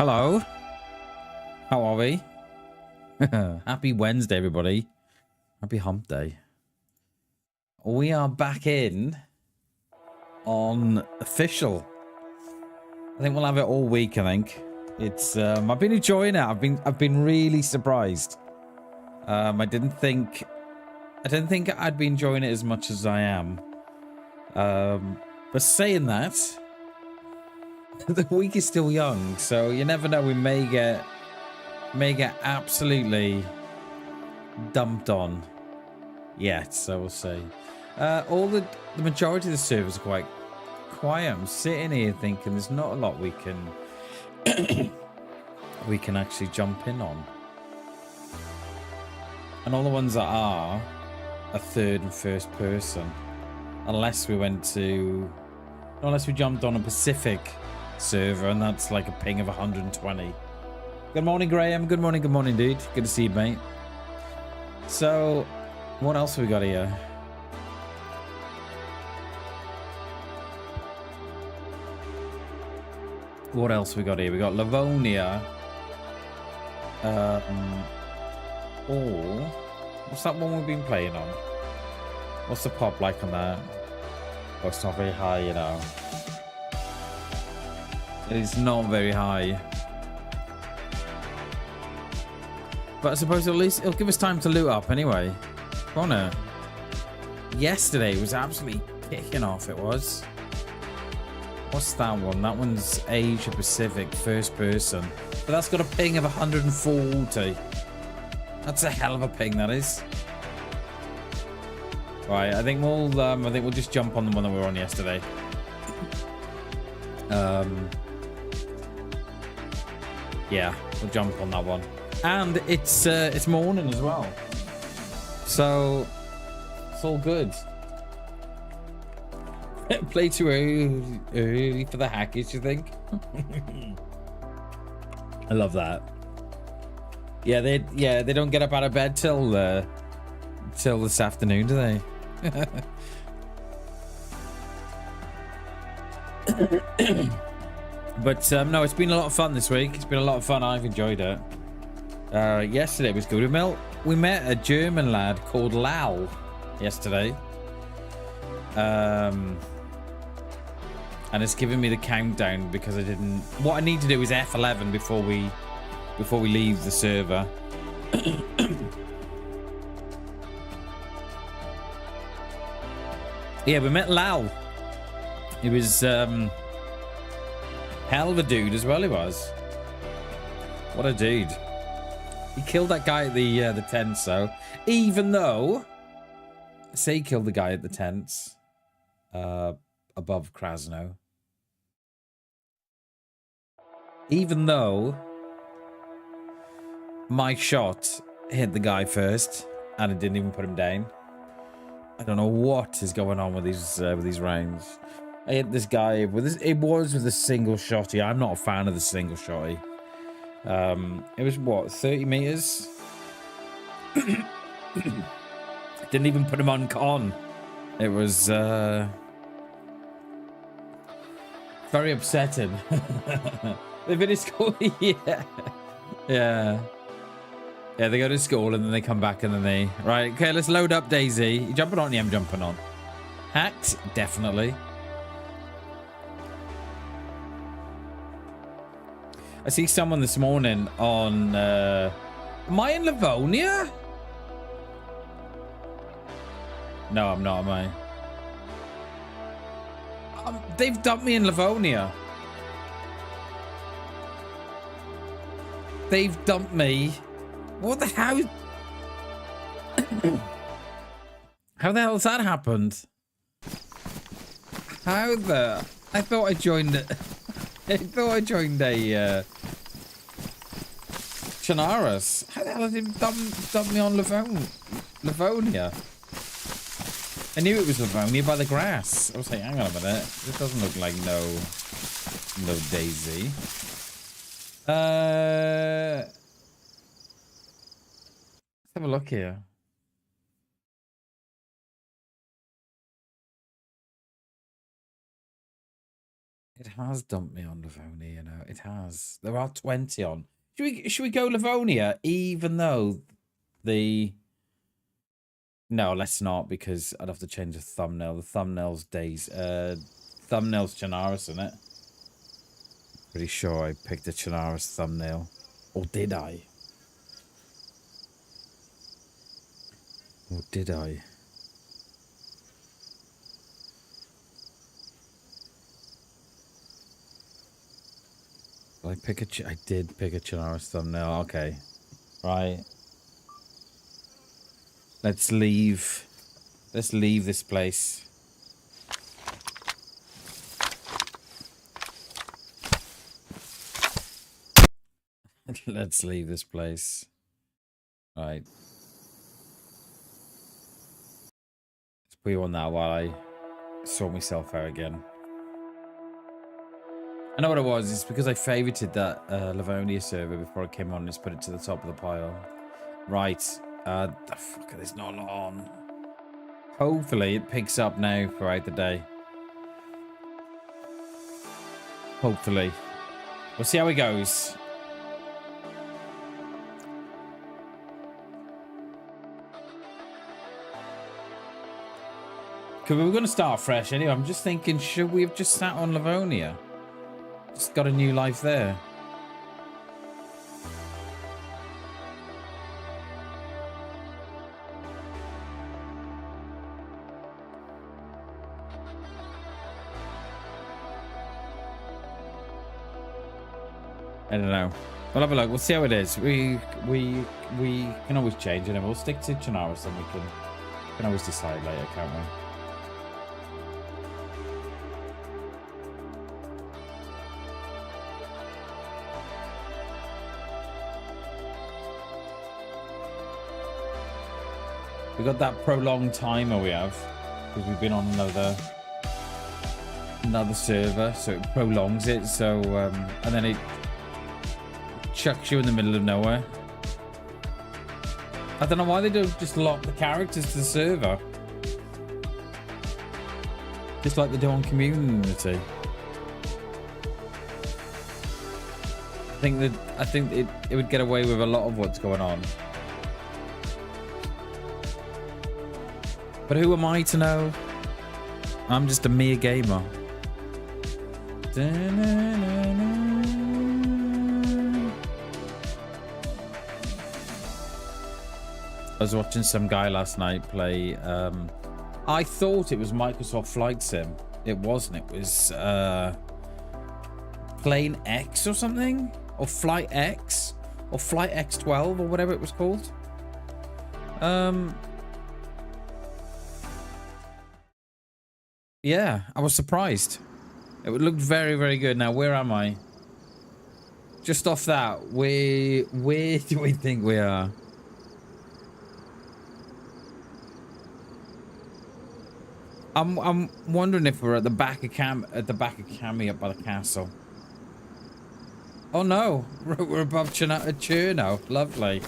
Hello. How are we? Happy Wednesday, everybody. Happy hump day. We are back in on official. I think we'll have it all week, I think. It's I've been enjoying it. I've been really surprised. I didn't think I'd be enjoying it as much as I am. But saying that, the week is still young, so you never know. We may get absolutely dumped on yet, so we'll see. The majority of the servers are quite quiet. I'm sitting here thinking there's not a lot we can we can actually jump in on, and all the ones that are third and first person, unless we jumped on a Pacific server, and that's like a ping of 120. Good morning, Graham. Good morning, dude. Good to see you, mate. So, what else have we got here? What else we got here? We got Livonia. What's that one we've been playing on? What's the pop like on that? Oh, it's not very high, you know. It is not very high. But I suppose at least it'll give us time to loot up anyway. Won't it? Yesterday was absolutely kicking off, it was. What's that one? That one's Asia Pacific, first person. But that's got a ping of 140. That's a hell of a ping, that is. Right, I think we'll just jump on the one that we were on yesterday. Yeah, we'll jump on that one. And it's morning as well, so it's all good. Play too early for the hackers, you think? I love that. Yeah, they don't get up out of bed till this afternoon, do they? But no, it's been a lot of fun this week. It's been a lot of fun. I've enjoyed it. Yesterday was good. We met a German lad called Lal yesterday. And it's giving me the countdown because I didn't. What I need to do is F11 before we leave the server. Yeah, we met Lal. He was hell of a dude as well. He was. What a dude. He killed that guy at the tents, though. Even though, I say he killed the guy at the tents above Krasno. Even though my shot hit the guy first, and it didn't even put him down. I don't know what is going on with these rounds. I hit this guy with this. It was with a single shotty. I'm not a fan of the single shotty. It was what, 30 meters? Didn't even put him on con. It was very upsetting. They finished school. Yeah, they go to school and then they come back and then they right. Okay, let's load up DayZ. You jumping on? Yeah, I'm jumping on. Hacked, definitely. I see someone this morning on... am I in Livonia? No, I'm not, am I? They've dumped me in Livonia. They've dumped me. What the hell? How the hell has that happened? How the... I thought I joined... I thought I joined a Chanaris. How the hell did he dump me on Livonia? I knew it was Livonia by the grass. I was like, hang on a minute. This doesn't look like no DayZ. Let's have a look here. It has dumped me on Livonia, you know. It has. There are 20 on. Should we go Livonia even though the... No, let's not, because I'd have to change the thumbnail. The thumbnail's thumbnail's Chernarus, isn't it? Pretty sure I picked a Chernarus thumbnail. Or did I? Or did I? Did I pick I did pick a Chernarus thumbnail. Okay. Right. Let's leave this place. Let's leave this place. Right. Let's put you on that while I sort myself out again. I know what it was. It's because I favorited that Livonia server before I came on and just put it to the top of the pile. Right. The fuck, there's not a lot on. Hopefully it picks up now throughout the day. Hopefully. We'll see how it goes. Because we were going to start fresh anyway. I'm just thinking, should we have just sat on Livonia? Just got a new life there. I don't know. We'll have a look. We'll see how it is. We can always change it, and we'll stick to Chernarus, and we can always decide later, can't we? We got that prolonged timer we have because we've been on another server, so it prolongs it. So and then it chucks you in the middle of nowhere. I don't know why they don't just lock the characters to the server, just like they do on Community. I think it would get away with a lot of what's going on. But who am I to know? I'm just a mere gamer. I was watching some guy last night play. I thought it was Microsoft Flight Sim. It wasn't. It was Plane X or something, or Flight X, or Flight X12, or whatever it was called. Yeah, I was surprised. It looked very, very good. Now, where am I? Just off that, where do we think we are? I'm wondering if we're at the back of Cami up by the castle. Oh no, we're above Cherno. Lovely.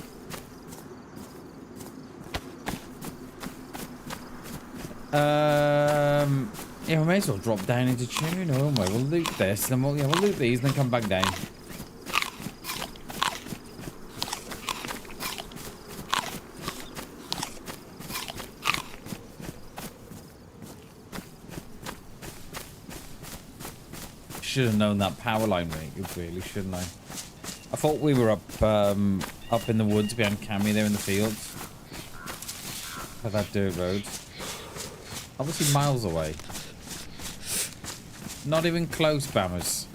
Yeah, we may as well drop down into Cherno, won't we? We'll loot this, then we'll loot these, and then come back down. Should have known that power line, mate. Really, shouldn't I? I thought we were up in the woods behind Cami there in the fields. At that dirt road. Obviously miles away. Not even close, Bammers.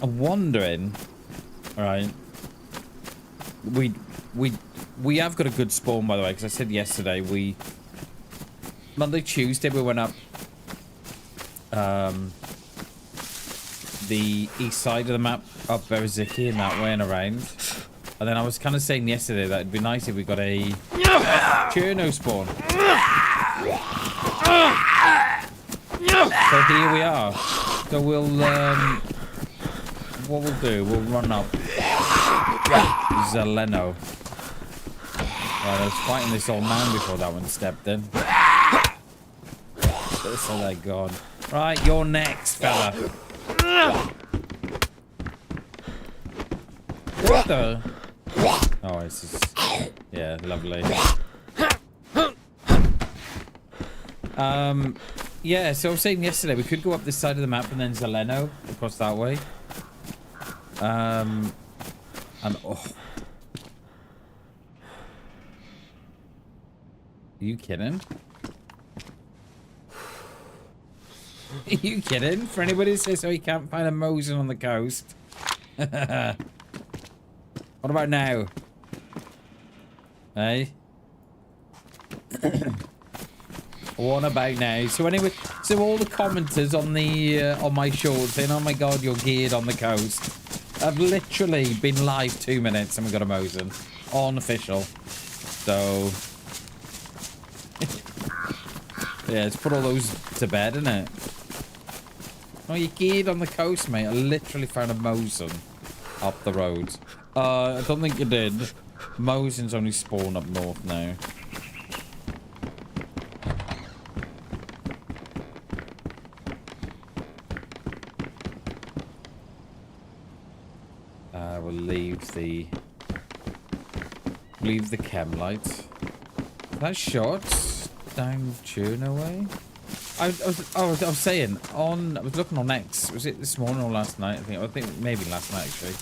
I'm wondering, right? We have got a good spawn, by the way, because I said yesterday Monday, Tuesday we went up the east side of the map, up Veriziki and that way and around. And then I was kind of saying yesterday that it'd be nice if we got a Cherno spawn. So here we are. So we'll, what we'll do, we'll run up Zeleno. Right, I was fighting this old man before that one stepped in. So they're gone. Right, you're next, fella. What the? Oh, it's just... Yeah, lovely. Yeah, so I was saying yesterday, we could go up this side of the map and then Zeleno across that way. And... Oh. Are you kidding? Are you kidding? For anybody who says, oh, you can't find a Mosin on the coast. What about now? Hey? What about now? So anyway, so all the commenters on the on my short saying, oh my god, you're geared on the coast. I've literally been live 2 minutes and we got a Mosin. Unofficial. So... yeah, let's put all those to bed, innit? Oh, you geared on the coast, mate. I literally found a Mosin up the road. I don't think you did. Mosins only spawn up north now. We'll leave the chem light. That shot down Churno way. I was saying I was looking on X. Was it this morning or last night? I think maybe last night actually.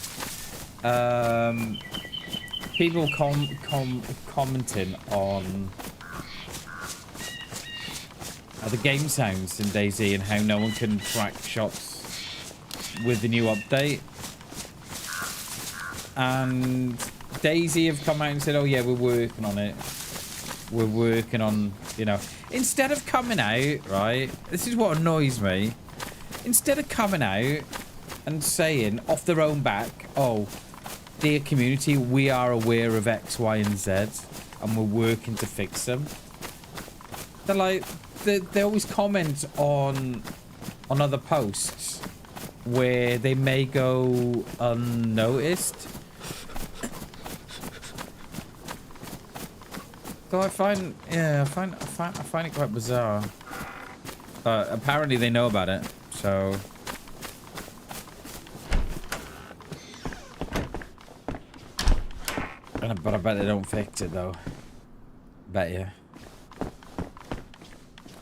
People commenting on the game sounds in DayZ and how no one can track shots with the new update. And DayZ have come out and said, oh yeah, we're working on it. We're working on, you know, instead of coming out, right? This is what annoys me. Instead of coming out and saying off their own back, oh, dear community, we are aware of X, Y, and Z, and we're working to fix them. They're like, they always comment on other posts where they may go unnoticed. So I find it quite bizarre. But apparently they know about it, so. But I bet they don't fix it though. Bet you.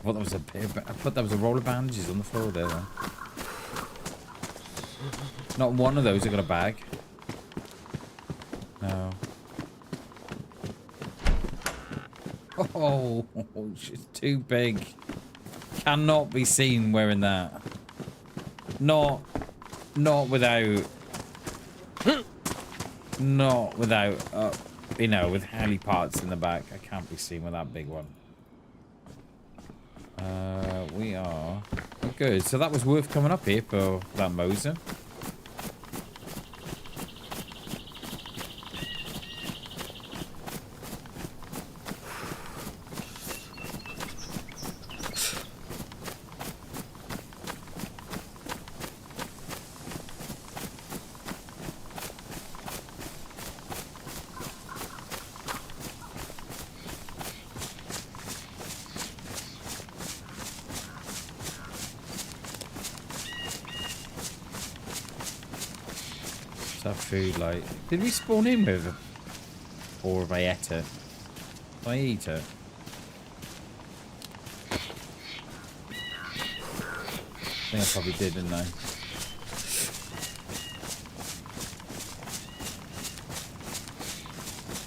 I thought that was a roll of bandages on the floor there. Though. Not one of those have got a bag. No. Oh, she's too big. Cannot be seen wearing that. Not without, you know, with heli parts in the back. I can't be seen with that big one. We are good. So that was worth coming up here for that Mosin. Food, like, did we spawn in with it? Or have I ate it? Did I eat it? I think I probably did, didn't I?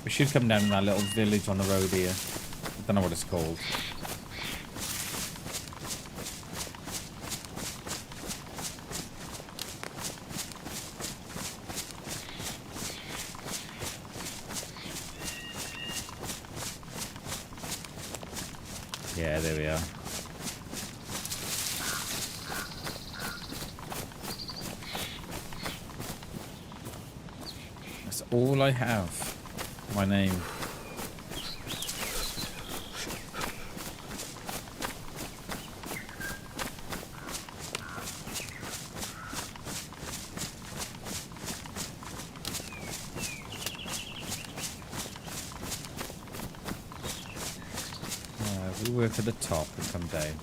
We should come down to that little village on the road here. I don't know what it's called. Yeah, there we are. That's all I have. My name. We work at the top and come down.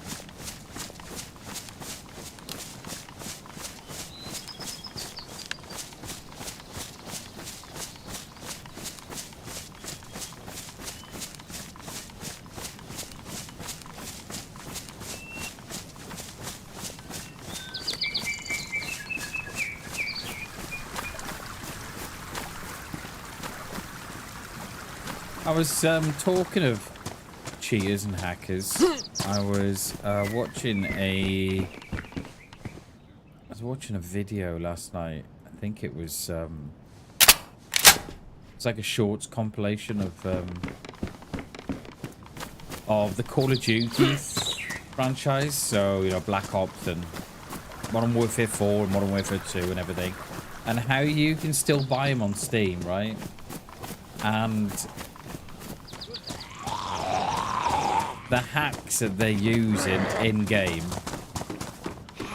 I was talking of cheaters and hackers. I was watching a video last night. I think it was it's like a shorts compilation of the Call of Duty franchise. So, you know, Black Ops and Modern Warfare 4 and Modern Warfare 2 and everything. And how you can still buy them on Steam, right? And the hacks that they use in-game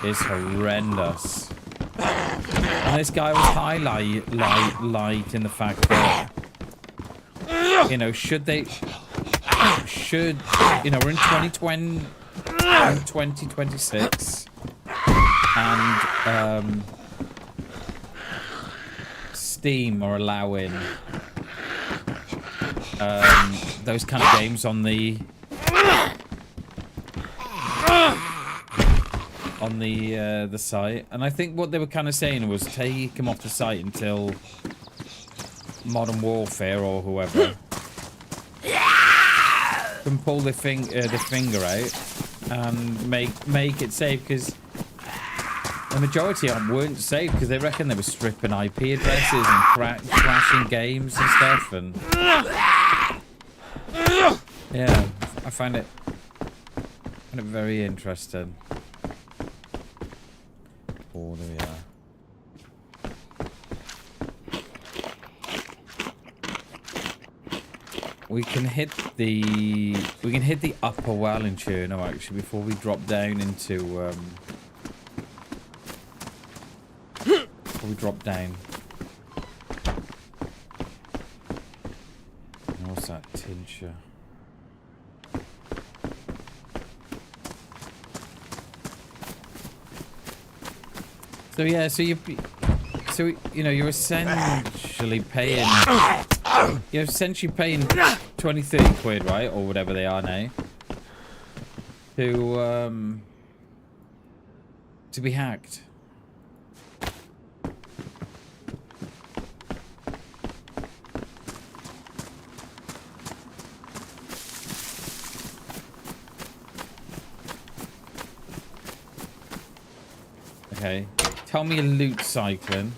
is horrendous. And this guy was highlighting the fact that, you know, you know, we're in 2026 and Steam are allowing those kind of games on the site, and I think what they were kind of saying was take them off the site until Modern Warfare or whoever can pull the finger out and make it safe, because the majority of them weren't safe because they reckon they were stripping IP addresses and crashing games and stuff, and yeah, I find it very interesting. Oh, there we are. We can hit the upper well in Cherno actually before we drop down into before we drop down. And what's that tincture? So yeah, so you know, you're essentially paying 20, 30 quid, right, or whatever they are now, to be hacked. Okay. Tell me a loot cycling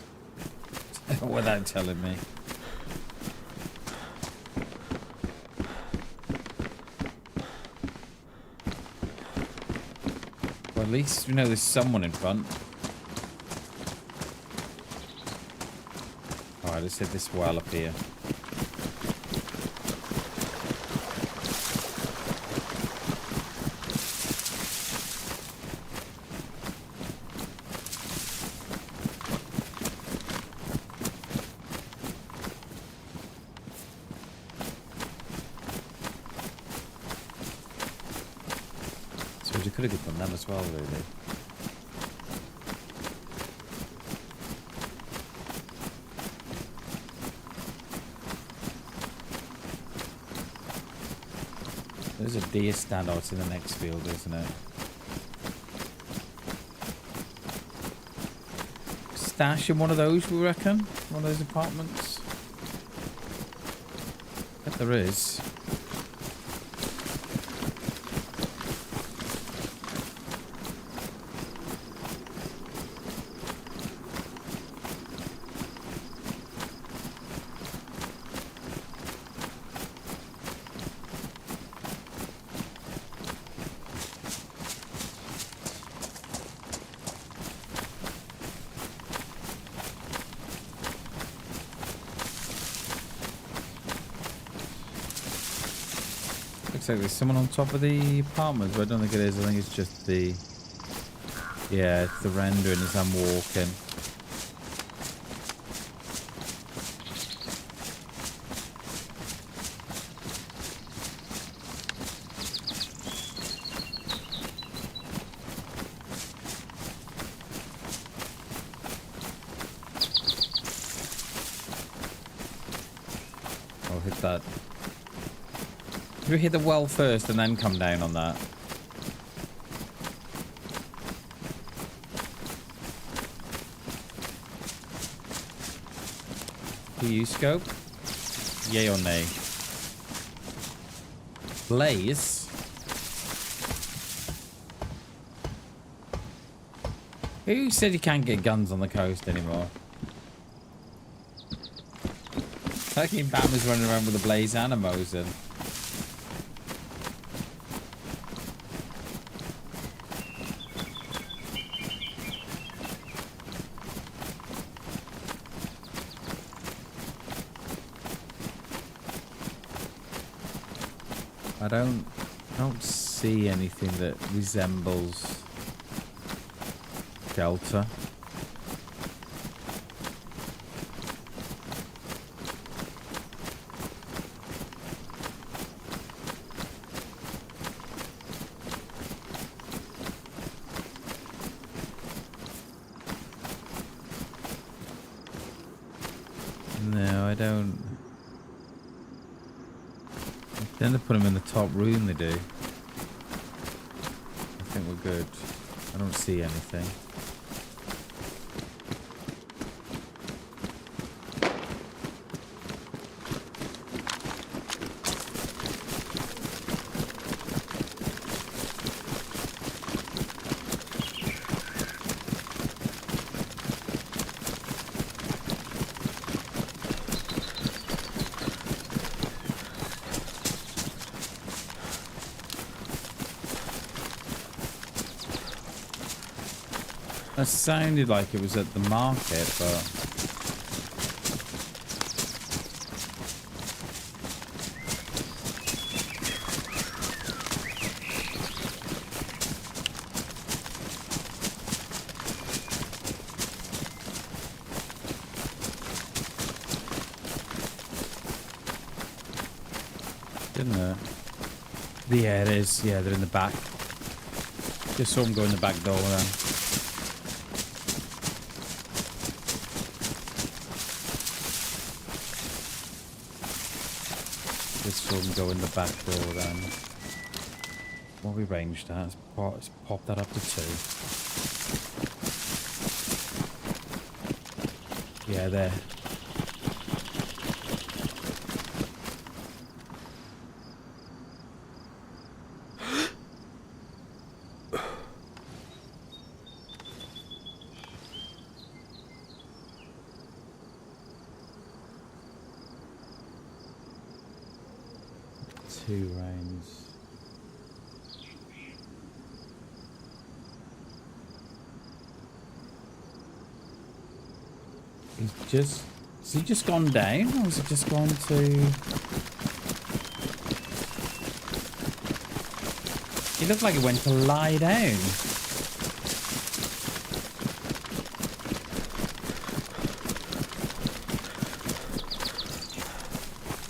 without telling me. Well, at least you know there's someone in front. Alright, let's hit this well up here. Could have done that as well, really. There's a deer stand. Oh, it's in the next field, isn't it? Stash in one of those, we reckon? One of those apartments? I bet there is. Like there's someone on top of the apartment, but I don't think it is. I think it's just the... Yeah, it's the rendering as I'm walking. that. Do we hit the well first and then come down on that? Do you scope? Yay or nay? Blaze? Who said you can't get guns on the coast anymore? Fucking Bam is running around with a blaze and a Mosin. I don't see anything that resembles Delta. No, I don't. Then they put them in the top room, they do. I think we're good. I don't see anything. That sounded like it was at the market, but... Didn't it? Yeah, it is. Yeah, they're in the back. Just saw them go in the back door then. Saw them go in the back door then. What we ranged at? Let's pop that up to 2. Yeah, there. Rounds. Has he just gone down, or has he just gone to... He looked like he went to lie down.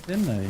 Didn't he?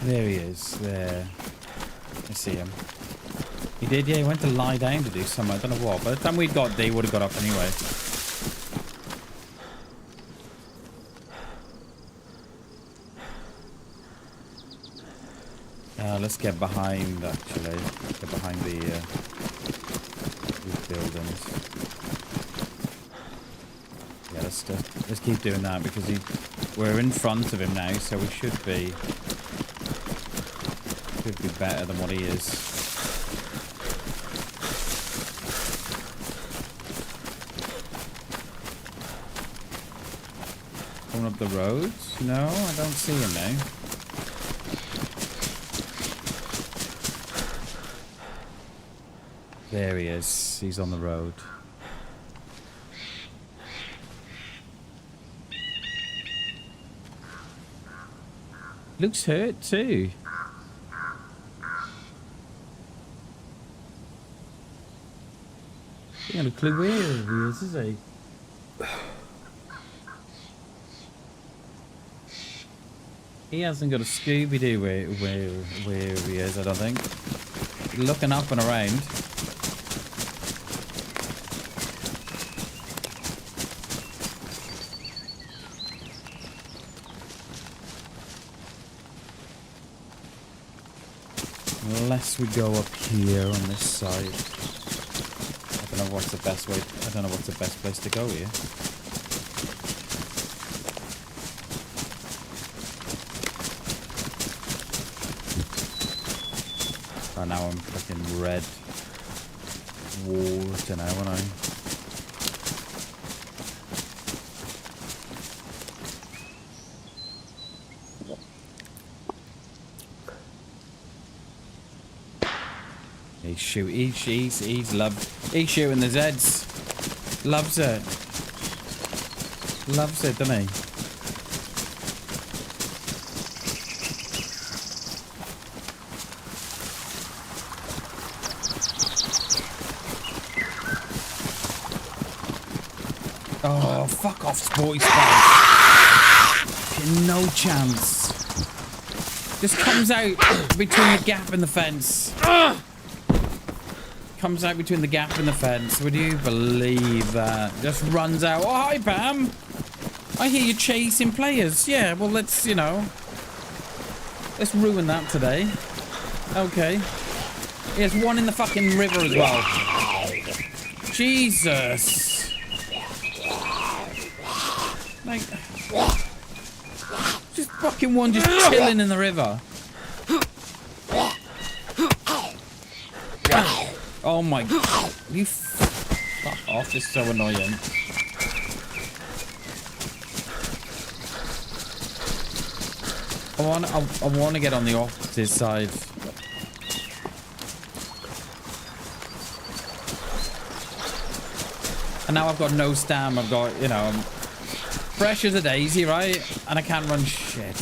There he is, there. I see him. He did, yeah, he went to lie down to do something. I don't know what. By the time we got there, he would have got up anyway. Let's get behind, actually. Get behind these buildings. Yeah, let's keep doing that because we're in front of him now, so we should be better than what he is. Going up the roads? No, I don't see him now. There he is. He's on the road. Looks hurt too. He ain't got a clue where he is he? He hasn't got a Scooby-Doo where he is, I don't think. Looking up and around. Unless we go up here on this side. I don't know what's the best way. I don't know what's the best place to go here. Oh, now I'm fucking red water now, aren't I? He's shooting the Zeds. Loves it. Loves it, doesn't he? Oh, fuck off, Sporty Spice. No chance. Just comes out between the gap and the fence. Comes out between the gap and the fence. Would you believe that? Just runs out. Oh, hi, Bam. I hear you chasing players. Yeah, well, let's, you know. Let's ruin that today. Okay. There's one in the fucking river as well. Jesus. Like, just fucking one just chilling in the river. Oh my god. You fuck off. It's so annoying. I want to get on the opposite side. And now I've got no stam. I've got, you know, fresh as a daisy, right? And I can't run shit.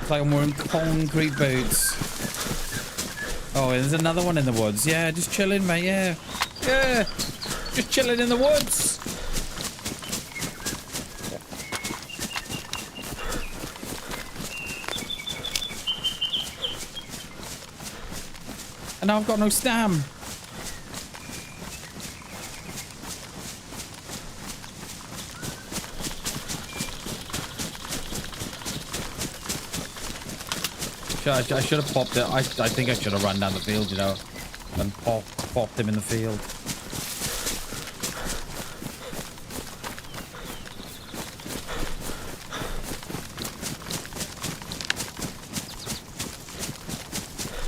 It's like I'm wearing concrete boots. Oh, there's another one in the woods. Yeah, just chilling, mate. Yeah. Yeah. Just chilling in the woods. And now I've got no stam. I should have popped it. I think I should have run down the field, you know, and popped him in the field.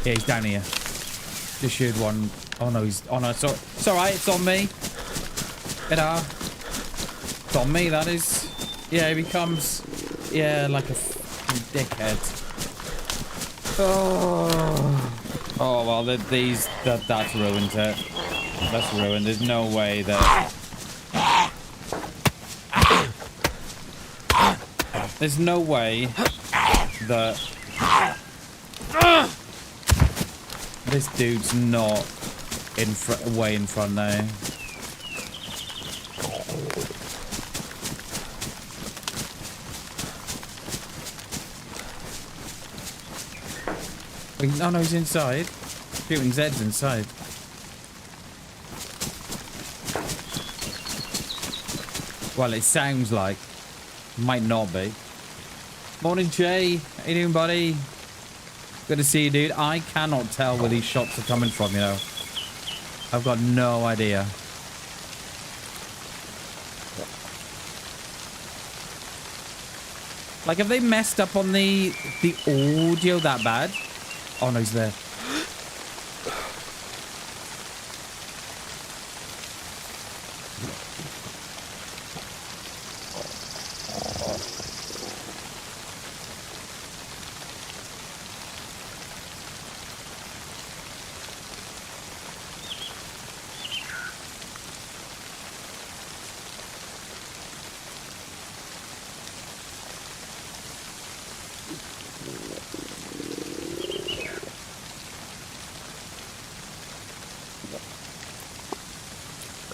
Yeah, he's down here. Just shoot one. Oh no, he's. Oh no, it's alright. It's on me. It's on me. That is. Yeah, he becomes. Yeah, like a fucking dickhead. Oh well, that's ruined it. That's ruined. There's no way that. There's no way that this dude's not way in front now. Oh no, he's inside. Shooting Zed's inside. Well, it sounds like. Might not be. Morning, Jay. How you doing, buddy? Good to see you, dude. I cannot tell where these shots are coming from, you know. I've got no idea. Like, have they messed up on the audio that bad? Oh no, he's there.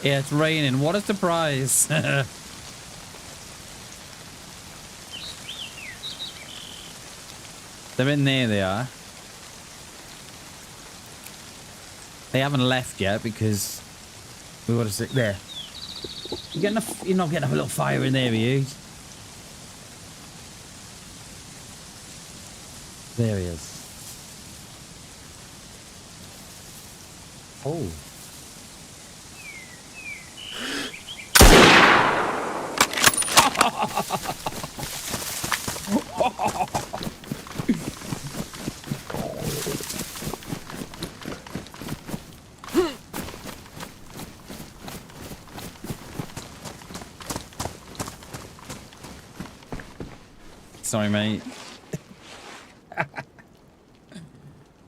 Yeah, it's raining. What a surprise. They're in there, they are. They haven't left yet because we want to sit there. You're not getting a little fire in there, are you? There he is. Oh. Sorry, mate.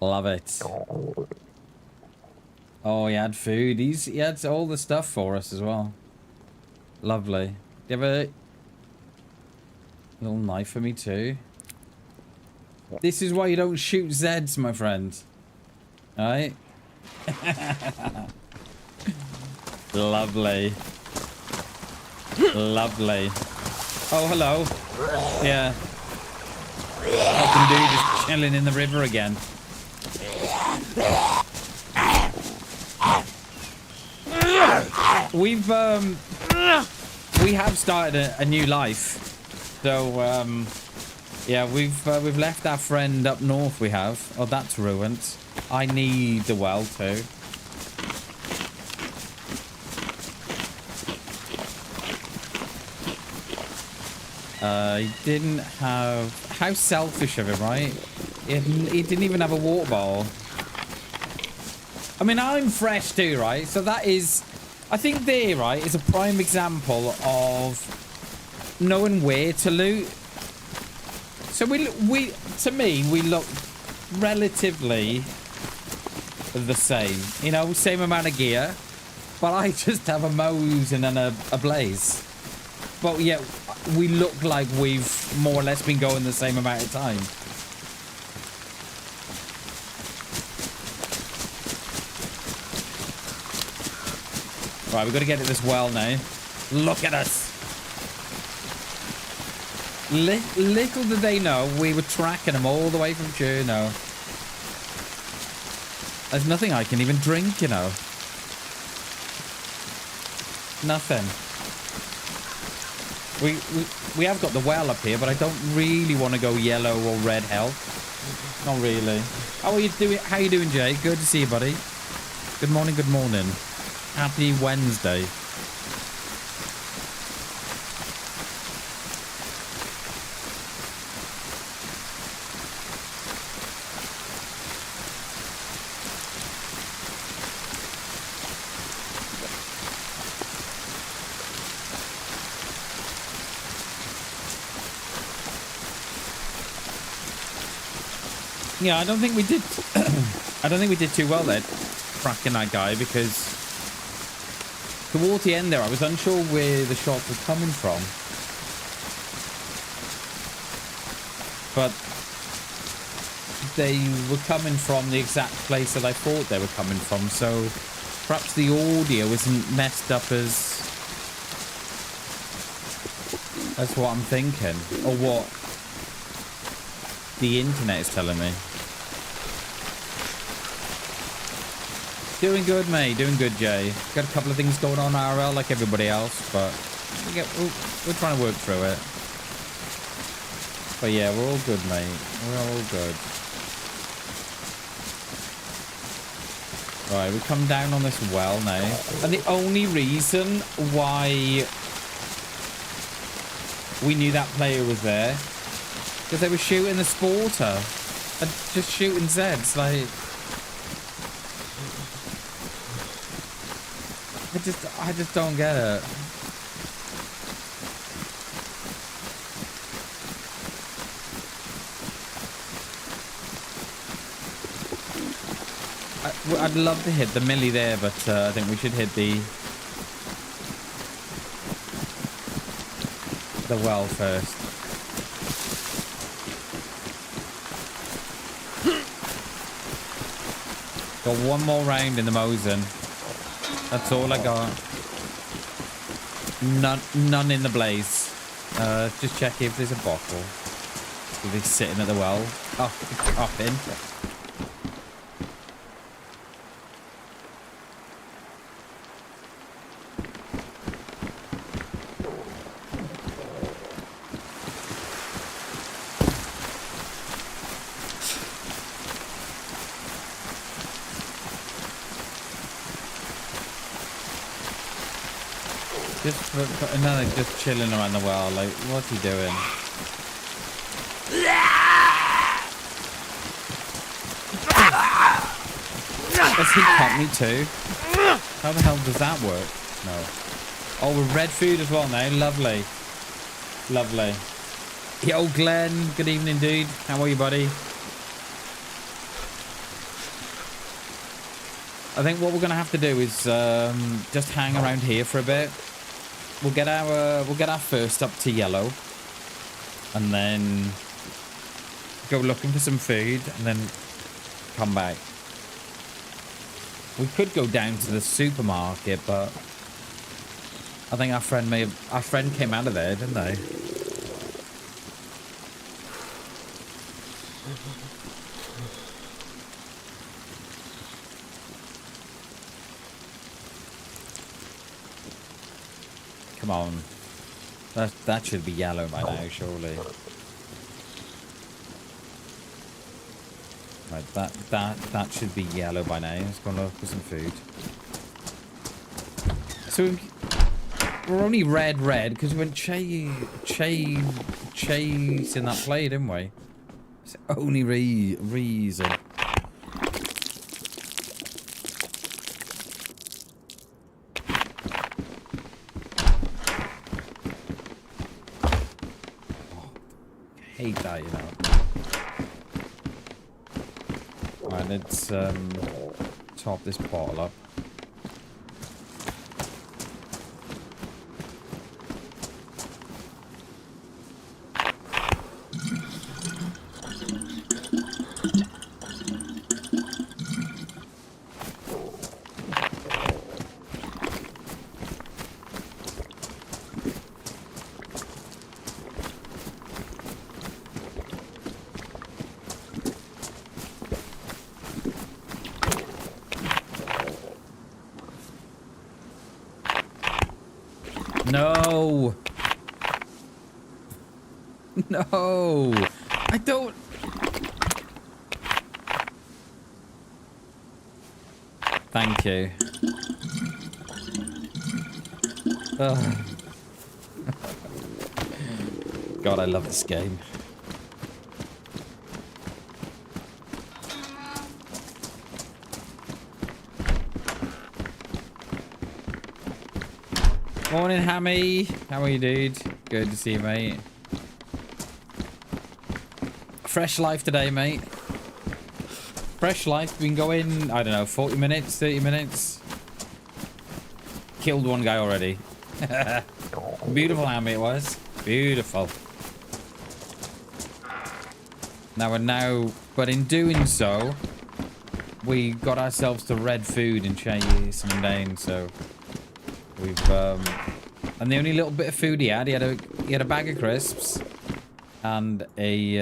Love it. Oh, he had food. He had all the stuff for us as well. Lovely. Do you have a little knife for me too? This is why you don't shoot Zeds, my friend. Alright? Lovely. Lovely. Oh, hello. Yeah. Fucking dude just chilling in the river again. We have started a new life. So, yeah, we've left our friend up north, we have. Oh, that's ruined. I need the well, too. He didn't have... How selfish of him, right? He didn't even have a water bottle. I mean, I'm fresh too, right? So that is... I think there, right, is a prime example of knowing where to loot. So to me, we look relatively the same. You know, same amount of gear. But I just have a Mosin and a Blaze. But yeah, we look like we've more or less been going the same amount of time. Right, we've got to get to this well now. Look at us. Little did they know we were tracking them all the way from Cherno. There's nothing I can even drink, you know. Nothing. We have got the well up here, but I don't really want to go yellow or red health. Not really. How are you doing? How you doing, Jay? Good to see you, buddy. Good morning. Good morning. Happy Wednesday. Yeah, I don't think we did. I don't think we did too well there, tracking that guy, because towards the end there, I was unsure where the shots were coming from. But they were coming from the exact place that I thought they were coming from. So perhaps the audio isn't messed up as what I'm thinking, or what the internet is telling me. Doing good, mate. Doing good, Jay. Got a couple of things going on IRL like everybody else, but we're trying to work through it. But yeah, we're all good, mate. We're all good. Right, we come down on this well now. And the only reason why we knew that player was there, because they were shooting the sporter. And just shooting Zeds, like... I just don't get it. I'd love to hit the millie there, but I think we should hit the well first. Got one more round in the Mosin. That's all I got. None in the blaze. Just check if there's a bottle. If he's sitting at the well. Up in. Another just chilling around the well. Like, what's he doing? Does he cut me too? How the hell does that work? No. Oh, we're red food as well now. Lovely. Lovely. Yo, Glenn. Good evening, dude. How are you, buddy? I think what we're gonna have to do is just hang around here for a bit. We'll get our first up to yellow, and then go looking for some food, and then come back. We could go down to the supermarket, but I think our friend came out of there, didn't they? Come on. That should be yellow by now, surely. Right, that should be yellow by now. Let's go look for some food. So we're only red because we went chasing that play, didn't we? It's the only reason. Hate that, you know. Right, let's top this bottle up. No. No. I don't. Thank you. Ugh. God, I love this game. Morning, Hammy. How are you, dude? Good to see you, mate. Fresh life today, mate. Fresh life. Been going, I don't know, 40 minutes, 30 minutes. Killed one guy already. Beautiful, Hammy, it was. Beautiful. But in doing so, we got ourselves to red food and chasing him down, so... We've and the only little bit of food he had a bag of crisps and a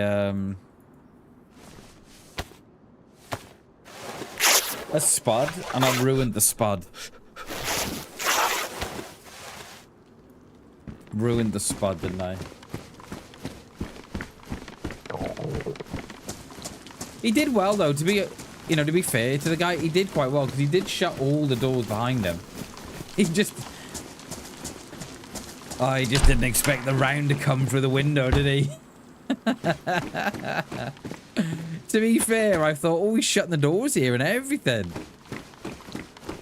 spud, and I ruined the spud. Ruined the spud, didn't I? He did well though, to be fair to the guy. He did quite well because he did shut all the doors behind him. He just didn't expect the round to come through the window, did he? To be fair, I thought, oh, he's shutting the doors here and everything.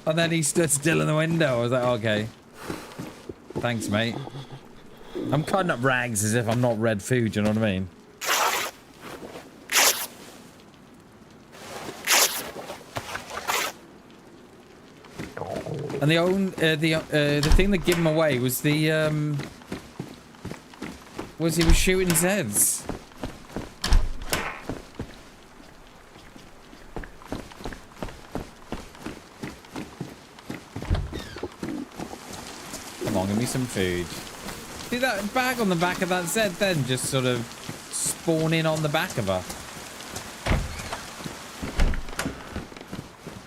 And then he stood still in the window. I was like, okay. Thanks, mate. I'm cutting up rags as if I'm not red food, you know what I mean? And the thing that gave him away was he was shooting Zeds. Come on, give me some food. See that bag on the back of that Z then just sort of spawning on the back of her.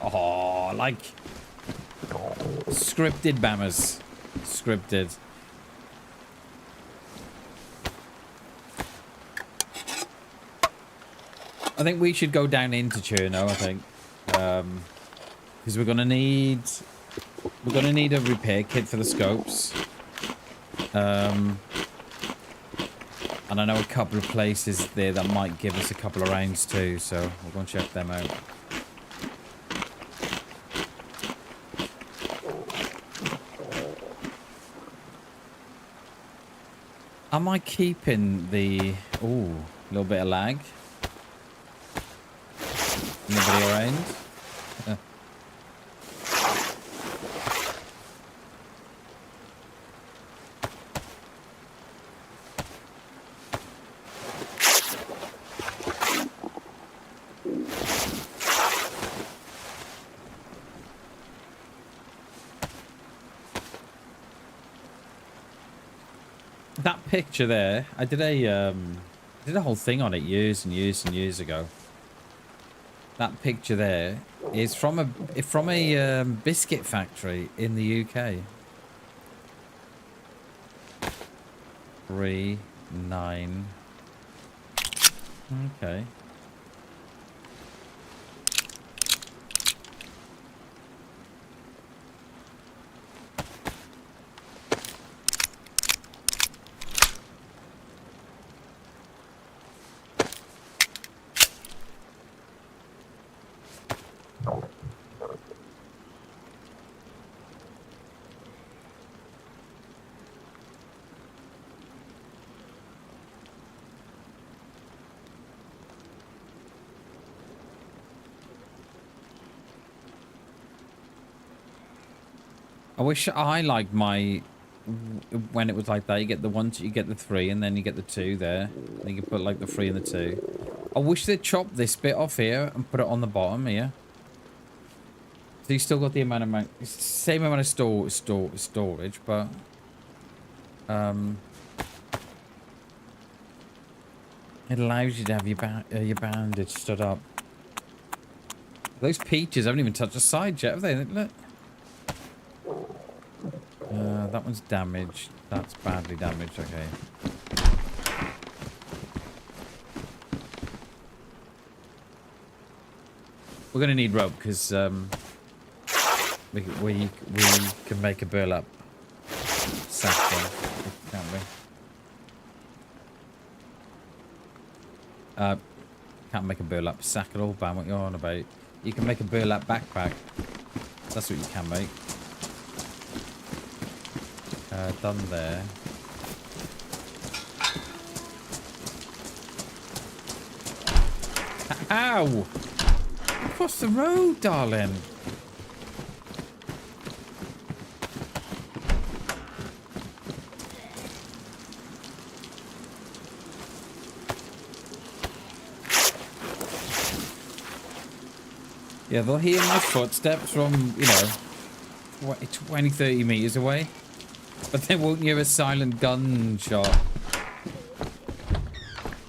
Oh, like scripted bammers. Scripted. I think we should go down into Cherno, I think. Because we're gonna need a repair kit for the scopes. And I know a couple of places there that might give us a couple of rounds too, so we'll go and check them out. Am I keeping the... Ooh, a little bit of lag. Nobody around? That picture there, I did a whole thing on it years and years and years ago. That picture there is from a biscuit factory in the UK. 3-9. Okay. I wish I liked my... When it was like that, you get the 1, you get the 3, and then you get the 2 there. And you can put like the 3 and the 2. I wish they'd chop this bit off here and put it on the bottom here. So you still got the amount, same amount of storage, but... It allows you to have your bandage stood up. Those peaches haven't even touched the side yet, have they? Look. That one's damaged. That's badly damaged. Okay. We're gonna need rope because we can make a burlap sack, can't we? Can't make a burlap sack at all, Bam. What you're on about? You can make a burlap backpack. That's what you can make. Done there. Ow! Across the road, darling. Yeah, they'll hear my footsteps from, you know, 20, 30 meters away. But they won't hear a silent gunshot,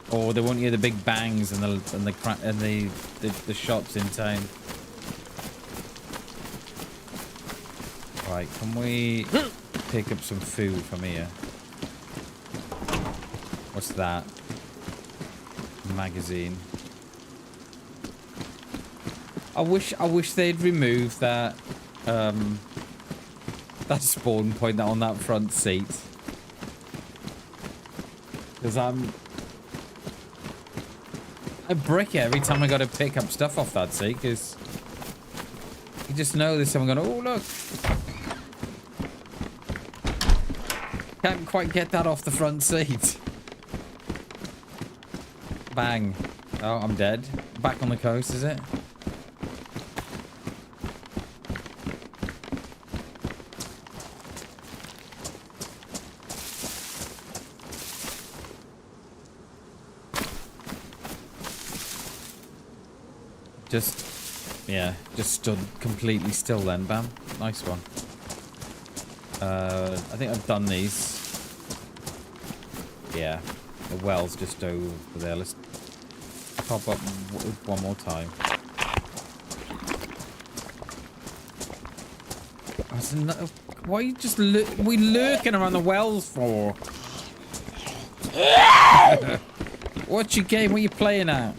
or they won't hear the big bangs and the shots in town. Right, can we pick up some food from here? What's that? Magazine. I wish they'd remove that. That spawn point on that front seat, because I brick it every time I got to pick up stuff off that seat, because you just know there's someone going, oh look, can't quite get that off the front seat. Bang. Oh, I'm dead. Back on the coast, is it? Just stood completely still then, Bam. Nice one. I think I've done these. Yeah. The well's just over there. Let's pop up one more time. Why are you just lurking around the wells for? What's your game? What are you playing at?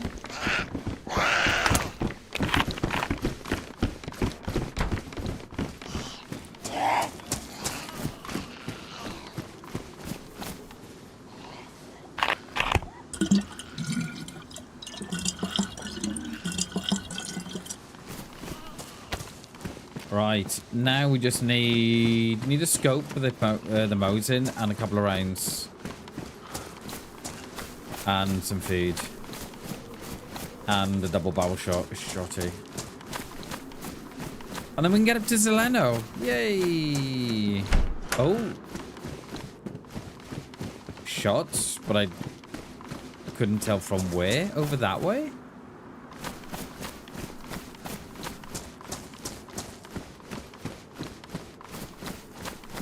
Right, now we just need a scope for the mosin and a couple of rounds. And some food. And a double barrel shotty. And then we can get up to Zeleno. Yay! Oh. Shots, but I couldn't tell from where. Over that way?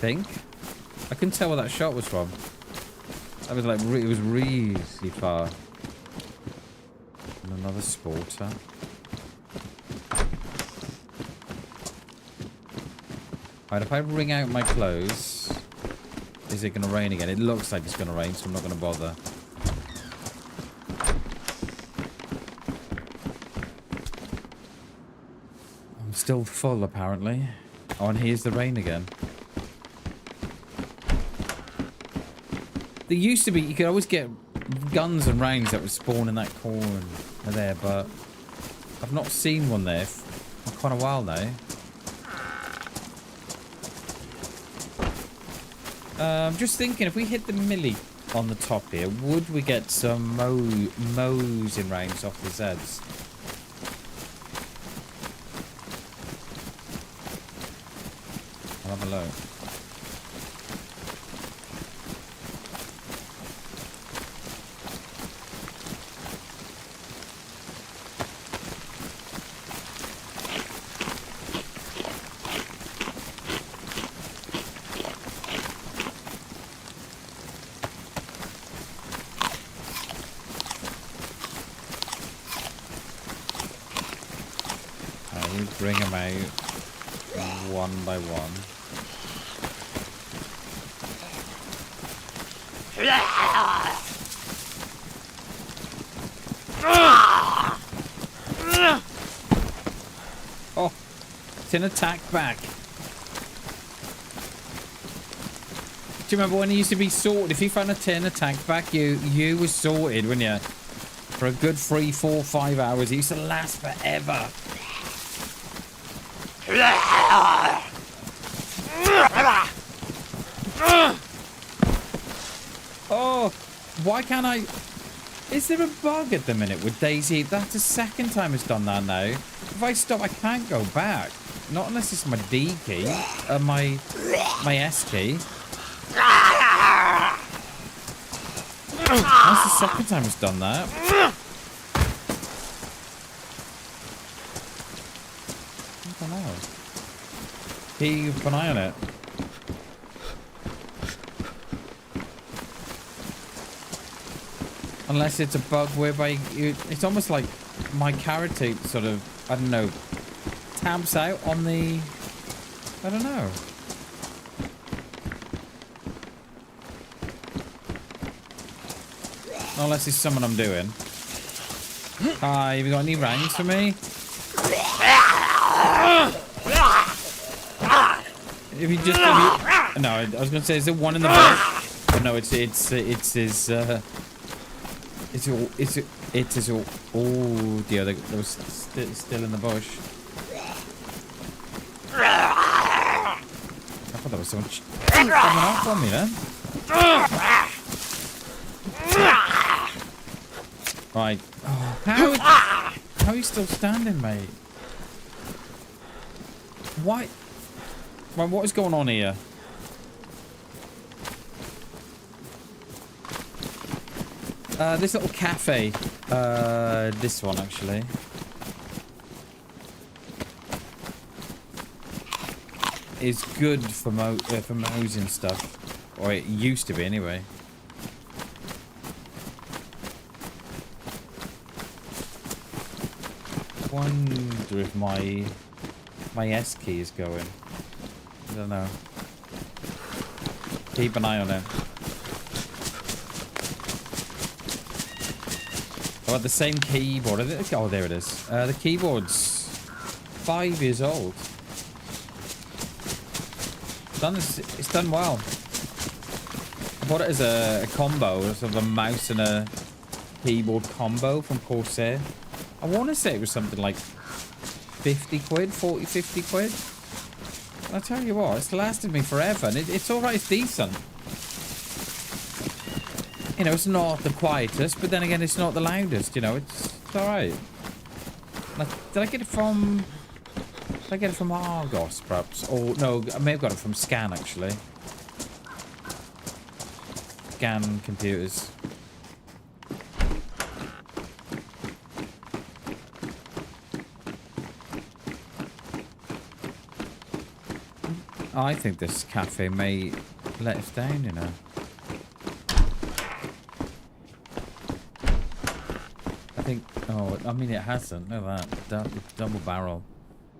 I couldn't tell where that shot was from. That was like, it was really far. And another sporter. Alright, if I wring out my clothes, is it going to rain again? It looks like it's going to rain, so I'm not going to bother. I'm still full, apparently. Oh, and here's the rain again. There used to be, you could always get guns and rounds that would spawn in that corner there, but I've not seen one there for quite a while now. I'm just thinking, if we hit the milli on the top here, would we get some Mosin rounds off the Zeds? I'll have a look. Bring them out one by one. Oh, it's an attack back. Do you remember when it used to be sorted? If you found a tin attack back, you were sorted, weren't you? For a good 3, 4, 5 hours. It used to last forever. Oh, why can't I? Is there a bug at the minute with DayZ? That's the second time it's done that now. If I stop, I can't go back. Not unless it's my D key, my S key. That's the second time it's done that. I don't know. Keep an eye on it. Unless it's a bug whereby it's almost like my character sort of, I don't know, tabs out on the, I don't know. Unless it's something I'm doing. Hi, have you got any rounds for me? If you just, no, I was gonna say, is there one in the bush? Oh, no, it's all. Oh dear, there was still in the bush. I thought that was someone coming off on me then. Right. Oh, how are you still standing, mate? Why? Right, what is going on here? This little cafe. This one, actually. is good for mouse and stuff. Or it used to be anyway. Wonder if my S key is going. I don't know. Keep an eye on it. Oh, the same keyboard. Oh, there it is. The keyboard's 5 years old. It's done well. I bought it as a combo, sort of a mouse and a keyboard combo from Corsair. I want to say it was something like 50 quid, 40, 50 quid. I'll tell you what, it's lasted me forever, and it's alright, it's decent. You know, it's not the quietest, but then again, it's not the loudest, you know, it's alright. Did I get it from... Did I get it from Argos, perhaps? Or, no, I may have got it from Scan, actually. Scan computers. I think this cafe may let us down, you know. I think... Oh, I mean, it hasn't. Look at that. Double barrel.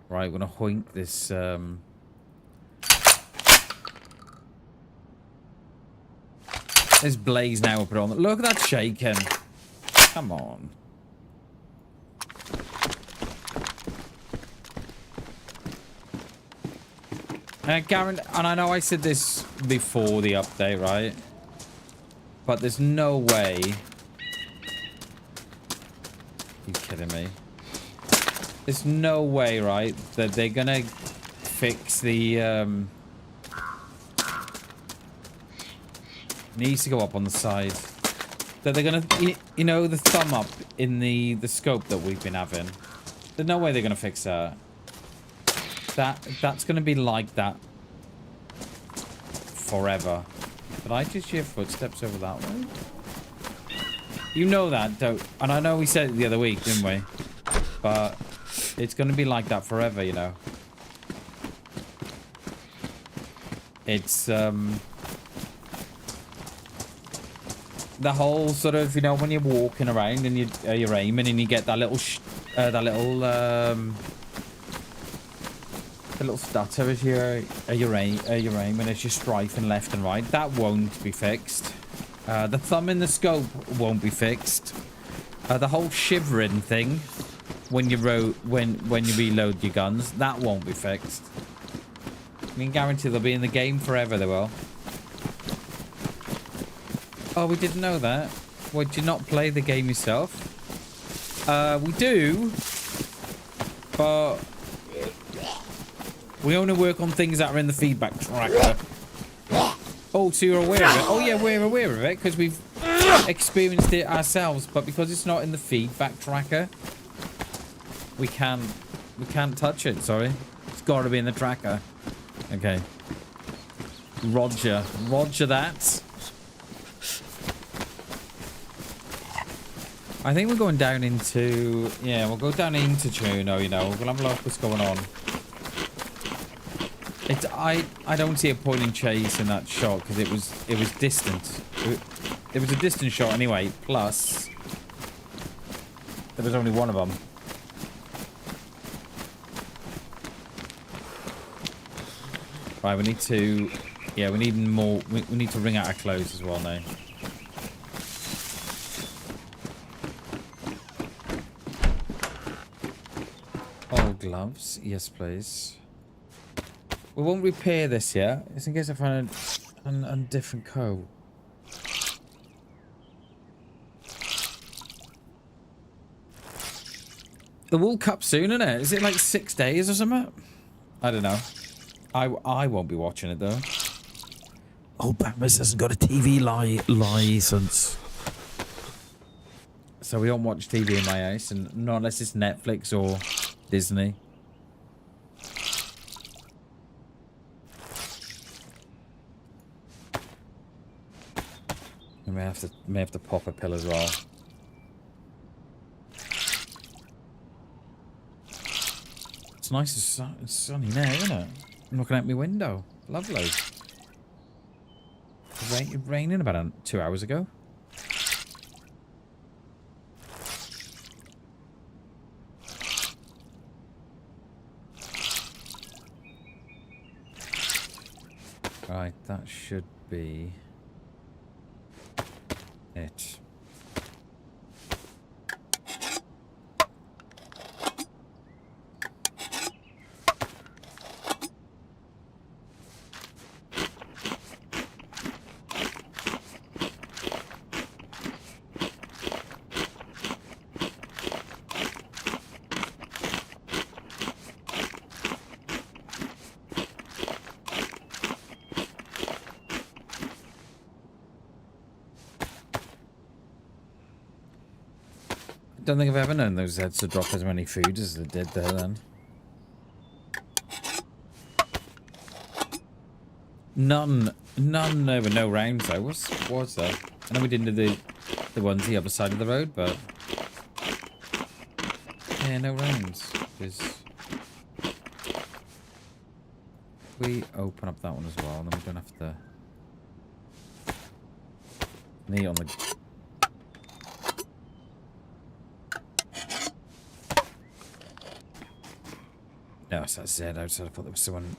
Right, we're going to hoink this... This blaze now. We'll put it on. Look at that shaking. Come on. Garen, and I know I said this before the update, right? But there's no way... You kidding me? There's no way, right, that they're gonna fix the... Needs to go up on the side. That they're gonna... You know, the thumb up in the scope that we've been having. There's no way they're gonna fix that. That's gonna be like that forever. Did I just hear footsteps over that way? You know that, don't? And I know we said it the other week, didn't we? But it's gonna be like that forever, you know. It's the whole sort of, you know, when you're walking around and you're aiming and you get that little a little stutter as you're aiming, as you're strafing left and right. That won't be fixed. The thumb in the scope won't be fixed. The whole shivering thing when you reload your guns, that won't be fixed. I can guarantee they'll be in the game forever. They will. Oh, we didn't know that. Well, did you not play the game yourself? We do, but we only work on things that are in the feedback tracker. Oh, so you're aware of it? Oh yeah, we're aware of it because we've experienced it ourselves. But because it's not in the feedback tracker, we can't touch it. Sorry, it's got to be in the tracker. Okay. Roger that. I think we're going down into... Yeah, we'll go down into Chuno, you know. We'll have a look what's going on. I don't see a point in chasing that shot because it was distant. It was a distant shot anyway. Plus, there was only one of them. Right, we need to... Yeah, we need more... We need to wring out our clothes as well now. All gloves. Yes, please. We won't repair this yet. Just in case I find a different coat. The World Cup soon, isn't it? Is it like 6 days or something? I don't know. I won't be watching it though. Oh, Batmas hasn't got a TV license. So we don't watch TV in my house, and not unless it's Netflix or Disney. I may have to pop a pill as well. It's nice and sunny now, isn't it? I'm looking out my window. Lovely. It rained about 2 hours ago. Right, that should be it. Don't think I've ever known those heads to drop as many food as they did there then. None over no rounds though. Was there? I know we didn't do the ones the other side of the road, but yeah, no rounds. Because we open up that one as well, then we don't have to knee on the. No, it's that Z outside. I thought there was someone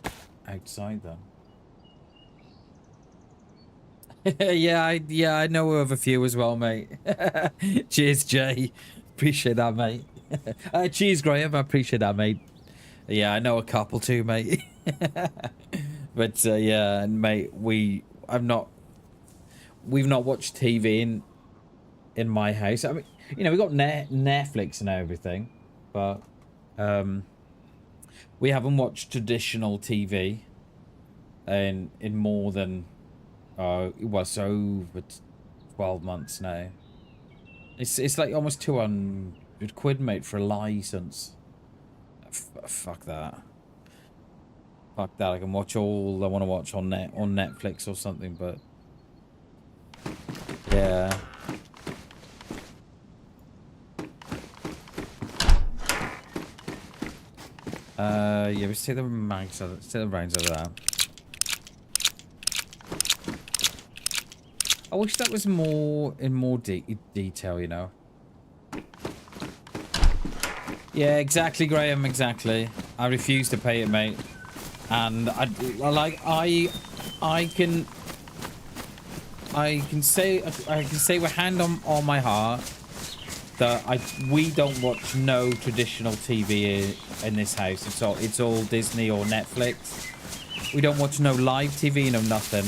outside though. yeah, I know of a few as well, mate. Cheers, Jay. Appreciate that, mate. Cheers, Graham. I appreciate that, mate. Yeah, I know a couple too, mate. But yeah, and mate, we've not watched TV in my house. I mean, you know, we got Netflix and everything, but we haven't watched traditional TV in more than it was over 12 months now. It's like almost 200 quid, mate, for a license. Fuck that. Fuck that. I can watch all I want to watch on Netflix or something, but yeah. Yeah, we see the mags over there. I wish that was in more detail, you know. Yeah, exactly, Graham, exactly. I refuse to pay it, mate. And I can say with hand on my heart that we don't watch no traditional TV in this house. It's all Disney or Netflix. We don't watch no live TV, no nothing.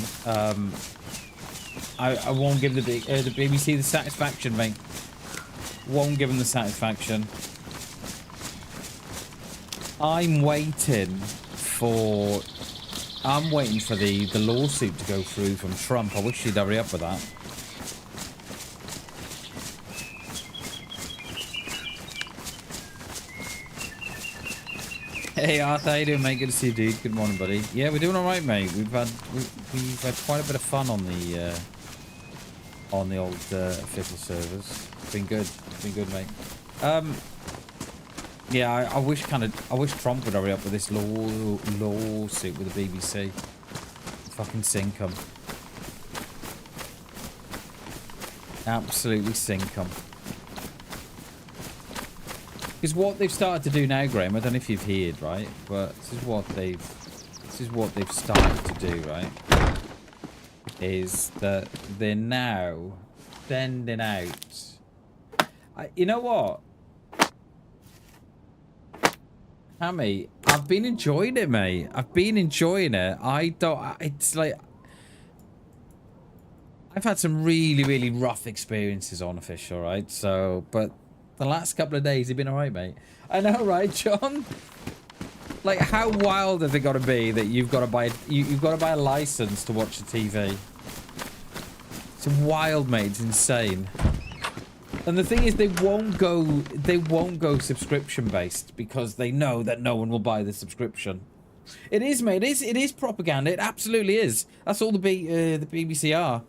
I won't give the BBC the satisfaction, mate. Won't give them the satisfaction. I'm waiting for the lawsuit to go through from Trump. I wish he'd hurry up with that. Hey Arthur, how you doing, mate? Good to see you, dude. Good morning, buddy. Yeah, we're doing all right, mate. We've had quite a bit of fun on the old official servers. It's been good. It's been good, mate. Yeah, I wish Trump would hurry up with this lawsuit with the BBC. Fucking sink 'em. Absolutely sink 'em. Because what they've started to do now, Graham, I don't know if you've heard, right? But this is what they've started to do, right? Is that they're now sending out. You know what? Hammy, I've been enjoying it, mate. I've been enjoying it. It's like I've had some really, really rough experiences on official, right? So, but the last couple of days have been alright, mate. I know, right, John? Like, how wild have they got to be that you've got to buy a license to watch the TV? It's wild, mate. It's insane. And the thing is, they won't go subscription based because they know that no one will buy the subscription. It is, mate. It is propaganda. It absolutely is. That's all the BBC are.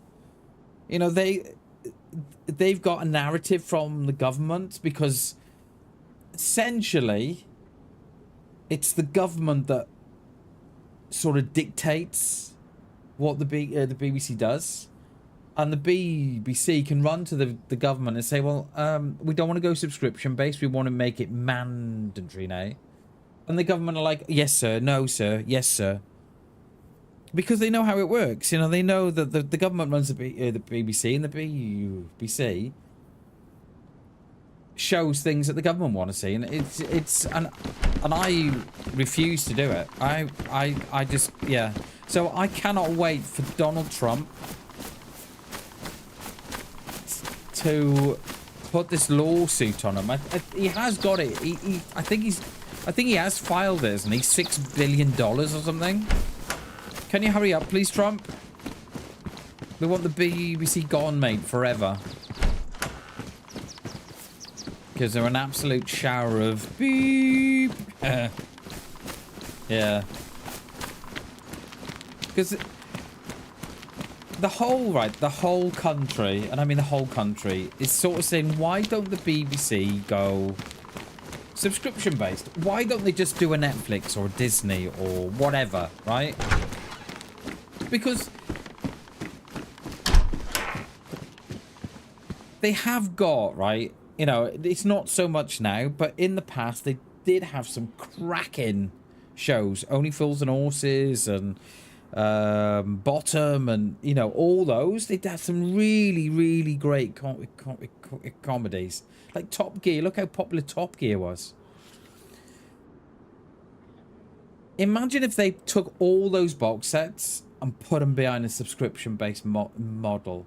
You know, they've got a narrative from the government because essentially it's the government that sort of dictates what the BBC does. And the BBC can run to the government and say, well, we don't want to go subscription-based. We want to make it mandatory now. And the government are like, yes, sir. No, sir. Yes, sir. Because they know how it works. You know, they know that the government runs the BBC, and the BBC shows things that the government want to see. And and I refuse to do it. I just, yeah. So I cannot wait for Donald Trump to put this lawsuit on him. He has got it. I think he has filed it, and he's $6 billion or something. Can you hurry up, please, Trump? We want the BBC gone, mate, forever. Because they're an absolute shower of beep. Yeah. Because the whole country, and I mean the whole country, is sort of saying, why don't the BBC go subscription based? Why don't they just do a Netflix or a Disney or whatever, right? Because they have got, right, you know, it's not so much now, but in the past they did have some cracking shows, Only Fools and Horses and Bottom, and you know, all those. They'd have some really great comedies, like Top Gear. Look how popular Top Gear was. Imagine if they took all those box sets and put them behind a subscription-based model.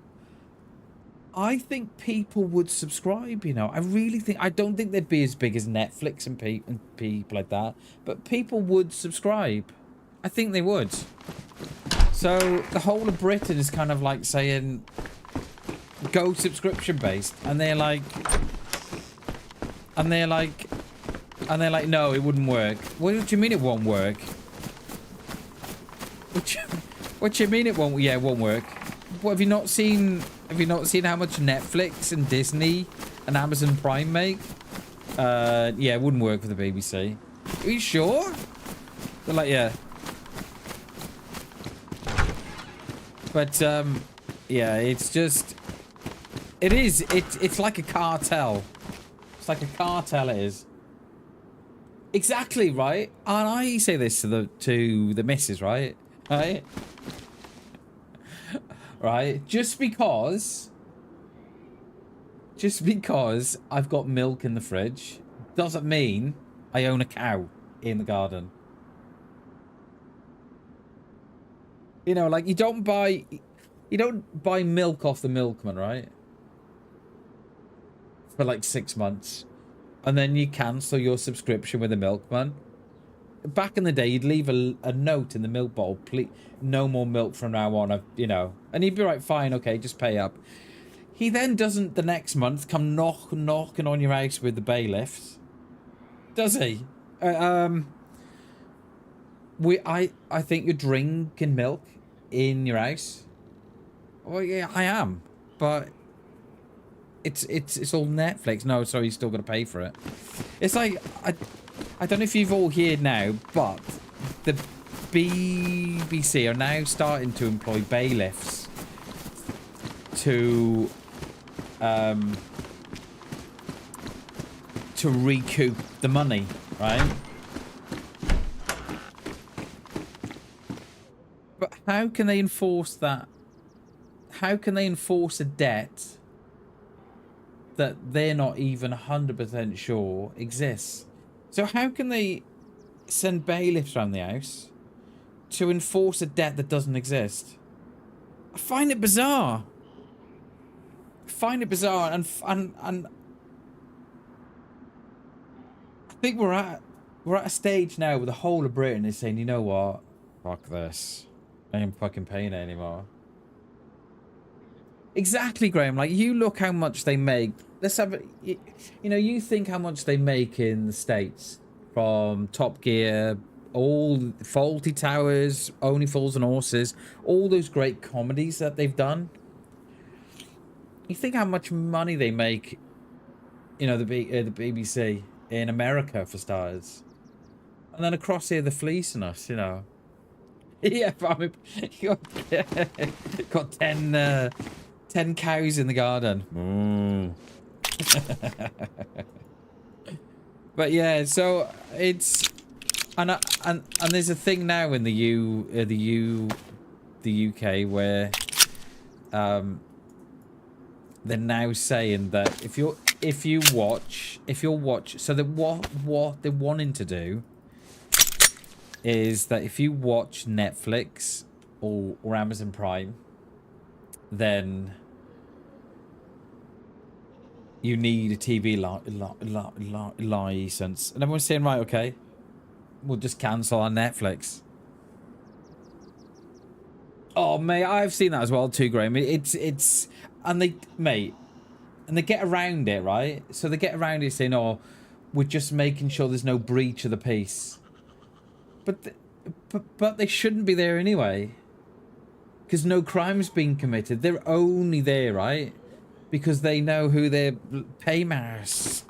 I think people would subscribe, you know. I really think, I don't think they'd be as big as Netflix and people like that, but people would subscribe. I think they would. So the whole of Britain is kind of like saying, go subscription based, and they're like, no, it wouldn't work. What do you mean it won't work? What do you mean it won't? Yeah, it won't work. What, have you not seen? Have you not seen how much Netflix and Disney and Amazon Prime make? Yeah, it wouldn't work for the BBC. Are you sure? They're like, yeah. But yeah, it's just, it's like a cartel. It's like a cartel, it is. Exactly, right? And I say this to the missus, right? Right? Right? Just because I've got milk in the fridge doesn't mean I own a cow in the garden. You know, like, you don't buy milk off the milkman, right? For like 6 months. And then you cancel your subscription with the milkman. Back in the day, you'd leave a note in the milk bottle. Please, no more milk from now on, you know. And he'd be like, fine, okay, just pay up. He then doesn't, the next month, come knocking on your house with the bailiffs. Does he? I think you're drinking milk in your house. Well, yeah, I am. But it's all Netflix. No, sorry, you still got to pay for it. It's like, I don't know if you've all heard now, but the BBC are now starting to employ bailiffs to recoup the money, right? But how can they enforce that? How can they enforce a debt that they're not even 100% sure exists? So how can they send bailiffs around the house to enforce a debt that doesn't exist? I find it bizarre. I find it bizarre, and I think we're at a stage now where the whole of Britain is saying, you know what? Fuck this. I ain't fucking paying it anymore. Exactly, Graham. Like, you look how much they make. Let's have it. You know, you think how much they make in the States from Top Gear, all Faulty Towers, Only Fools and Horses, all those great comedies that they've done. You think how much money they make, you know, the BBC in America, for starters. And then across here, they're fleecing us, you know. Yeah, farming. Got 10 cows in the garden. But yeah, so it's and there's a thing now in the UK where they're now saying that if you're watch so that what they're wanting to do is that if you watch Netflix or Amazon Prime, then you need a TV license. And everyone's saying, right, okay, we'll just cancel our Netflix. Oh, mate, I've seen that as well too, Graham. It's and they, mate, and they get around it, right? So they get around it saying, oh, we're just making sure there's no breach of the peace. But they shouldn't be there anyway. Because no crime's been committed. They're only there, right? Because they know who their paymasters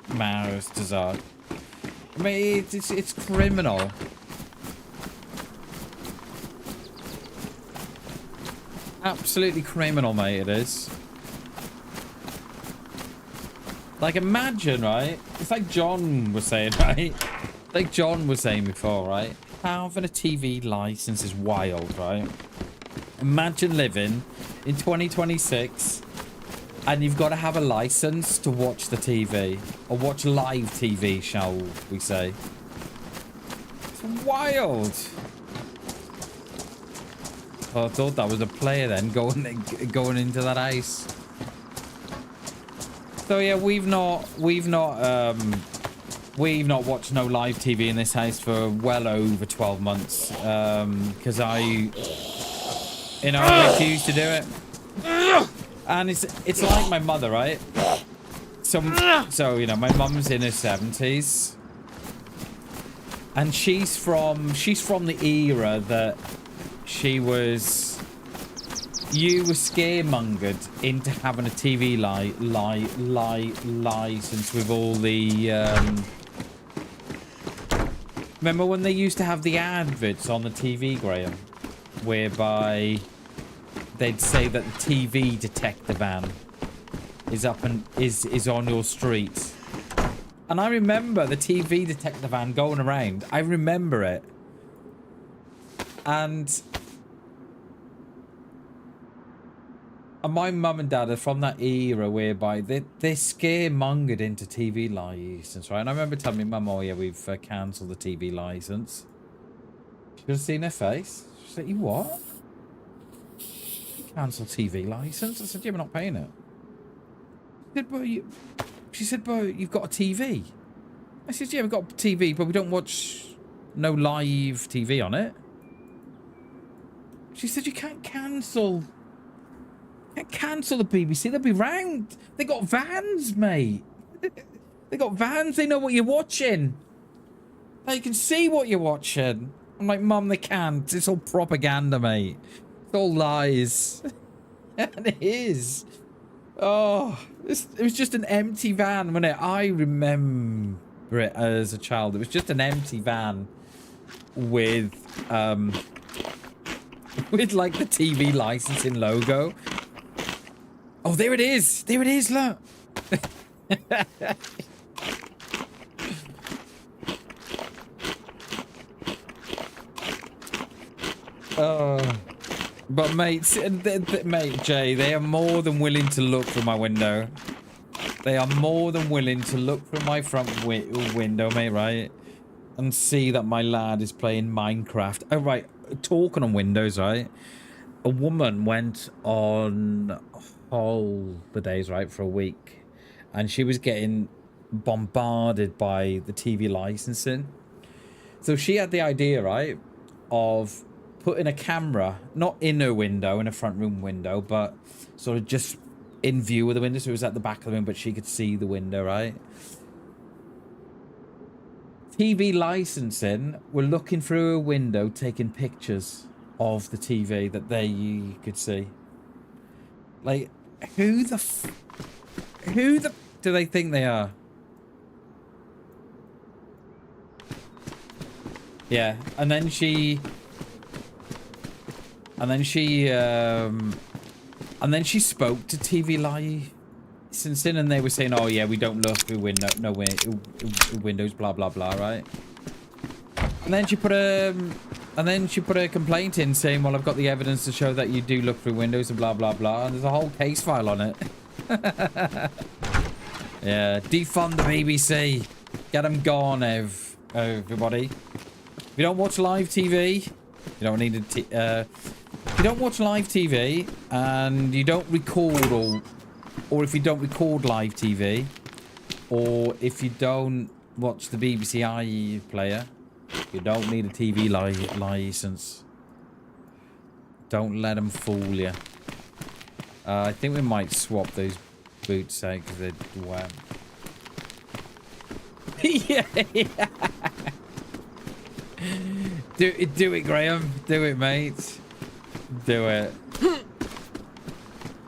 are. I mean, it's criminal. Absolutely criminal, mate, it is. Like, imagine, right? It's like John was saying, right? Like John was saying before, right? Having a TV license is wild, right? Imagine living in 2026 and you've got to have a license to watch the TV. Or watch live TV, shall we say. It's wild. Oh, I thought that was a player then going into that ice. So yeah, we've not watched no live TV in this house for well over 12 months. Because I refuse to do it. And it's like my mother, right? So you know, my mum's in her 70s. And she's from the era that you were scaremongered into having a TV license with all the remember when they used to have the adverts on the TV, Graham, whereby they'd say that the TV detector van is up and is on your street. And I remember the TV detector van going around. I remember it. And my mum and dad are from that era whereby they're scaremongered into TV license, right? And I remember telling my mum, oh yeah, we've cancelled the TV license. She could have seen her face. She said, you what? Cancel TV license? I said, yeah, we're not paying it. She said, but you've got a TV. I said, yeah, we've got a TV, but we don't watch no live TV on it. She said, you can't cancel the BBC. They'll be round. They got vans, mate. They got vans. They know what you're watching. They can see what you're watching. I'm like, Mum, they can't. It's all propaganda, mate. It's all lies. And it is. Oh, it was just an empty van, wasn't it? I remember it as a child. It was just an empty van with like the TV licensing logo. Oh, there it is. There it is, look. But mate, Jay, they are more than willing to look through my window. They are more than willing to look through my front window, mate, right? And see that my lad is playing Minecraft. Oh, right. Talking on windows, right? A woman went on holidays, right, for a week. And she was getting bombarded by the TV licensing. So she had the idea, right, of putting a camera, not in her window, in a front room window, but sort of just in view of the window. So it was at the back of the room, but she could see the window, right? TV licensing were looking through a window, taking pictures of the TV that they could see. Like, who the do they think they are? Yeah, and then she And then she spoke to TV licensing, and they were saying, "Oh yeah, we don't look through windows, blah blah blah," right? And then she put a complaint in saying, "Well, I've got the evidence to show that you do look through windows and blah blah blah." And there's a whole case file on it. Yeah, defund the BBC. Get them gone, everybody. If you don't watch live TV, you don't need if you don't watch live TV and you don't record, or if you don't record live TV, or if you don't watch the BBC iPlayer, you don't need a TV license. Don't let them fool you. I think we might swap those boots out because they're wet. Yeah. Do it, Graham. Do it, mate. Do it.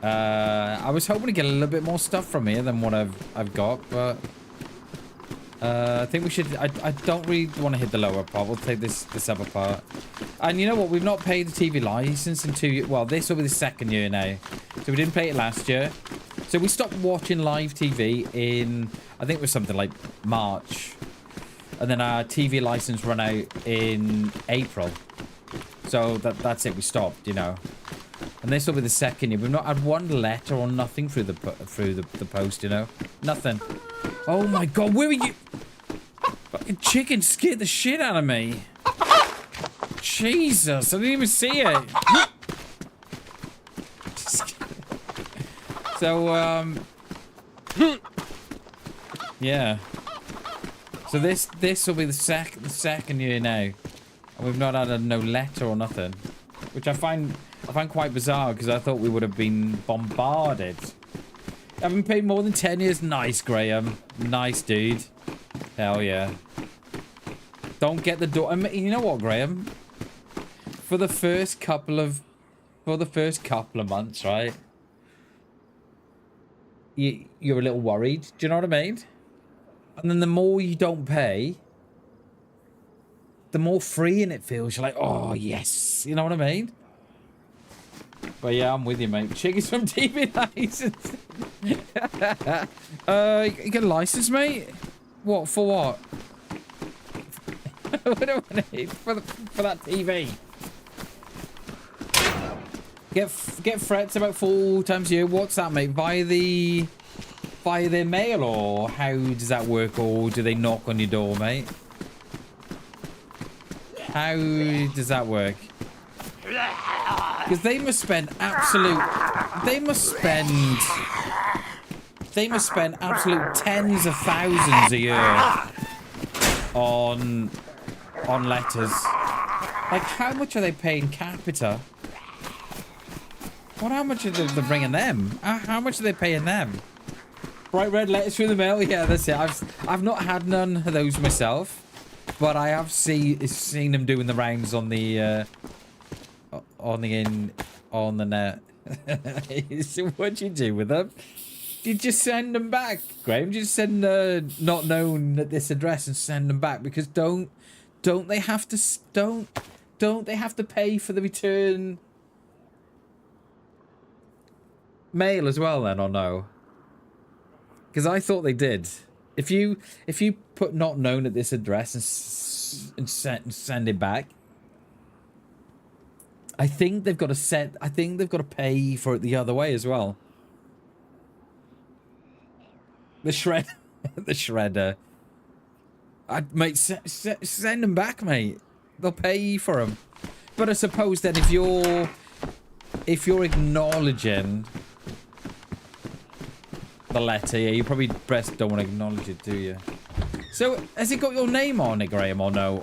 I was hoping to get a little bit more stuff from here than what I've got, but I think we should. I don't really want to hit the lower part. We'll take this upper part. And you know what? We've not paid the TV license in 2 years. Well, this will be the second year now. So we didn't pay it last year. So we stopped watching live TV in, I think it was something like March. And then our TV license ran out in April. So that's it. We stopped, you know. And this will be the second year. We've not had one letter or nothing through the post, you know. Nothing. Oh my god, where are you? Fucking chicken scared the shit out of me. Jesus, I didn't even see it. So, yeah. So this will be the second year now, and we've not had no letter or nothing, which I find quite bizarre because I thought we would have been bombarded. Haven't paid more than 10 years. Nice, Graham. Nice, dude. Hell yeah. Don't get the door. I mean, you know what, Graham? For the first couple of months, right? You're a little worried. Do you know what I mean? And then the more you don't pay, the more freeing it feels. You're like, oh yes. You know what I mean? But yeah, I'm with you, mate. Chickies from TV license. You get a license, mate? What? For what? What do I need for that TV? Get threats about 4 times a year. What's that, mate? Via their mail, or how does that work? Or do they knock on your door, mate? How does that work? Because they must spend absolute tens of thousands a year on letters. Like, how much are they paying Capita? How much are they bringing them? How much are they paying them? Bright red letters through the mail. Yeah, that's it. I've not had none of those myself, but I have seen them doing the rounds on the net. So what'd you do with them? You just send them back, Graham. Just send not known at this address and send them back, because don't they have to pay for the return mail as well then, or no? Because I thought they did. If you put not known at this address and send it back, I think they've got to pay for it the other way as well. The shredder. Mate, send them back, mate. They'll pay you for them. But I suppose then if you're acknowledging the letter, yeah, you probably best don't want to acknowledge it, do you? So has it got your name on it, Graham, or no?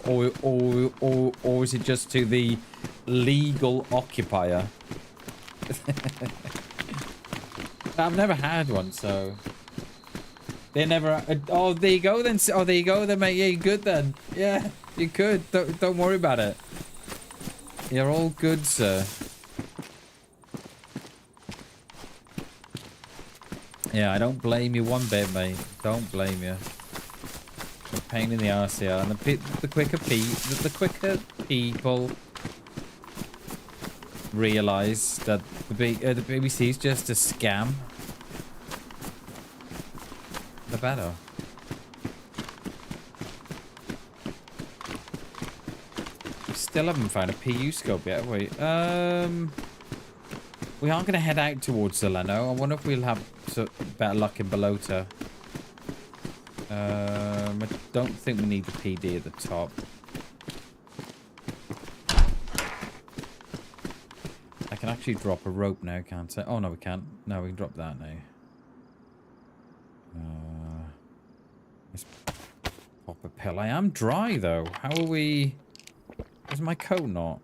Or is it just to the legal occupier? I've never had one, so they never. Oh, there you go then. Oh, there you go then, mate. Yeah, you're good then. Yeah, you could. Don't worry about it. You're all good, sir. Yeah, I don't blame you one bit, mate. Don't blame you. The pain in the arse here, and the quicker people realise that the BBC is just a scam, the better. Still haven't found a PU scope yet, have we? We are going to head out towards Zeleno. I wonder if we'll have better luck in Balota. I don't think we need the PD at the top. I can actually drop a rope now, can't I? Oh, no, we can't. No, we can drop that now. Let's pop a pill. I am dry, though. How are we... Is my coat not?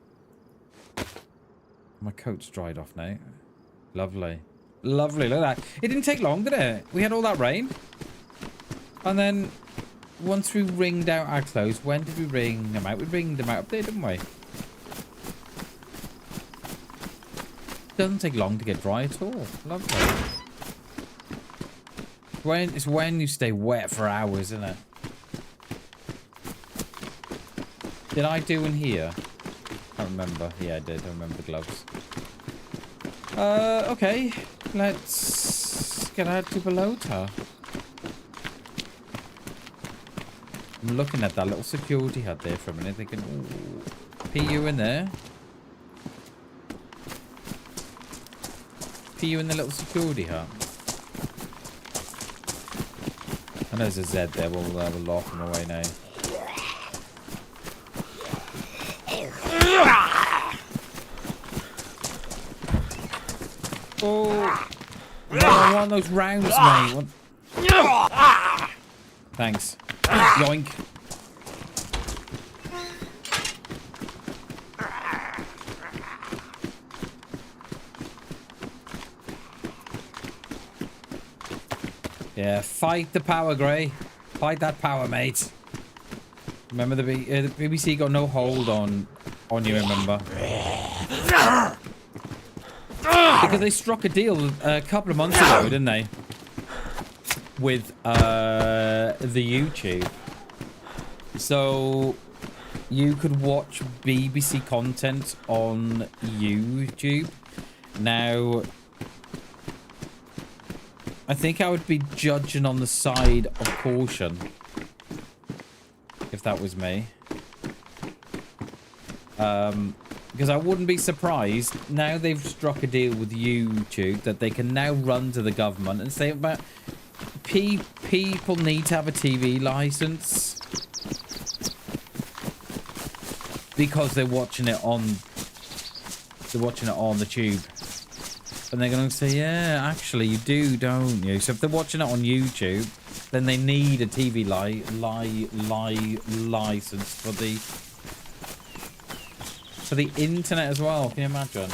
My coat's dried off now. Lovely. Lovely, look at that. It didn't take long, did it? We had all that rain. And then, once we wringed out our clothes, when did we wring them out? We wringed them out up there, didn't we? Doesn't take long to get dry at all. Lovely. It's when you stay wet for hours, isn't it? Did I do in here? I don't remember. Yeah, I did. I remember the gloves. Okay. Let's get out to Balota. I'm looking at that little security hut there for a minute, thinking, ooh, PU in there. PU in the little security hut. And there's a Z there. We'll lock him away now. Oh, no, I want those rounds, mate. Thanks. Yoink. Yeah, fight the power, Grey. Fight that power, mate. Remember the BBC got no hold on you, remember? Because they struck a deal a couple of months ago, didn't they? With the YouTube. So you could watch BBC content on YouTube. Now, I think I would be judging on the side of caution if that was me. Because I wouldn't be surprised, now they've struck a deal with YouTube, that they can now run to the government and say about people need to have a TV license because they're watching it on the tube. And they're going to say, yeah, actually you do, don't you? So if they're watching it on YouTube, then they need a TV license for the internet as well. Can you imagine?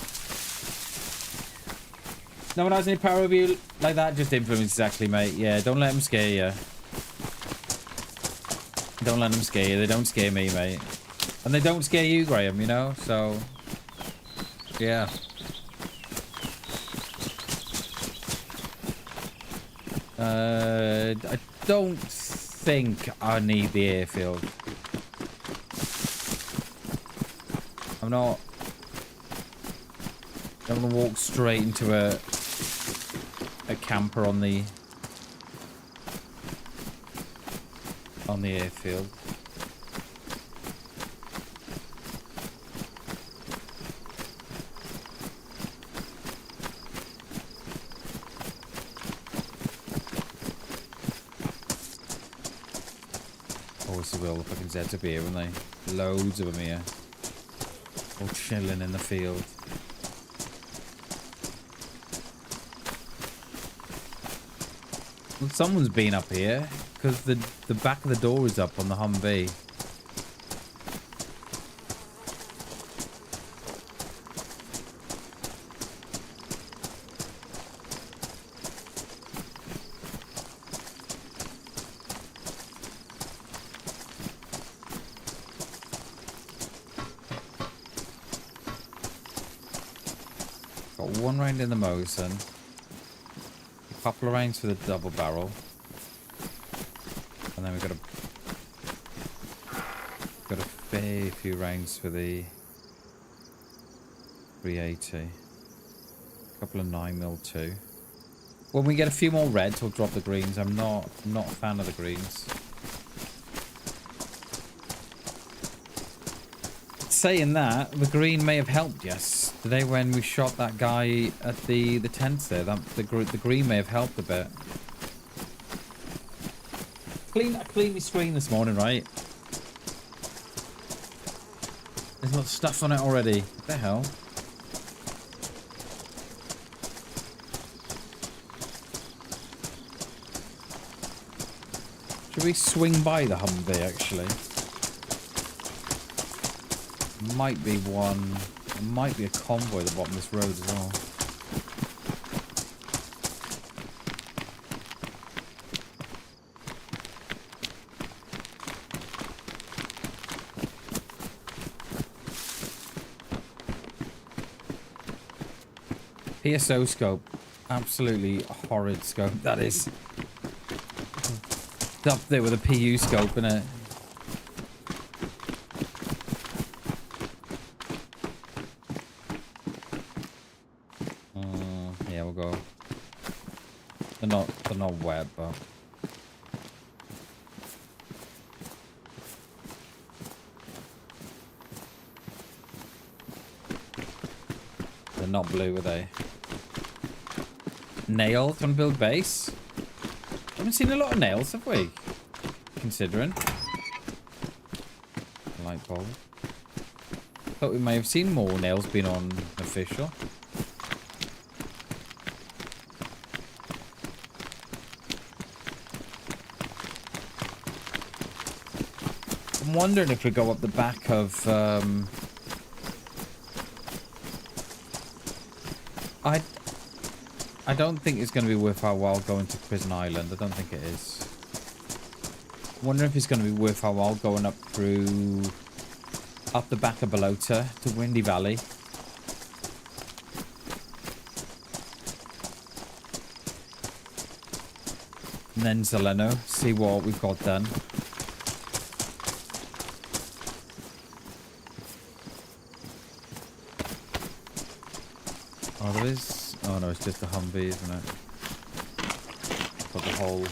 No one has any power over you like that. Just influence, exactly, mate. Yeah, don't let them scare you. Don't let them scare you. They don't scare me, mate. And they don't scare you, Graham, you know? So, yeah. I don't think I need the airfield. I'm not going to walk straight into a camper on the airfield. Always the will the fucking Zeds up here, aren't they? Loads of them here. All chilling in the field. Well, someone's been up here because the back of the door is up on the Humvee. Got one round in the Mosin. A couple of rounds for the double barrel. And then we've got a fair few rounds for the 380. A couple of 9mm too. When we get a few more reds, we'll drop the greens. I'm not a fan of the greens. Saying that, the green may have helped yesterday when we shot that guy at the tents there. The green may have helped a bit. I cleaned my screen this morning, right? There's a lot of stuff on it already. What the hell? Should we swing by the Humvee, actually? Might be one. There might be a convoy at the bottom of this road as well. PSO scope. Absolutely horrid scope. That is. It's up there with a PU scope, isn't it? Yeah, we'll go. They're not web, but. They're not blue, are they? Nails on build base. Haven't seen a lot of nails, have we? Considering. Light bulb. Thought we may have seen more nails being on official. I'm wondering if we go up the back of I don't think it's going to be worth our while going to Prison Island. I don't think it is. I wonder if it's going to be worth our while going up through... up the back of Balota to Windy Valley. And then Zeleno. See what we've got done. Oh, there is... Oh no, it's just a Humvee, isn't it? Got the whole...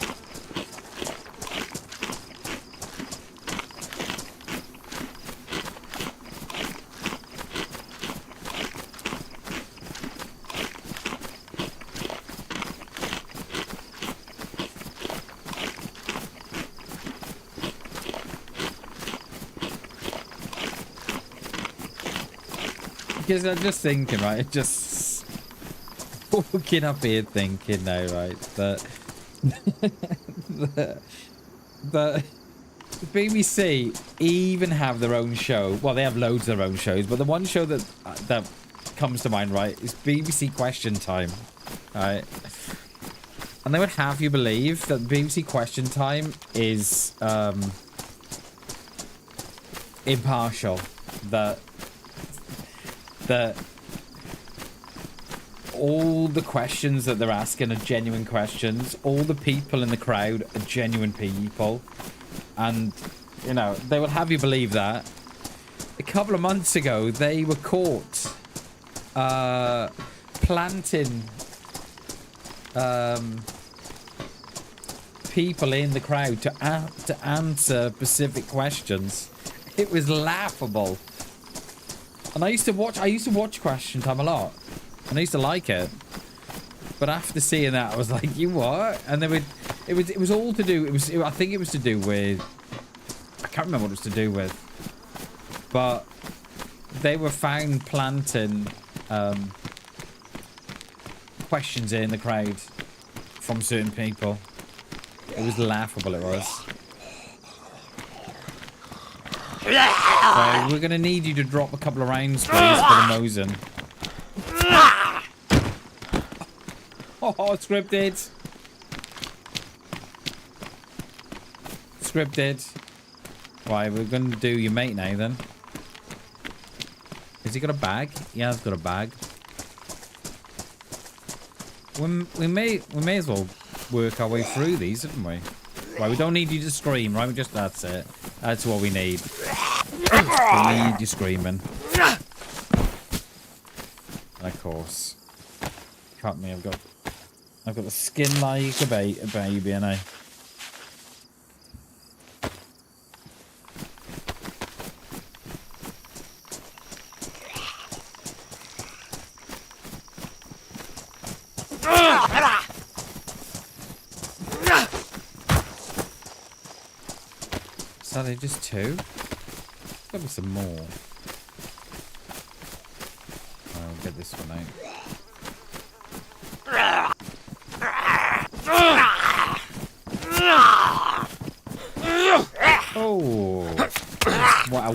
Because I'm just thinking, right? Just... walking up here thinking now, right, that the BBC even have their own show. Well, they have loads of their own shows, but the one show that comes to mind, right, is BBC Question Time, right? And they would have you believe that BBC Question Time is impartial, that all the questions that they're asking are genuine questions. All the people in the crowd are genuine people. And, you know, they will have you believe that. A couple of months ago, they were caught planting people in the crowd to answer specific questions. It was laughable. And I used to watch Question Time a lot. And I used to like it, but after seeing that, I was like, "You what?" And it was all to do. I think it was to do with. I can't remember what it was to do with, but they were found planting questions in the crowd from certain people. It was laughable. It was. So we're gonna need you to drop a couple of rounds, please, for the Mosin. Oh, scripted. Scripted. Right, we're going to do your mate now, then. Has he got a bag? Yeah, he's got a bag. We may as well work our way through these, haven't we? Right, we don't need you to scream, right? That's it. That's what we need. We need you screaming. And of course, cut me. I've got the skin like a baby, and I. So they just two? There's gotta be some more. I'll get this one out. Oh! Wow.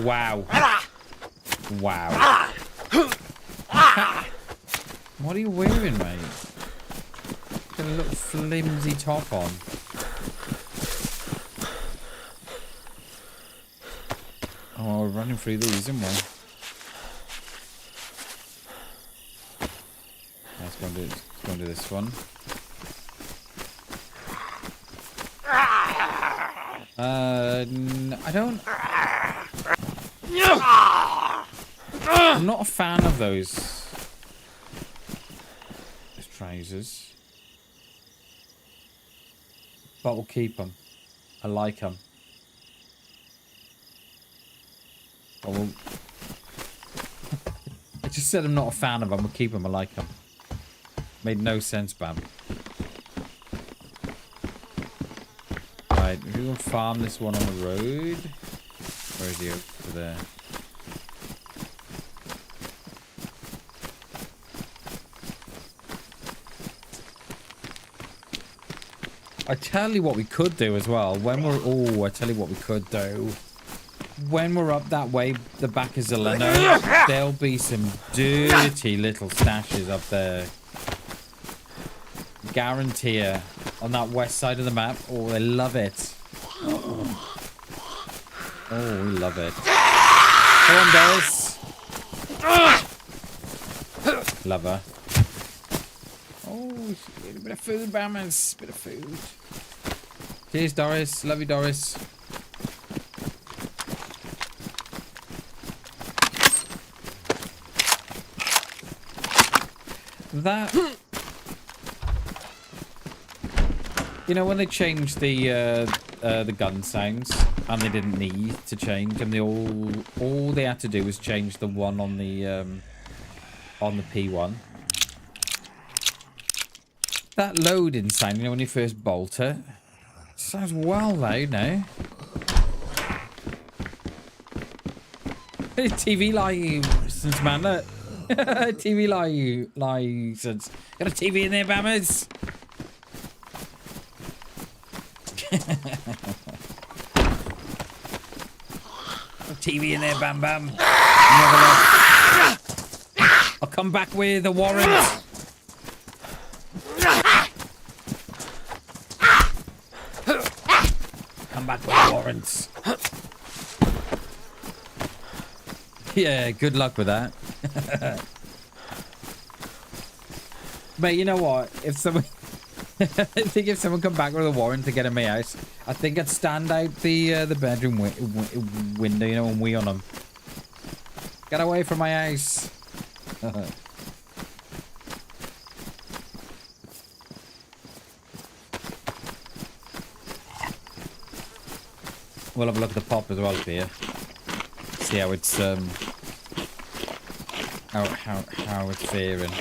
Wow. What are you wearing, mate? Got a little flimsy top on. Oh, we're running through these, aren't we? Let's go and do this one. I don't. I'm not a fan of those trousers, but we'll keep them. I like them. I just said I'm not a fan of them. We'll keep them. I like them. Made no sense, Bam. Right, we're going to farm this one on the road. Where is he? Over there. I tell you what we could do as well. When we're... Oh, I tell you what we could do. When we're up that way, the back of Zeleno, there'll be some dirty little stashes up there. Guarantee you. On that west side of the map. Oh, they love it. Oh, we love it. Come on, Doris. Love her. Oh, a bit of food, Bammers. Bit of food. Cheers, Doris. Love you, Doris. That... You know, when they changed the gun sounds, and they didn't need to change, and they all they had to do was change the one on the P1. That loading sound, you know, when you first bolt it, sounds well loud now. TV license, man. Look. TV license. Got a TV in there, Bammers. TV in there, BamBam. I'll come back with a warrant. Come back with warrants. Yeah, good luck with that. Mate, you know what? If someone... I think if someone come back with a warrant to get in my house, I think I'd stand out the bedroom window, you know, and wee on them. Get away from my house. We'll have a look at the pop as well here. See how it's how it's faring.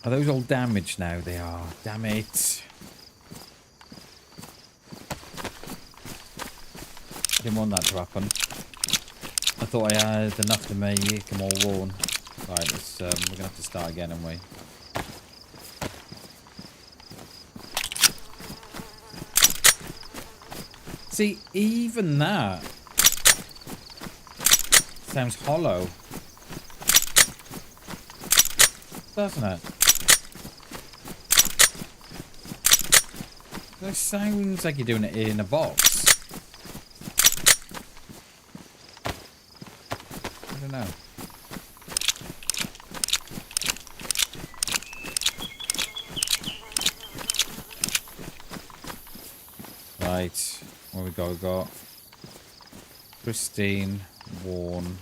Are those all damaged now? They are. Damn it. I didn't want that to happen. I thought I had enough to make them all worn. Right, let's, we're going to have to start again, aren't we? See, even that sounds hollow. Doesn't it? That sounds like you're doing it in a box. I don't know. Right. What we got? We got pristine, worn.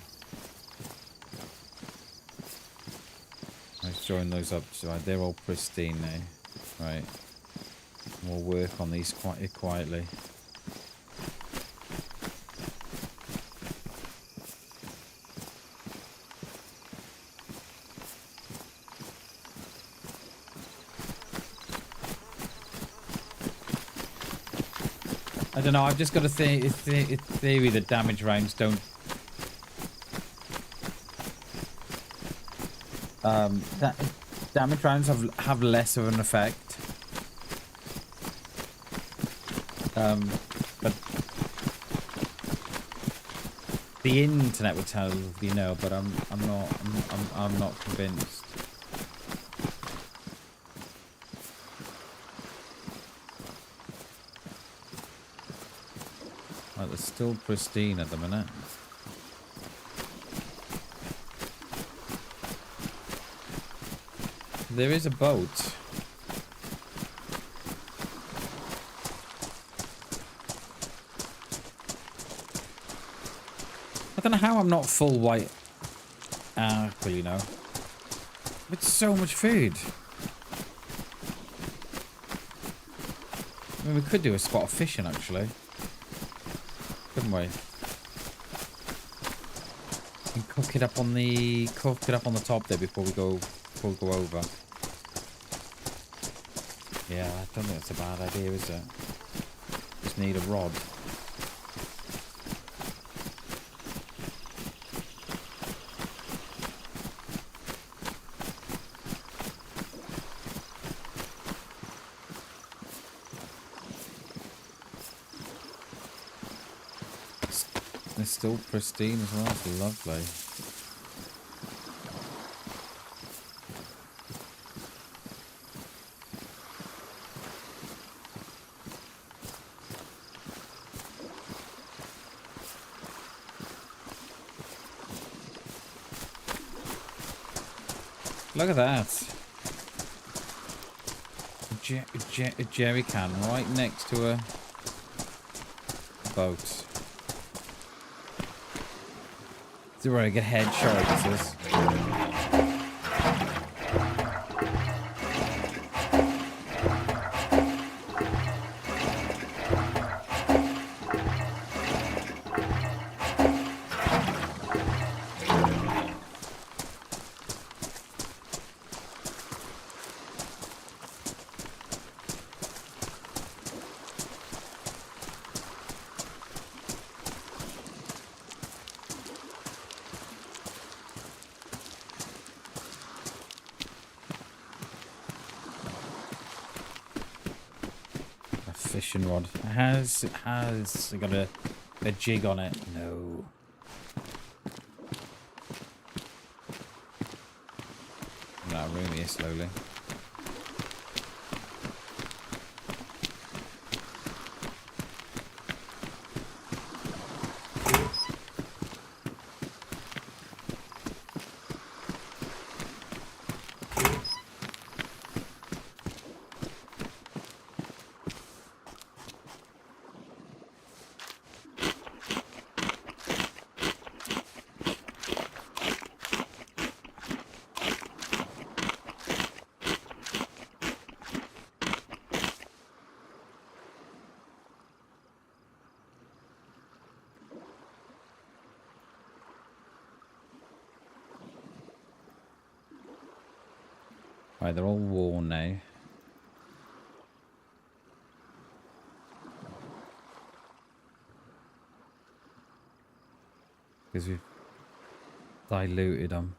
Let's join those up. Right, they're all pristine now. Right. We'll work on these quite quietly. I don't know, I've just got a theory that damage rounds don't... damage rounds have less of an effect. But the internet would tell you no, but I'm not convinced. Right, they're still pristine at the minute. There is a boat. I don't know how I'm not full white. Well, you know. It's so much food. I mean, we could do a spot of fishing, actually. Couldn't we? And cook it up on the top there before we go over. Yeah, I don't think that's a bad idea, is it? Just need a rod. They're still pristine as well. It's lovely. Look at that. A jerry can right next to a boat. It's a very good headshot, this is. Fishing rod. It has got a jig on it. No. I'm out of room here slowly. Right, they're all worn now. Because we've diluted them.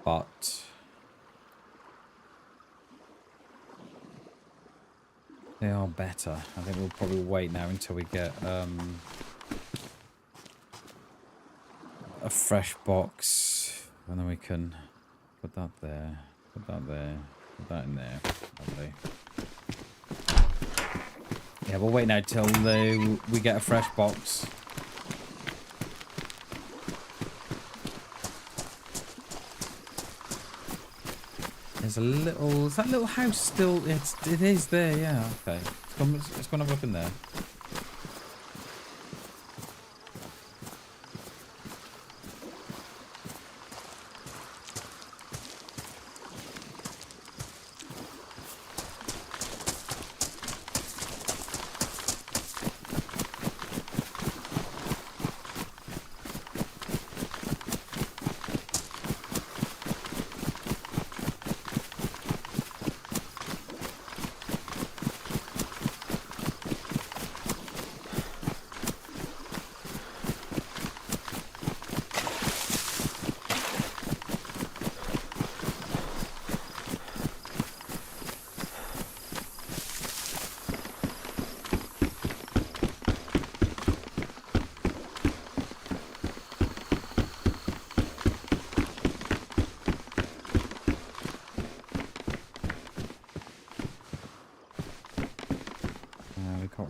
But they are better. I think we'll probably wait now until we get a fresh box. And then we can put that there, put that there, put that in there. Lovely. Yeah, we'll wait now till we get a fresh box. there's a little... Is that little house still... It is there, yeah. Okay. Let's go and have a look in there.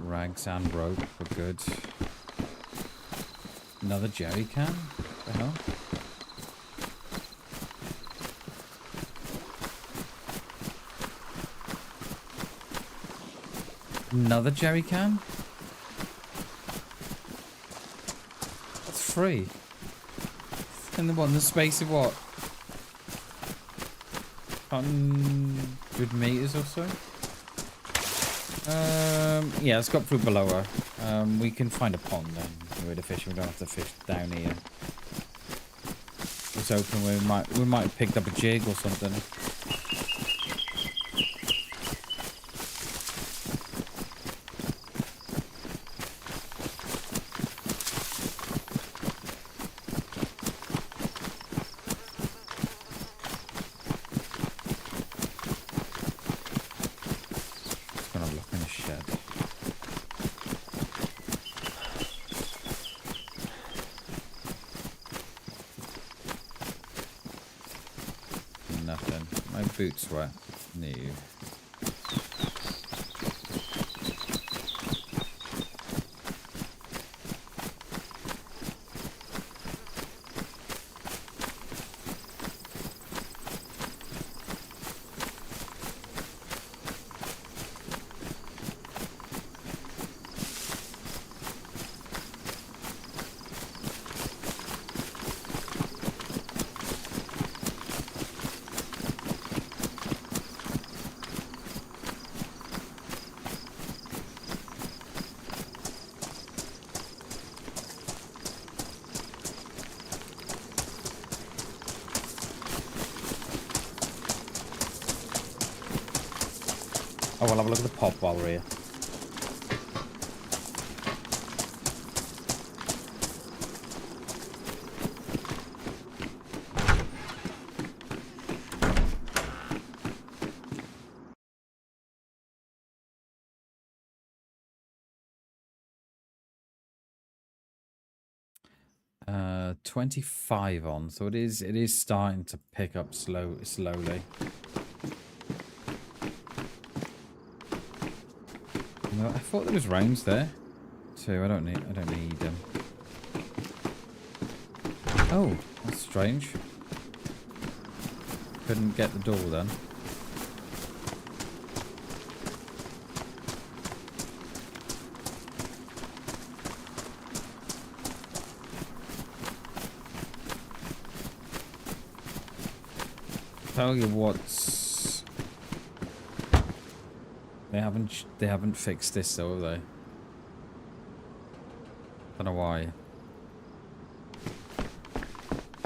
Rags and rope, we're good. Another jerry can? What the hell? Another jerry can? That's free. In the space of what? 100 meters or so? Yeah, let's go up through below her. We can find a pond then with the fish. We don't have to fish down here. Let's open. We might have picked up a jig or something. Boots wet. No. Oh, we'll have a look at the pop while we're here. Uh, 25 on, so it is starting to pick up slowly. No, I thought there was rounds there too. I don't need them. Oh, that's strange. Couldn't get the door then. Tell you what's... They haven't fixed this though, have they? Don't know why.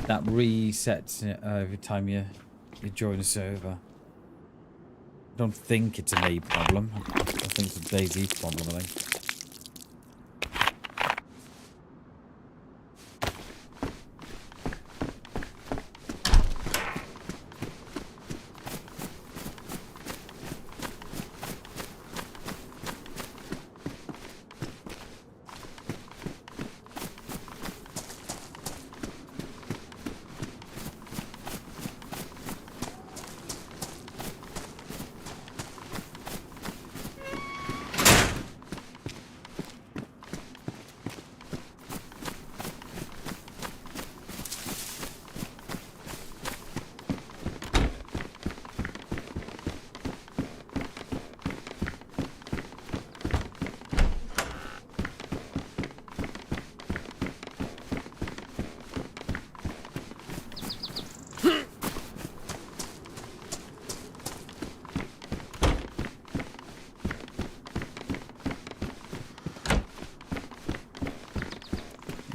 That resets every time you join a server. I don't think it's a me problem. I think it's a DayZ problem, I think.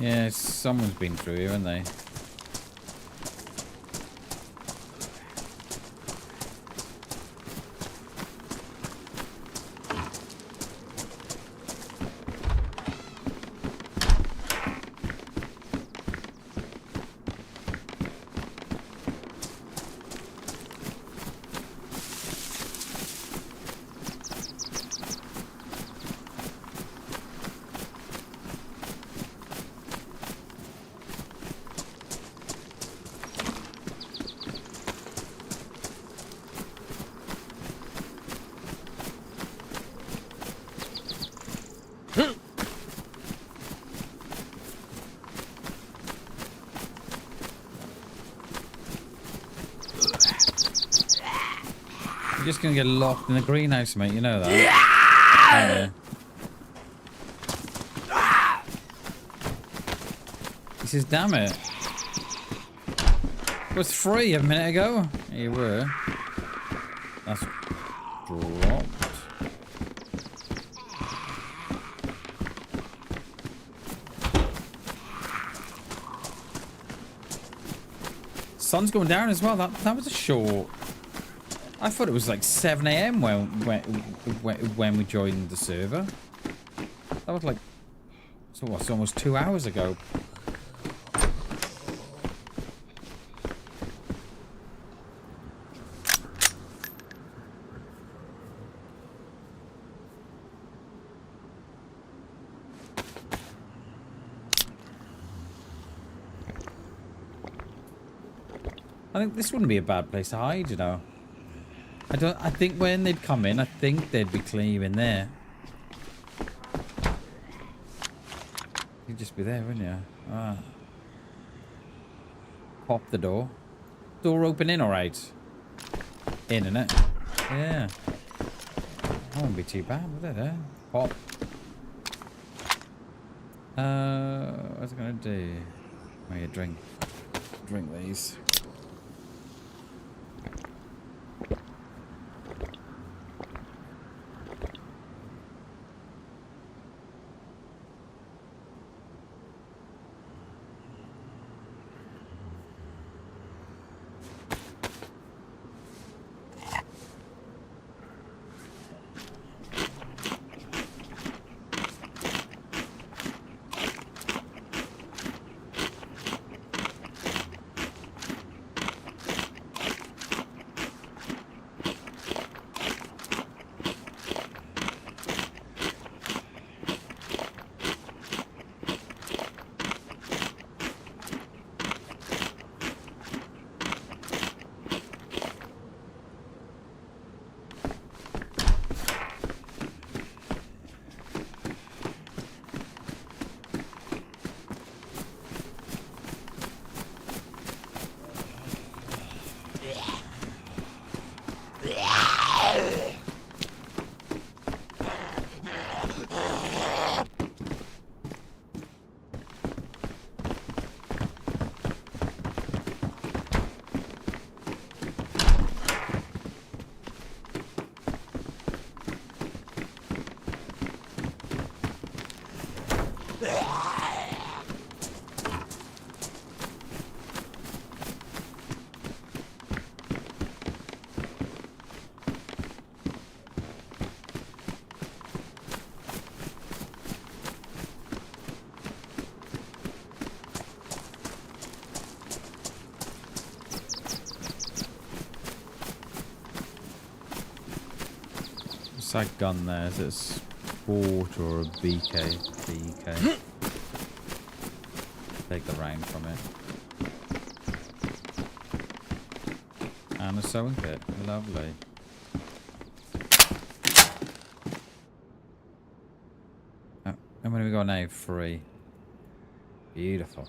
Yeah, someone's been through here, haven't they? You're just gonna get locked in the greenhouse, mate. You know that. Yeah. He says, "Damn it! It was free a minute ago." Yeah, you were. That's dropped. Sun's going down as well. That was a short. I thought it was like 7 AM when we joined the server. That was like, so what's almost 2 hours ago. I think this wouldn't be a bad place to hide, you know. I think when they'd come in, I think they'd be clear in there. You'd just be there, wouldn't you? Ah. Pop the door. Door open in, alright. In, innit? Yeah. That wouldn't be too bad, would it, eh? Pop. What's it gonna do? Oh, yeah, drink. Drink these. What's that gun there? Is it a sport or a BK? BK. Take the round from it. And a sewing kit. Lovely. Oh, how many we got now? 3. Beautiful.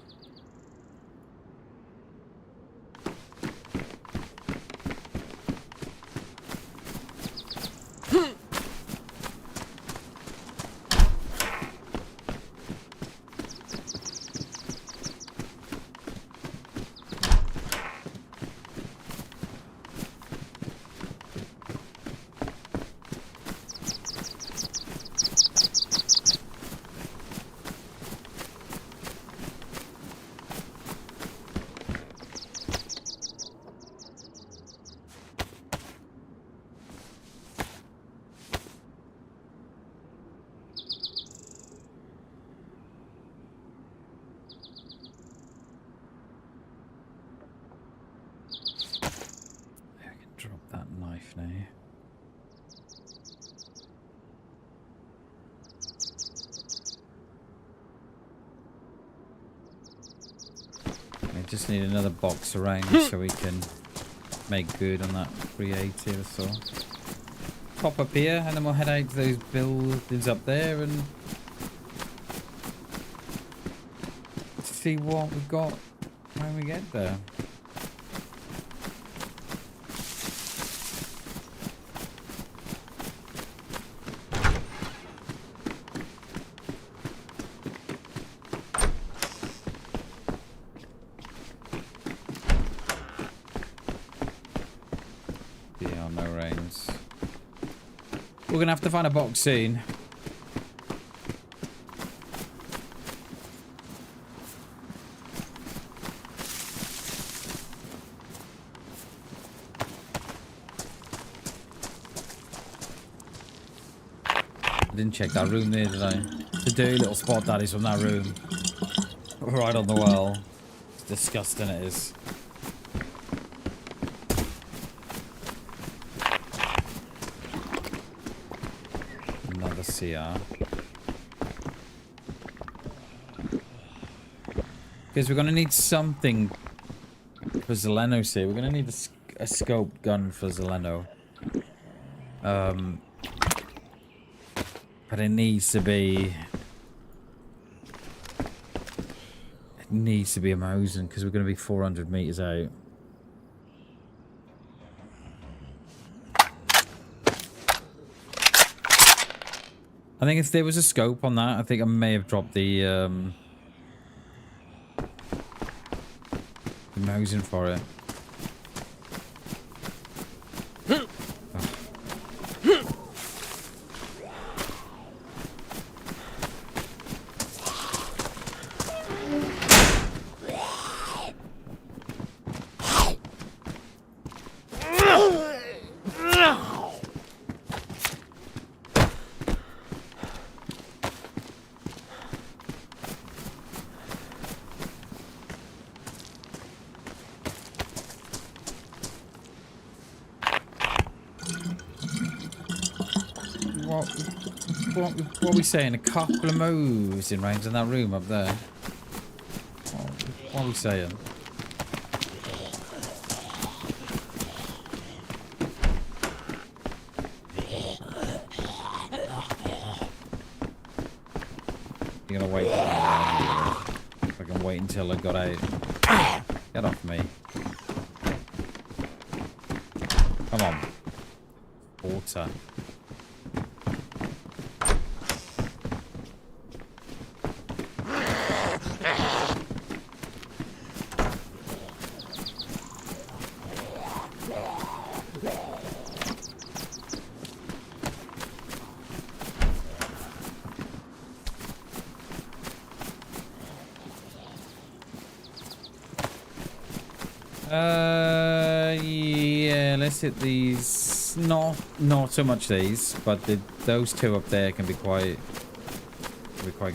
just need another box around so we can make good on that 380 or so. Pop up here and then we'll head out to those buildings up there and see what we've got when we get there. Yeah, no rains. We're gonna have to find a box soon. I didn't check that room there, did I? The dirty little spot that is from that room. Right on the well. It's disgusting, it is. Another CR. Because we're going to need something for Zeleno's here. We're going to need a scope gun for Zeleno. But it needs to be... It needs to be a Mosin because we're going to be 400 meters out. I think if there was a scope on that, I think I may have dropped the Mosin for it. What are we saying? A couple of moves in range in that room up there. What are we saying? You're gonna wait. If I can wait until I got out. Get off me. Come on. Water. Yeah, let's hit these. Not so much these, but those two up there can be quite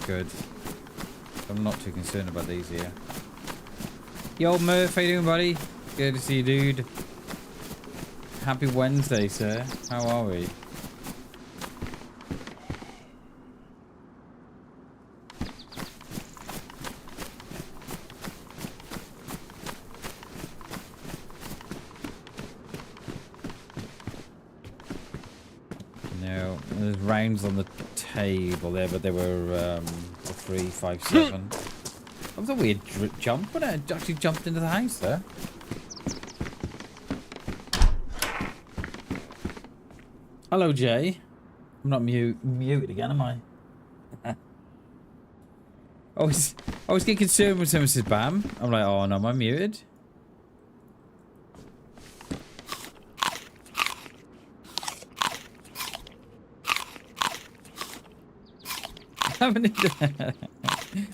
good. I'm not too concerned about these here. Yo, Murph, how you doing, buddy? Good to see you, dude. Happy Wednesday, sir. How are we? There's rounds on the table there, but they were 3, 5, 7. That was a weird jump, but I actually jumped into the house there. Hello, Jay. I'm not muted again, am I? I always get concerned when someone says BAM. I'm like, oh no, am I muted?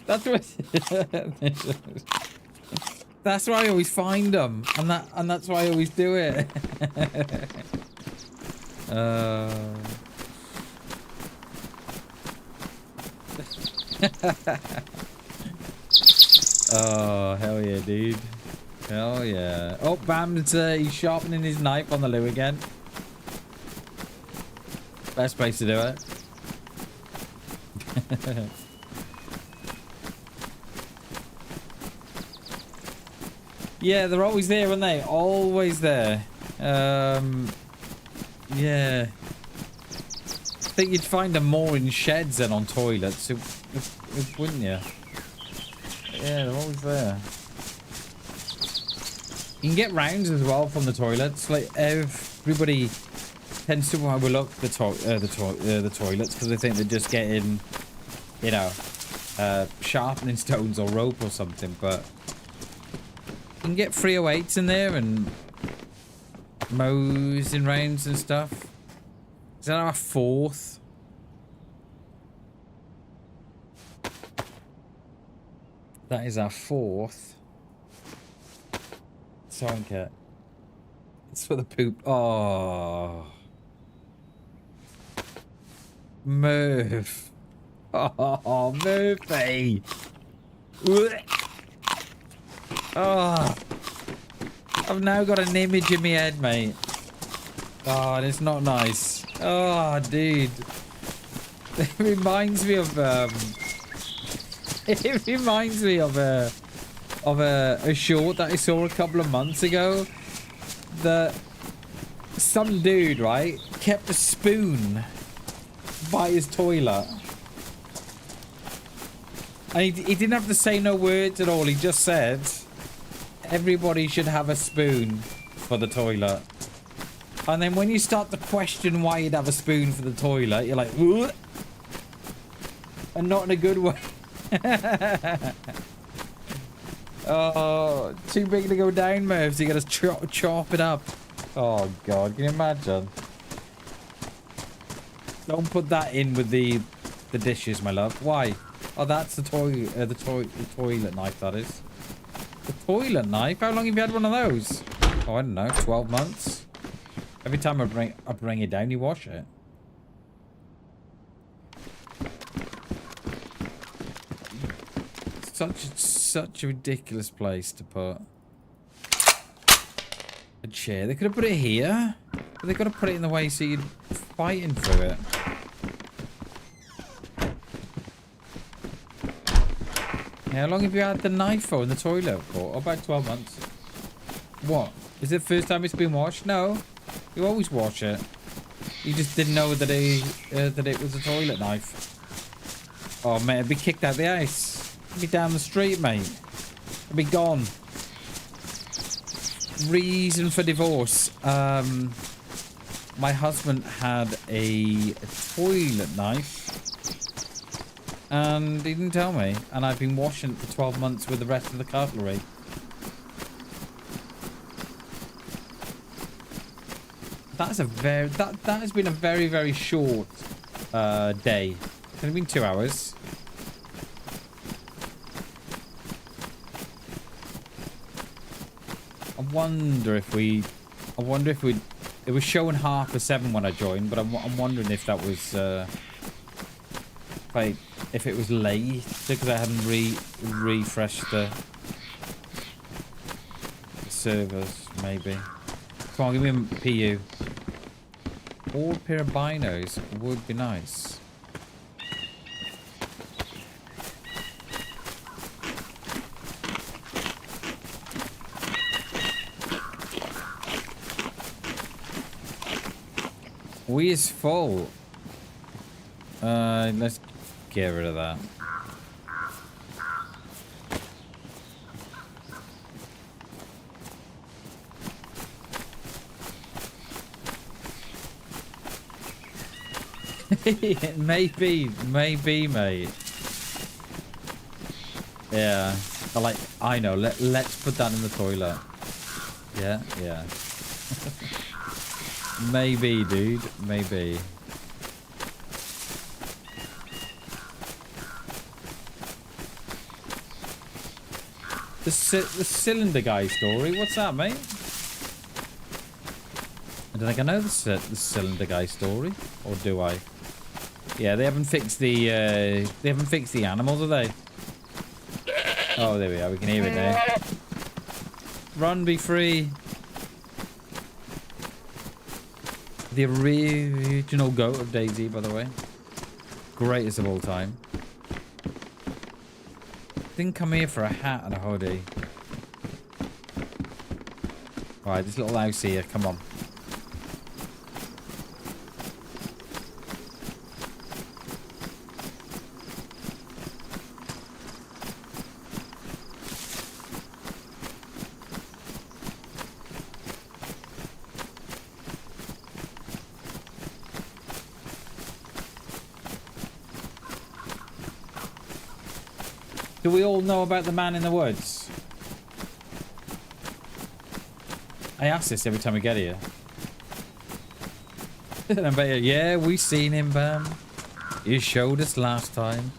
That's what. That's why I always find them, and that's why I always do it. Oh hell yeah, dude! Hell yeah! Oh, Bam's he's sharpening his knife on the loo again. Best place to do it. Yeah, they're always there, aren't they? Always there. Yeah. I think you'd find them more in sheds than on toilets, wouldn't you? Yeah, they're always there. You can get rounds as well from the toilets. Like, everybody tends to overlook the toilets because they think they're just getting, you know, sharpening stones or rope or something. But you can get 308s in there and mows in rounds and stuff. Is that our fourth? That is our fourth. Sonket. It's for the poop. Oh. Move. Oh, Murphy. Oh. I've now got an image in my head, mate. Oh, and it's not nice. Oh, dude. It reminds me of it reminds me of a short that I saw a couple of months ago. That some dude, right, kept a spoon by his toilet. And he didn't have to say no words at all. He just said, everybody should have a spoon for the toilet. And then when you start to question why you'd have a spoon for the toilet, you're like, what? And not in a good way. Oh, too big to go down, Merv, so you gotta chop it up. Oh, God, can you imagine? Don't put that in with the dishes, my love. Why? Oh, that's the toilet knife, that is. The toilet knife? How long have you had one of those? Oh, I don't know, 12 months. Every time I bring it down, you wash it. Such a ridiculous place to put a chair. They could have put it here, but they got to put it in the way so you're fighting through it. How long have you had the knife for in the toilet for? About 12 months. What? Is it the first time it's been washed? No. You always wash it. You just didn't know that it was a toilet knife. Oh, mate, it'd be kicked out the house. It'd be down the street, mate. It'd be gone. Reason for divorce. My husband had a toilet knife. And he didn't tell me. And I've been washing it for 12 months with the rest of the cutlery. That's a that has been a very, very short day. It's only been 2 hours. I wonder if it was showing 7:30 when I joined, but I'm wondering if that was if it was late because I hadn't refreshed the servers, maybe. Come on, give me a PU. Or a pair of binos would be nice. We is full. Let's get rid of that. maybe, mate. Yeah. I know. Let's put that in the toilet. Yeah. Maybe, dude. Maybe. The cylinder guy story. What's that, mate? I don't think I know the cylinder guy story, or do I? Yeah, they haven't fixed the animals, have they? Oh, there we are. We can hear it now. Run, be free. The original goat of DayZ, by the way. Greatest of all time. Didn't come here for a hat and a hoodie. Right, this little house here. Come on. Do we all know about the man in the woods? I ask this every time we get here. And I bet you, yeah, we seen him, Bam. You showed us last time.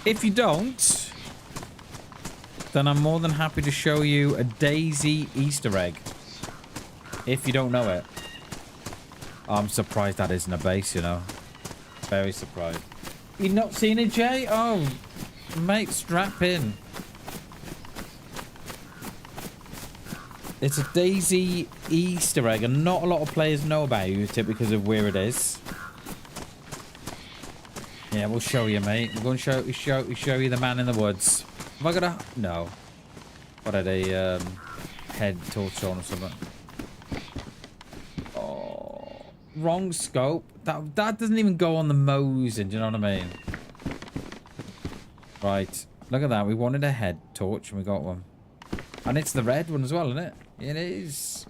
If you don't, then I'm more than happy to show you a DayZ Easter egg. If you don't know it. I'm surprised that isn't a base, you know. Very surprised. You not seen it, Jay? Oh, mate, strap in. It's a DayZ Easter egg, and not a lot of players know about it because of where it is. Yeah, we'll show you, mate. We're going to show you the man in the woods. Have I got a... No. What had a head torch on or something? Oh, wrong scope. That doesn't even go on the Mosin, do you know what I mean? Right. Look at that. We wanted a head torch and we got one. And it's the red one as well, isn't it? It is.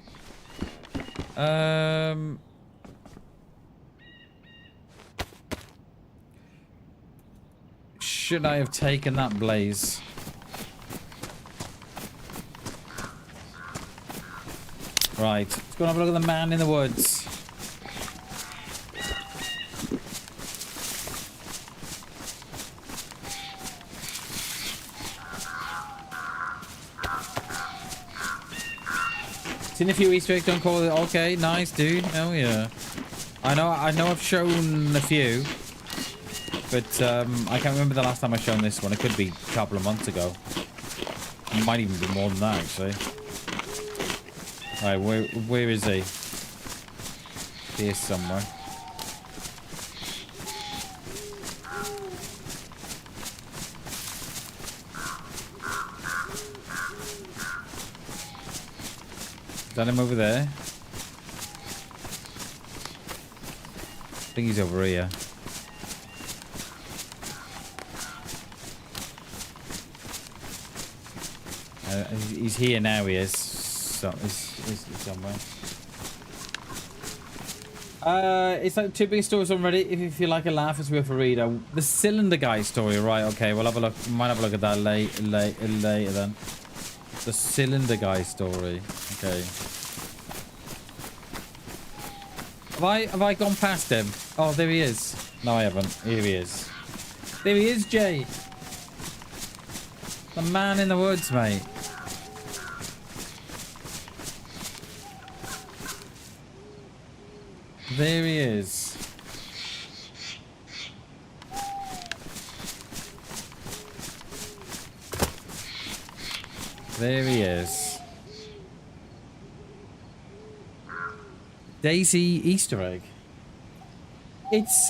Should I have taken that blaze? Right. Let's go and have a look at the man in the woods. Seen a few Easter eggs, don't call it. Okay, nice, dude. Hell yeah. I know I've shown a few. But I can't remember the last time I shown this one. It could be a couple of months ago. It might even be more than that, actually. Alright, where is he? Here somewhere. Is that him over there? I think he's over here. He's here now, he is. So, he's somewhere. It's like two big stories on Reddit. If you like a laugh, it's worth a read. The cylinder guy story, right? Okay, we'll have a look. Might have a look at that later then. The cylinder guy story. Okay. Have I gone past him? Oh, there he is. No, I haven't. Here he is. There he is, Jay. The man in the woods, mate. There he is. There he is. DayZ Easter egg. It's...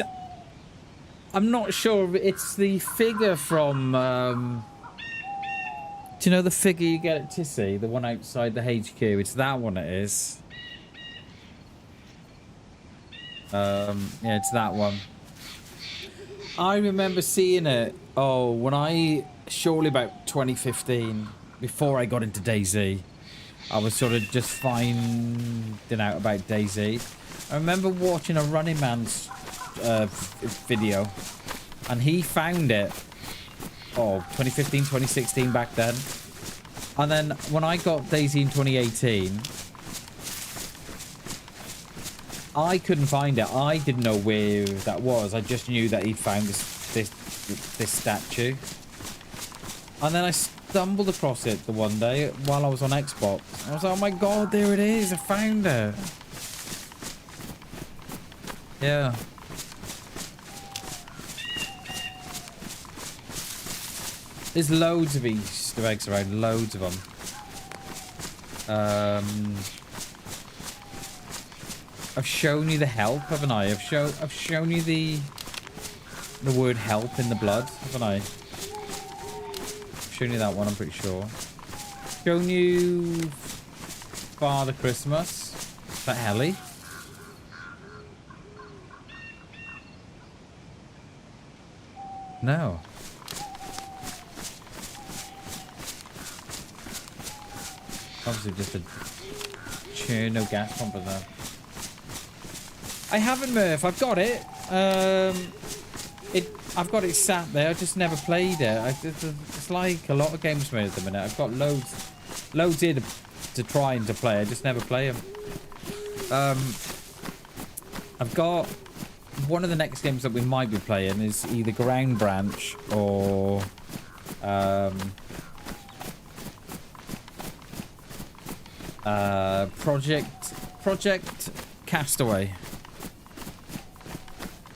I'm not sure. It's the figure from... do you know the figure you get at Tissy? The one outside the HQ? It's that one it is. Yeah, it's that one. I remember seeing it, when I... Surely about 2015... Before I got into DayZ, I was sort of just finding out about DayZ. I remember watching a Running Man's video, and he found it, 2015, 2016 back then. And then when I got DayZ in 2018, I couldn't find it. I didn't know where that was. I just knew that he found this statue. And then I stumbled across it the one day while I was on Xbox. I was like, oh my god, there it is. I found it. Yeah. There's loads of Easter eggs around. Loads of them. I've shown you the help, haven't I? I've shown you the word help in the blood, haven't I? shown you that one, I'm pretty sure. Shown you Father Christmas. Is that Helly? No. Obviously just a Cherno gas pump of that. I haven't, Murph. I've got it. I've got it sat there. I just never played it. It's like a lot of games made at the minute. I've got loads here to try and to play. I just never play them. I've got one of the next games that we might be playing is either Ground Branch or Project Castaway.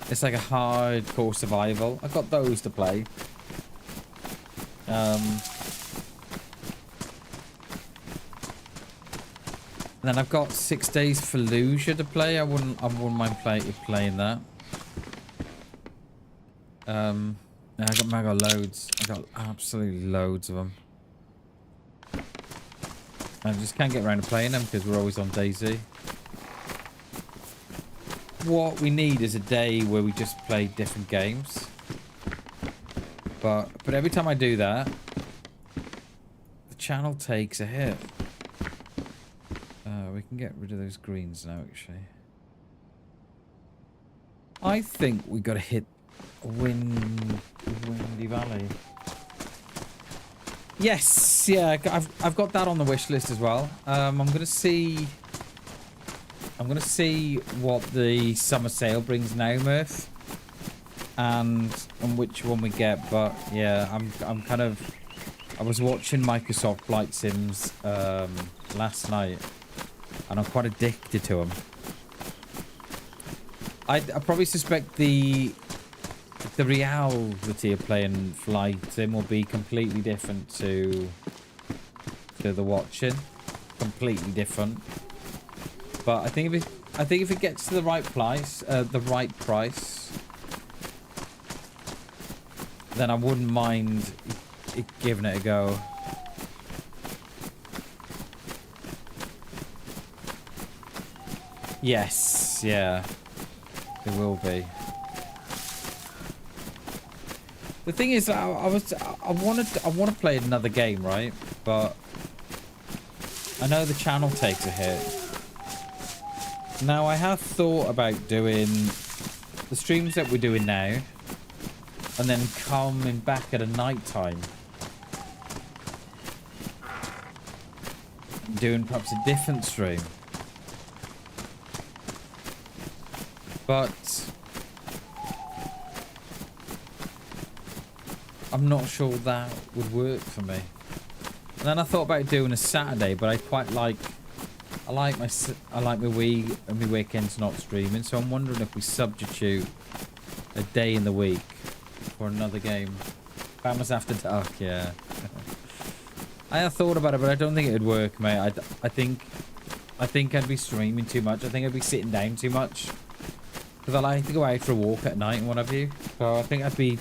It's like a hardcore survival. I've got those to play. And then I've got 6 Days Fallujah to play. I wouldn't mind playing that. Yeah, I got loads. I got absolutely loads of them. I just can't get around to playing them because we're always on DayZ. What we need is a day where we just play different games. But every time I do that, the channel takes a hit. We can get rid of those greens now, actually. I think we got to hit Windy Valley. Yes, yeah, I've got that on the wish list as well. I'm gonna see what the summer sale brings now, Murph, and which one we get. But yeah, I was watching Microsoft Flight Sims last night, and I'm quite addicted to them. I probably suspect the reality of playing Flight Sim will be completely different to the watching. Completely different. But I think if it gets to the right price, then I wouldn't mind giving it a go. Yes, yeah, it will be. The thing is, I want to play another game, right? But I know the channel takes a hit. Now I have thought about doing the streams that we're doing now, and then coming back at a night time, doing perhaps a different stream. But I'm not sure that would work for me. And then I thought about doing a Saturday, but I like my weekends not streaming, so I'm wondering if we substitute a day in the week for another game. Farmers After Dark, yeah. I have thought about it, but I don't think it would work, mate. I think I'd be streaming too much. I think I'd be sitting down too much. Because I like to go out for a walk at night and what have you. So I think I'd be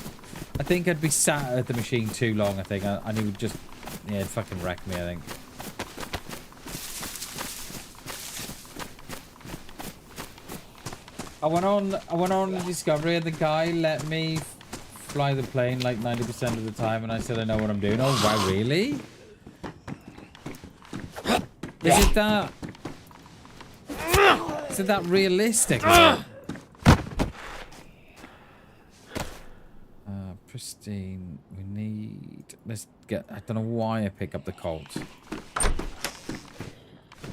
sat at the machine too long, I think. And it would just, yeah, it'd fucking wreck me, I think. I went on a Discovery and the guy let me fly the plane like 90% of the time, and I said I know what I'm doing. Oh wow, really? Is it that realistic? Pristine. We need. Let's get. I don't know why I pick up the Colt.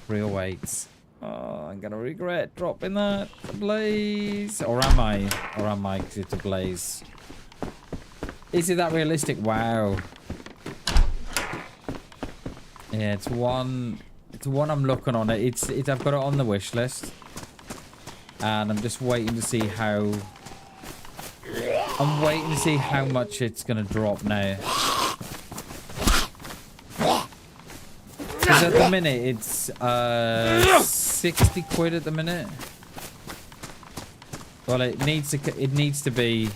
Real weights. Oh, I'm gonna regret dropping that. The Blaze. Or am I? Or am I? Because it's a Blaze. Is it that realistic? Wow. Yeah, it's one. It's one I'm looking on. It's. I've got it on the wish list, and I'm just waiting to see how. I'm waiting to see how much it's gonna drop now. Because at the minute it's 60 quid at the minute. Well, it needs to be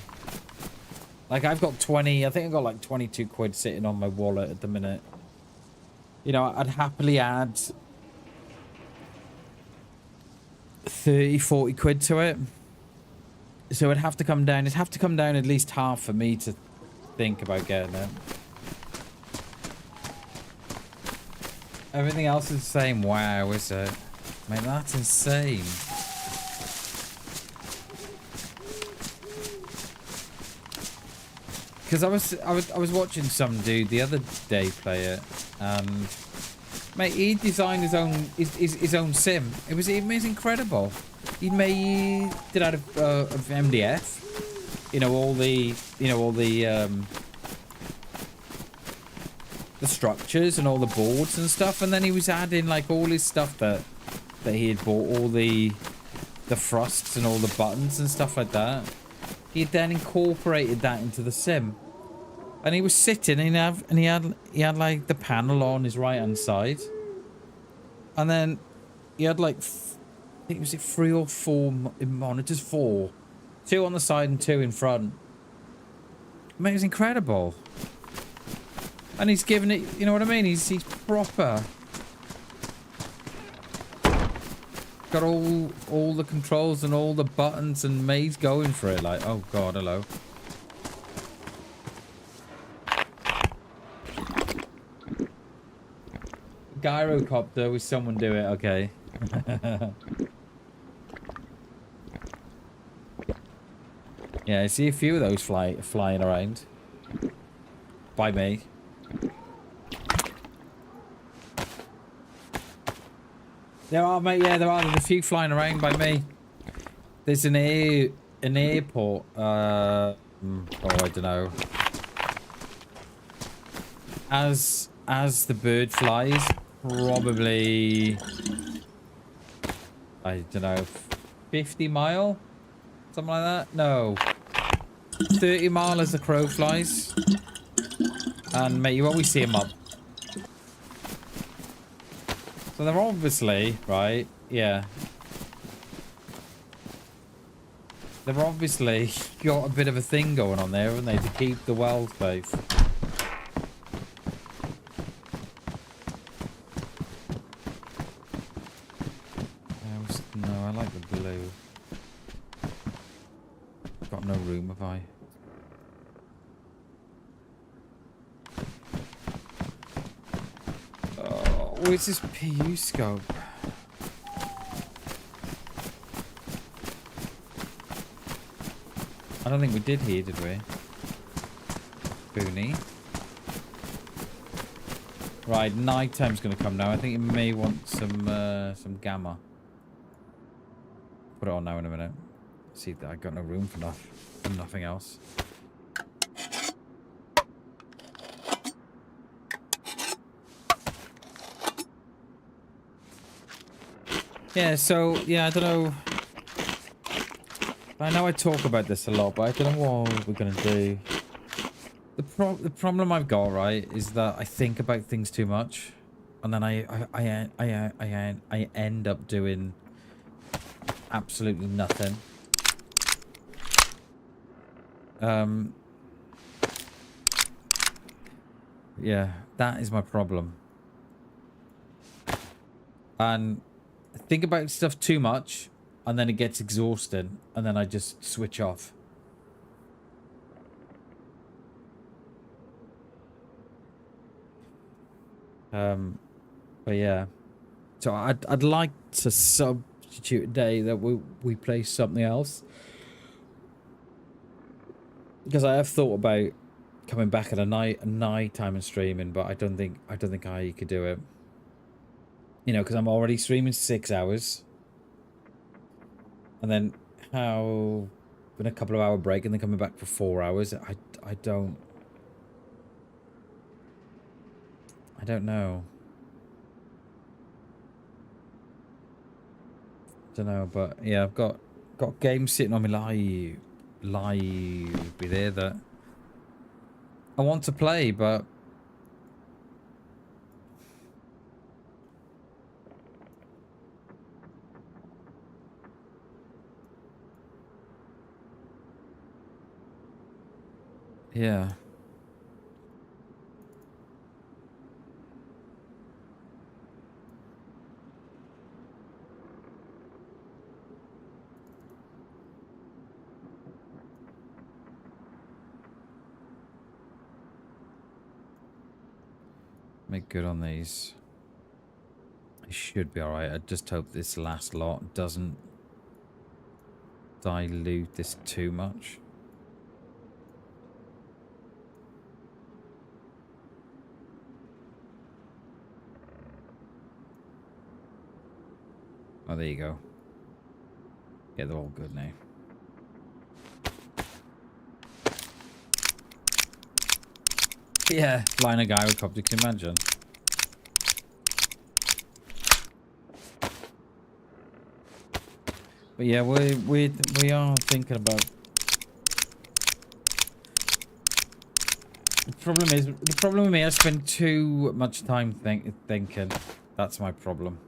Like, I've got 20, I think I've got like 22 quid sitting on my wallet at the minute. You know, I'd happily add 30, 40 quid to it. So it'd have to come down. It'd have to come down at least half for me to think about getting it. Everything else is the same. Wow, is it? Mate, that's insane. Because I was watching some dude the other day play it, and mate, he designed his own sim. It was incredible. He did out of MDF, you know, all the structures and all the boards and stuff, and then he was adding like all his stuff that he had bought, all the thrusts and all the buttons and stuff like that. He then incorporated that into the sim, and he was sitting and he had like the panel on his right hand side, and then he had like I think it was 3 or 4 monitors, 4, 2 on the side and 2 in front. Mate, it was incredible, and he's giving it, you know what I mean? He's proper. Got all the controls and all the buttons, and May's going for it like, oh god, hello. Gyrocopter, with someone do it, okay. Yeah, I see a few of those flying around. By me. There are, mate, yeah, there are. There's a few flying around by me. There's an airport. Oh, I don't know. As the bird flies, probably, I don't know, 50 mile? Something like that? No. 30 mile as the crow flies. And, mate, you always see them up. So they're obviously, right, yeah. They've obviously got a bit of a thing going on there, haven't they, to keep the world safe. No, I like the blue. Got no room, have I? Where's this PU scope? I don't think we did here, did we? Booney. Right, night time's gonna come now. I think it may want some gamma. Put it on now in a minute. See that I got no room for nothing else. Yeah, so, yeah, I don't know. I know I talk about this a lot, but I don't know what we're going to do. The problem I've got, right, is that I think about things too much. And then I end up doing absolutely nothing. Yeah, that is my problem. And I think about stuff too much, and then it gets exhausting, and then I just switch off. But yeah, so I'd like to substitute a day that we play something else, because I have thought about coming back at a night time and streaming, but I don't think I could do it. You know, because I'm already streaming 6 hours. And then how in a couple of hour break and then coming back for 4 hours. I don't know. Don't know, but yeah, I've got games sitting on my live be there that I want to play, but Yeah. Make good on these. I should be alright. I just hope this last lot doesn't dilute this too much. Oh, there you go. Yeah, they're all good now. Yeah, flying a guy with copter, can you imagine? But yeah, we are thinking about. The problem with me, I spend too much time thinking. That's my problem.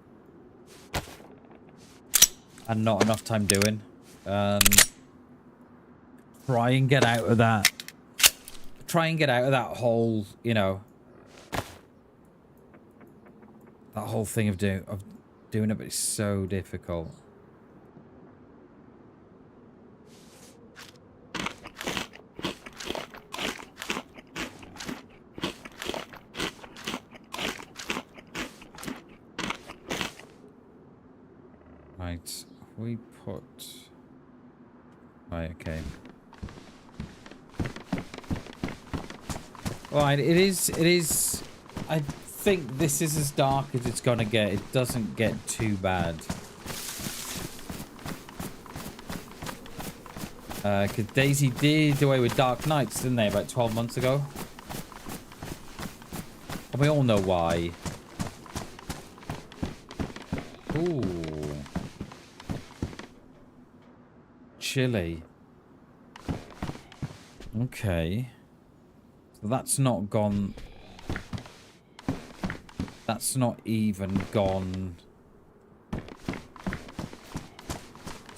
And not enough time doing. Try and get out of that. Try and get out of that whole, you know, that whole thing of doing it, but it's so difficult. Right, we put. Right, okay. Right, it is. I think this is as dark as it's gonna get. It doesn't get too bad. Because DayZ did away with Dark Nights, didn't they, about 12 months ago? And we all know why. Ooh. Chilly. Okay. So that's not gone. That's not even gone.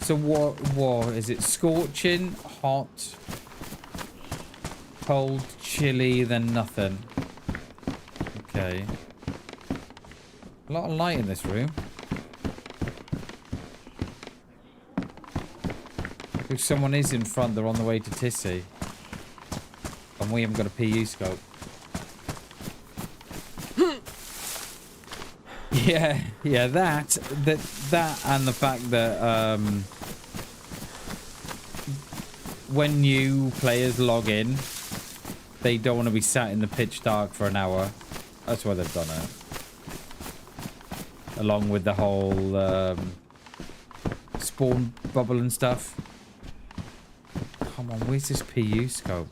So what is it? Scorching, hot, cold, chilly, then nothing. Okay. A lot of light in this room. If someone is in front, they're on the way to Tissy. And we haven't got a PU scope. Yeah, that and the fact that when new players log in, they don't want to be sat in the pitch dark for an hour. That's why they've done it. Along with the whole spawn bubble and stuff. Come on, where's this PU scope?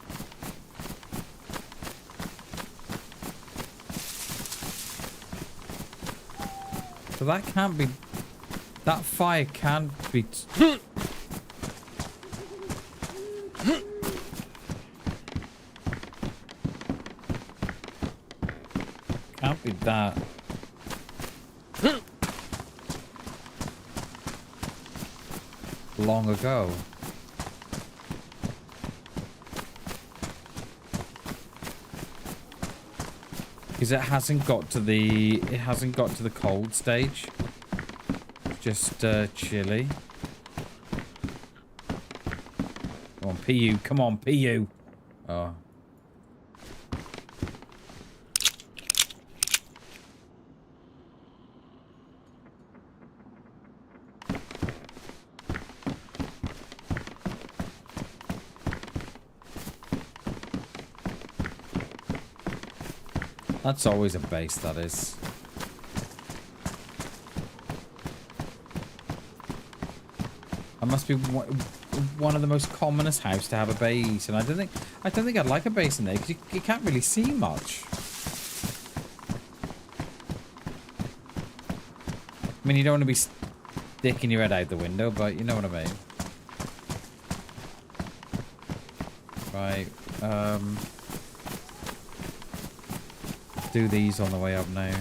So that can't be... That fire can't be... Can't be that. Long ago. Because it hasn't got to the cold stage. Just chilly. Come on, PU. Come on, PU. Oh. That's always a base, that is. That must be one of the most commonest houses to have a base, and I don't think I'd like a base in there because you can't really see much. I mean, you don't want to be sticking your head out the window, but you know what I mean. Right. Do these on the way up now.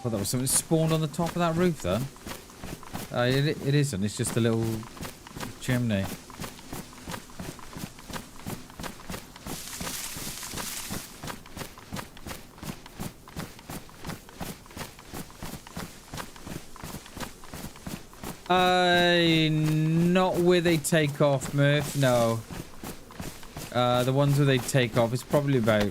thought that was something spawned on the top of that roof then. It isn't. It's just a little chimney. Not where they take off, Murph. No. The ones where they take off is probably about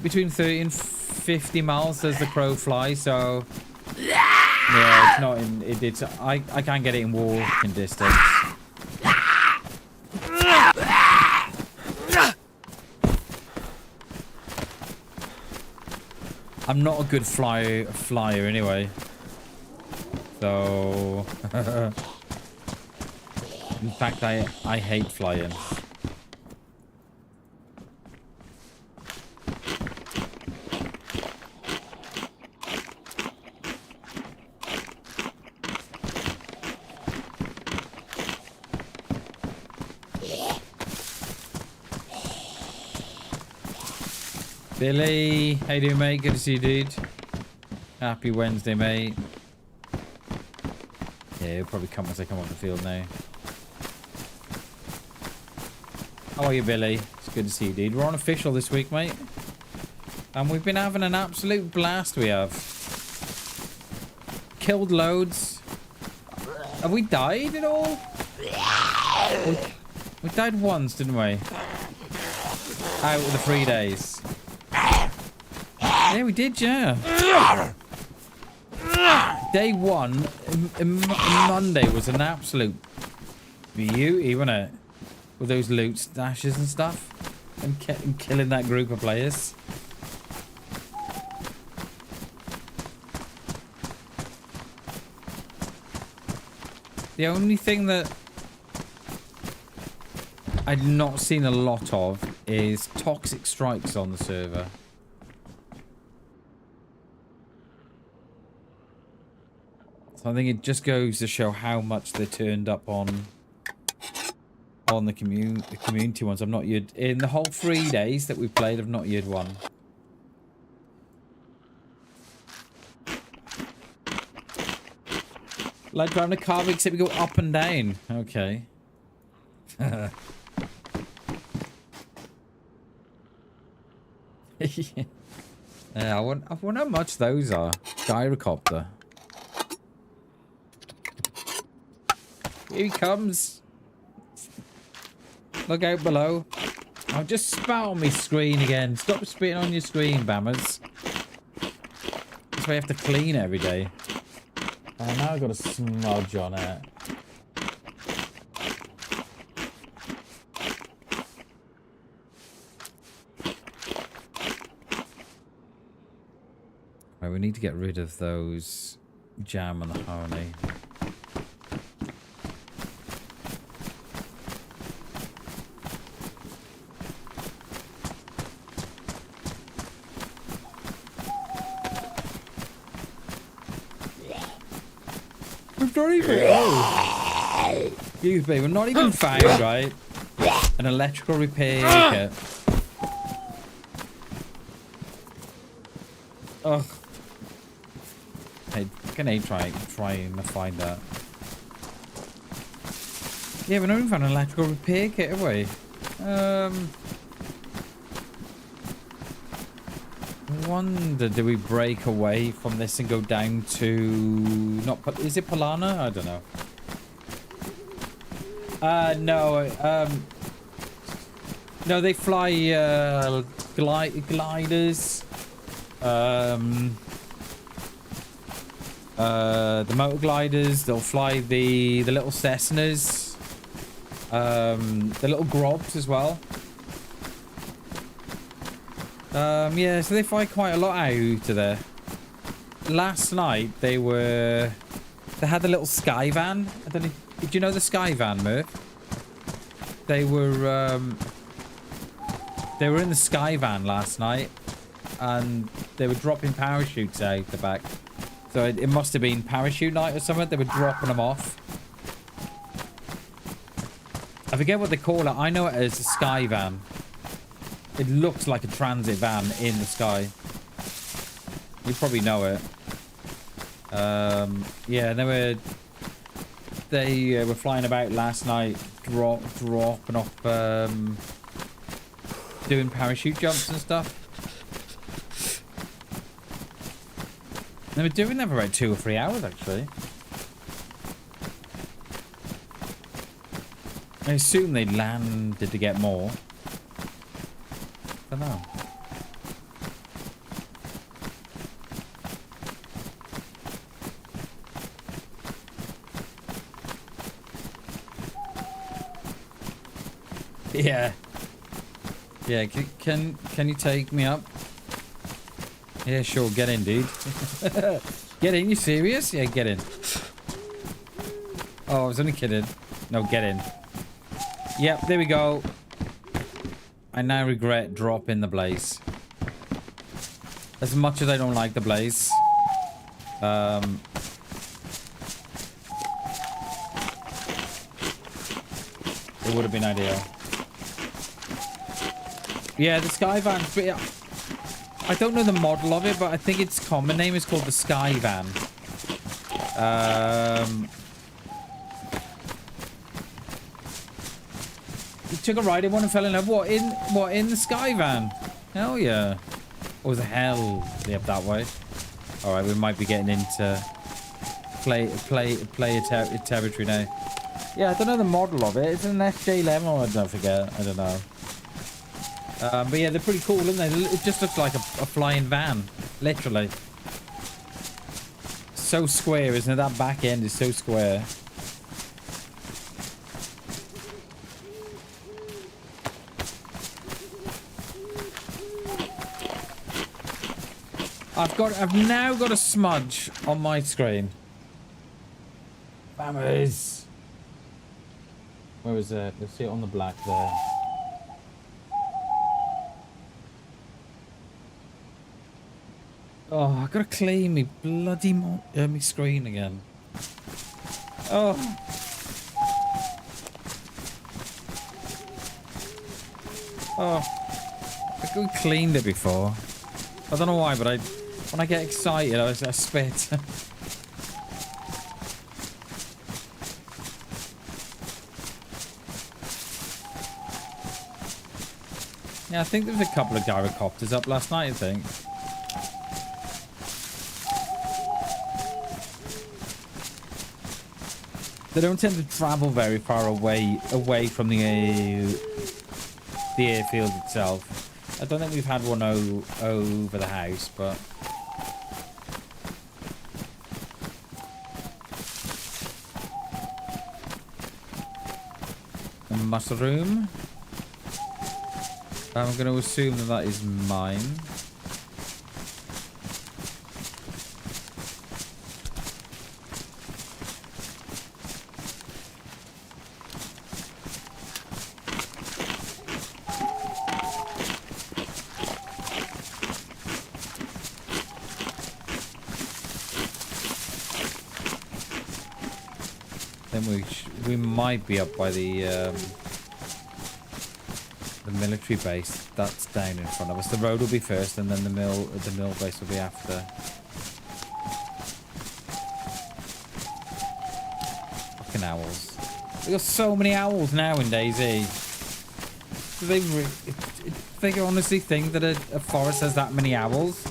between 30 and 50 miles as the crow flies. So yeah, it's not in. It's I can't get it in walking distance. I'm not a good flyer anyway. So in fact I hate flying. Billy, how you doing, mate? Good to see you, dude. Happy Wednesday, mate. Yeah, he'll probably come once I come off the field now. How are you, Billy? It's good to see you, dude. We're on official this week, mate. And we've been having an absolute blast, we have. Killed loads. Have we died at all? We died once, didn't we? Out of the 3 days. Yeah, we did, yeah. Day one, Monday was an absolute beauty, wasn't it? With those loot stashes and stuff. And killing that group of players. The only thing that I'd not seen a lot of is toxic strikes on the server. So I think it just goes to show how much they turned up on the community ones. I've not yet in the whole 3 days that we've played. I've not yet one. Like driving a car, except we go up and down. Okay. Yeah, I wonder how much those are. Gyrocopter. Here he comes. Look out below. I'll just spat on my screen again. Stop spitting on your screen, Bammers. That's why you have to clean it every day. And now I've got a smudge on it. Right, we need to get rid of those jam and the honey. Not even, excuse me, we're not even found, right? An electrical repair kit. Ugh. Hey, can I try and find that? Yeah, we're not even found an electrical repair kit, have we? Wonder, do we break away from this and go down to is it Polana? I don't know. No, they fly gliders, the motor gliders. They'll fly the little Cessnas, the little Grobs as well. Yeah, so they fly quite a lot out of there. Last night they had the little Sky Van. I don't know. Did you know the Sky Van, Murph? They were in the Sky Van last night, and they were dropping parachutes out the back. So it must have been parachute night or something. They were dropping them off. I forget what they call it. I know it as a Sky Van. It looks like a transit van in the sky. You probably know it. Yeah, they were flying about last night, dropping off, doing parachute jumps and stuff. They were doing that for about 2 or 3 hours, actually. I assume they landed to get more. I don't know. Yeah. Yeah, can you take me up? Yeah, sure, get in, dude. Get in, you serious? Yeah, get in. Oh, I was only kidding. No, get in. Yep, there we go. I now regret dropping the blaze. As much as I don't like the blaze. It would have been ideal. Yeah, the Sky Van. I don't know the model of it, but I think its common name is called the Sky Van. He took a ride in one and fell in love. What in the Sky Van? Hell yeah. Or was it hell? Yep, that way. All right, we might be getting into play territory now. Yeah, I don't know the model of it. It's an SJ11 or I don't forget. I don't know. But yeah, they're pretty cool, aren't they? It just looks like a flying van, literally. So square, isn't it? That back end is so square. I've now got a smudge on my screen. Bammers. Where is it? Let's see it on the black there. Oh, I gotta clean me bloody me screen again. Oh. Oh. I cleaned it before. I don't know why, but when I get excited, I spit. Yeah, I think there was a couple of gyrocopters up last night, I think. They don't tend to travel very far away from the airfield itself. I don't think we've had one over the house, but a mushroom. I'm going to assume that is mine. We might be up by the military base. That's down in front of us. The road will be first, and then the mill base will be after. Fucking owls! We got so many owls now in DayZ. Do they honestly think that a forest has that many owls?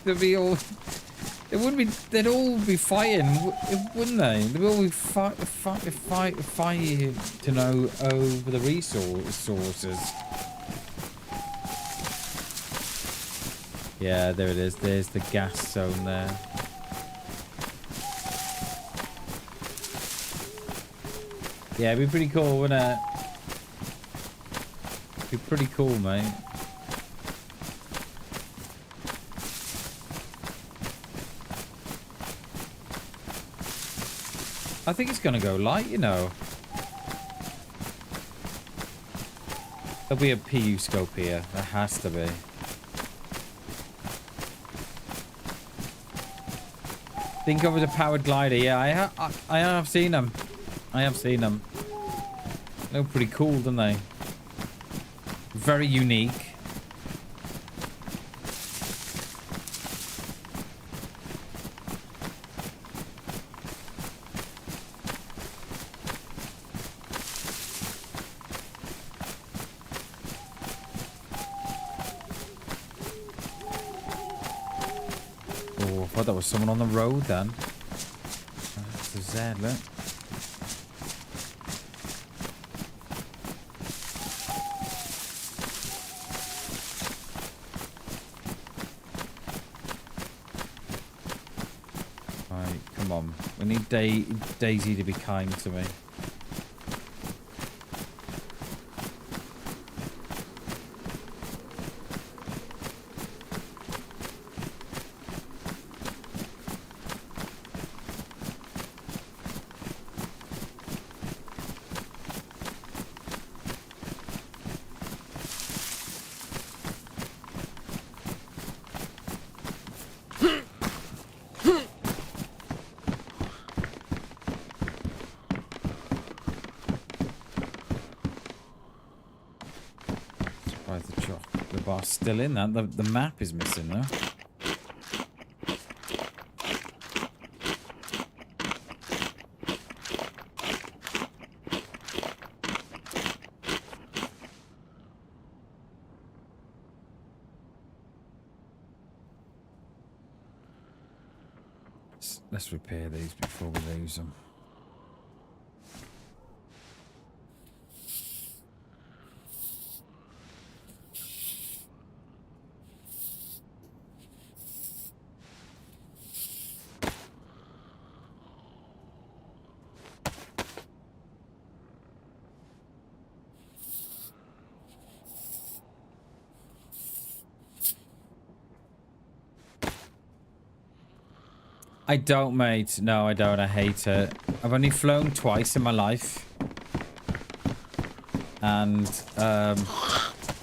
They'd all be fighting, wouldn't they? They'd all be fight to know over the resources. Yeah, there it is. There's the gas zone there. Yeah, it'd be pretty cool, wouldn't it? It'd be pretty cool, mate. I think it's going to go light, you know. There'll be a PU scope here. There has to be. Think of it as a powered glider. Yeah, I have seen them. I have seen them. They look pretty cool, don't they? Very unique. Oh, I thought that was someone on the road then. That's the Z, look. Right, come on. We need DayZ to be kind to me. The bar's still in that. The map is missing though. Let's repair these before we lose them. I don't, mate. No, I don't. I hate it. I've only flown twice in my life. And, I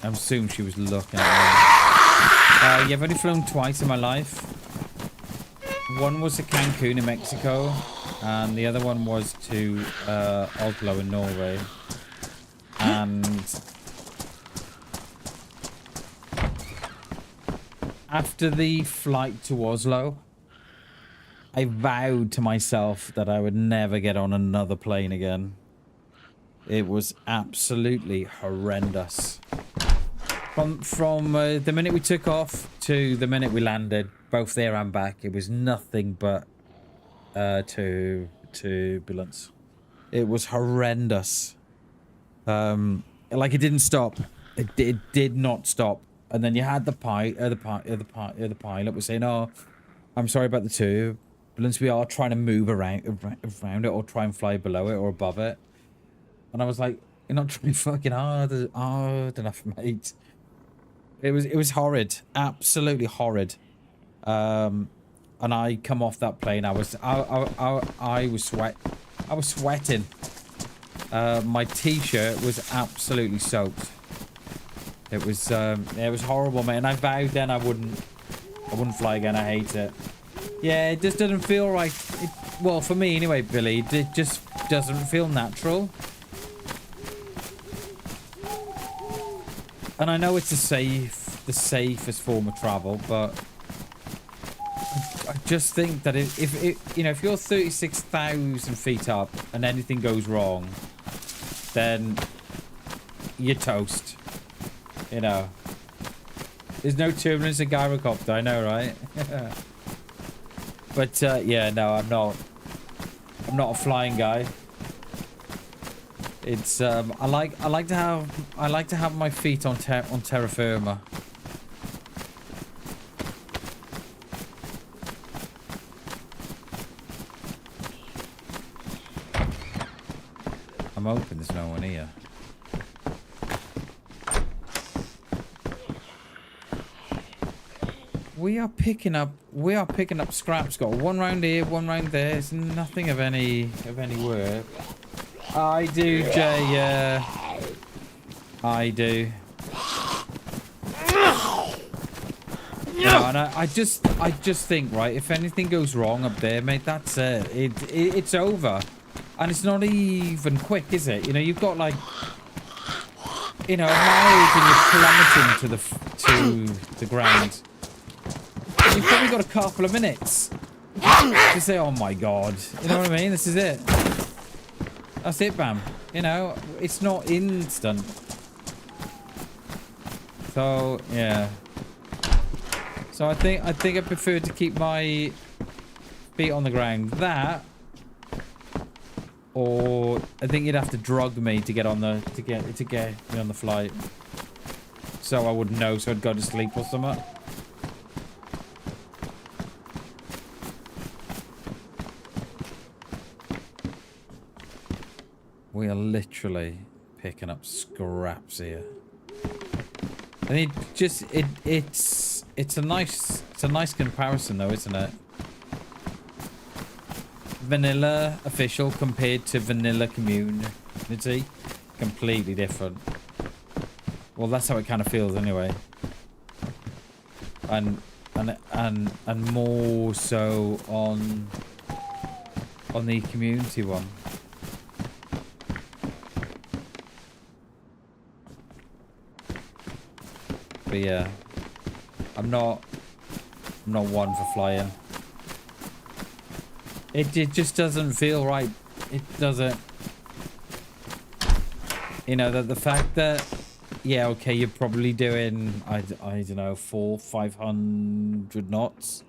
assume she was looking at me. Yeah, I've only flown twice in my life. One was to Cancun in Mexico. And the other one was to, Oslo in Norway. And after the flight to Oslo, I vowed to myself that I would never get on another plane again. It was absolutely horrendous. From the minute we took off to the minute we landed, both there and back, it was nothing but turbulence. It was horrendous. Like it didn't stop. It did not stop. And then you had the pilot was saying, "Oh, I'm sorry about the turbulence. We are trying to move around it, or try and fly below it or above it." And I was like, "You're not trying fucking hard enough, mate." It was horrid, absolutely horrid. And I come off that plane. I was sweating. My t-shirt was absolutely soaked. It was horrible, mate. And I vowed then I wouldn't fly again. I hate it. Yeah, it just doesn't feel right. Well, for me anyway, Billy, it just doesn't feel natural. And I know it's the safest form of travel, but I just think that if you're 36,000 feet up and anything goes wrong, then you're toast. You know. There's no turbulence in gyrocopter, I know, right? But yeah, no, I'm not a flying guy. It's I like to have my feet on terra firma. I'm hoping there's no one here. We are picking up scraps. Got one round here, one round there. It's nothing of any work. I do, Jay. Yeah, I do. No, and I just think, right, if anything goes wrong up there, mate, that's it. It's over. And it's not even quick, is it? You know, you've got like, you know, miles and you're plummeting to the ground. You've probably got a couple of minutes to say, oh my god. You know what I mean? This is it. That's it, Bam. You know, it's not instant. So, yeah. So I think I prefer to keep my feet on the ground. That, or I think you'd have to drug me to get on the to get me on the flight. So I wouldn't know. So I'd go to sleep or something. We are literally picking up scraps here. And it's a nice comparison though, isn't it? Vanilla official compared to vanilla community, completely different. Well, that's how it kind of feels anyway. And more so on the community one. But yeah, I'm not one for flying. It just doesn't feel right. It doesn't. You know, the fact that, yeah, okay, you're probably doing, I don't know, 400-500 knots.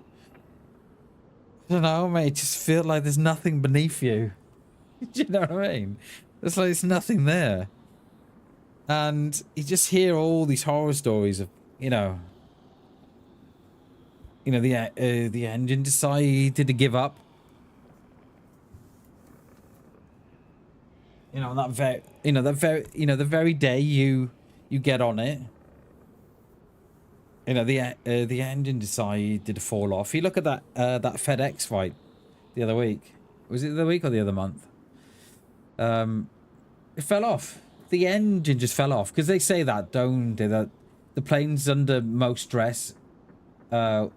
I don't know, mate. It just feels like there's nothing beneath you. Do you know what I mean? It's like there's nothing there. And you just hear all these horror stories of, you know, the engine decided to give up. You know, the very day you get on it, you know, the engine decided to fall off. You look at that FedEx fight the other week. Was it the week or the other month? It fell off. The engine just fell off because they say that, don't they? That the plane's under most stress in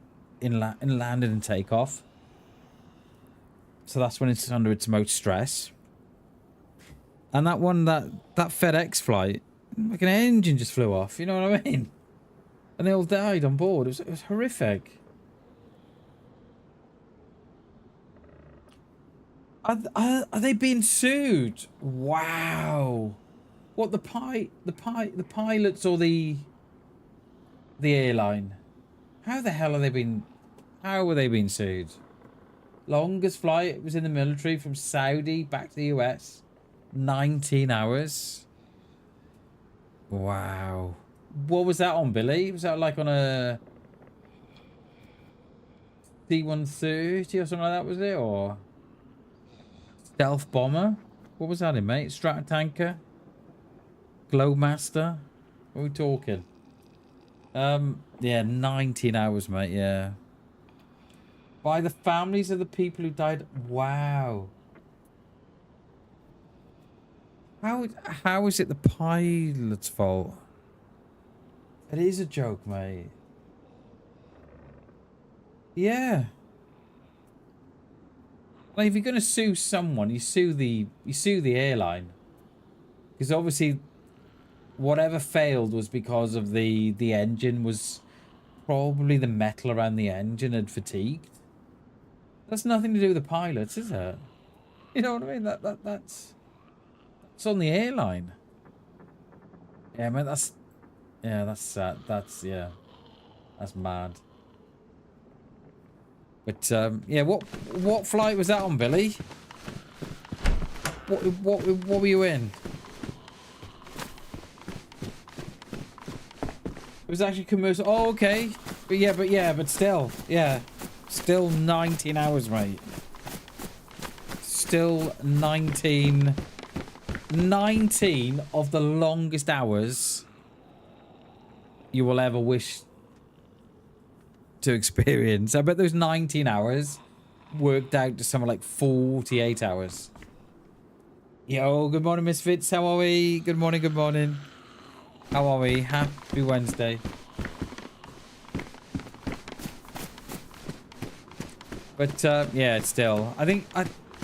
landing and takeoff. So that's when it's under its most stress. And that one, that FedEx flight, like an engine just flew off. You know what I mean? And they all died on board. It was horrific. Are they being sued? Wow. What, the pilots or the airline? How the hell are they being? How were they being sued? Longest flight was in the military from Saudi back to the US. 19 hours. Wow. What was that on, Billy? Was that like on a C-130 or something like that, was it? Or stealth bomber? What was that in, mate? Stratotanker? Glowmaster? What are we talking? Yeah, 19 hours, mate, yeah. By the families of the people who died. Wow. How is it the pilot's fault? It is a joke, mate. Yeah. Like, if you're gonna sue someone, you sue the airline. Because obviously whatever failed was because of the engine was probably the metal around the engine had fatigued. That's nothing to do with the pilots, is it? You know what I mean? That's on the airline. Yeah, man, that's sad. That's mad. But yeah, what flight was that on, Billy? What were you in? It was actually commercial. Oh, okay. But still, yeah. Still 19 hours, mate. Still 19 of the longest hours you will ever wish to experience. I bet those 19 hours worked out to something like 48 hours. Yo, good morning, Misfits. How are we? Good morning, good morning. How are we? Happy Wednesday. But yeah, it's still. I think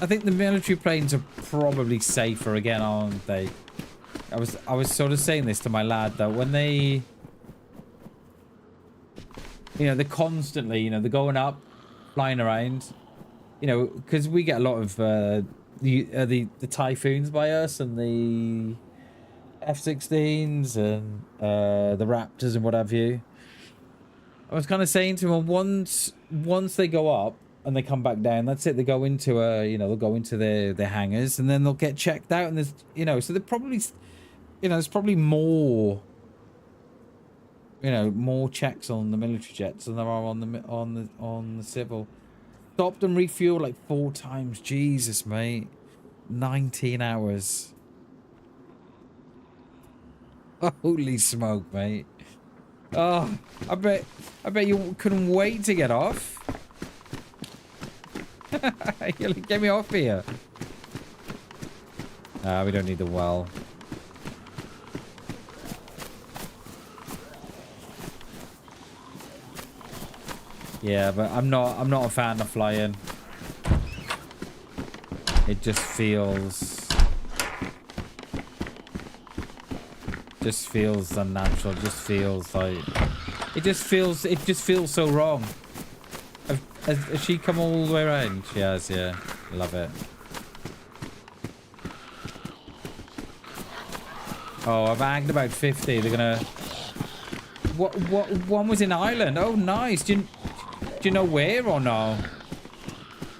I think the military planes are probably safer again, aren't they? I was sort of saying this to my lad though, when they, you know, they're constantly, you know, they're going up, flying around, you know, because we get a lot of the Typhoons by us and the F-16s and the Raptors and what have you. I was kind of saying to him, once they go up and they come back down, that's it. They go into you know, they'll go into their hangars and then they'll get checked out, and there's, you know, so they're probably, you know, there's probably more, you know, more checks on the military jets than there are on the civil. Stopped and refueled like 4 times. Jesus, mate. 19 hours. Holy smoke, mate. Oh, I bet you couldn't wait to get off. Get me off here. We don't need the well. Yeah, but I'm not a fan of flying. It just feels unnatural. Just feels like it just feels so wrong. Has she come all the way around? She has, yeah. Love it. Oh, I've bagged about 50. They're gonna. What one was in Ireland? Oh, nice. Do you know where or no?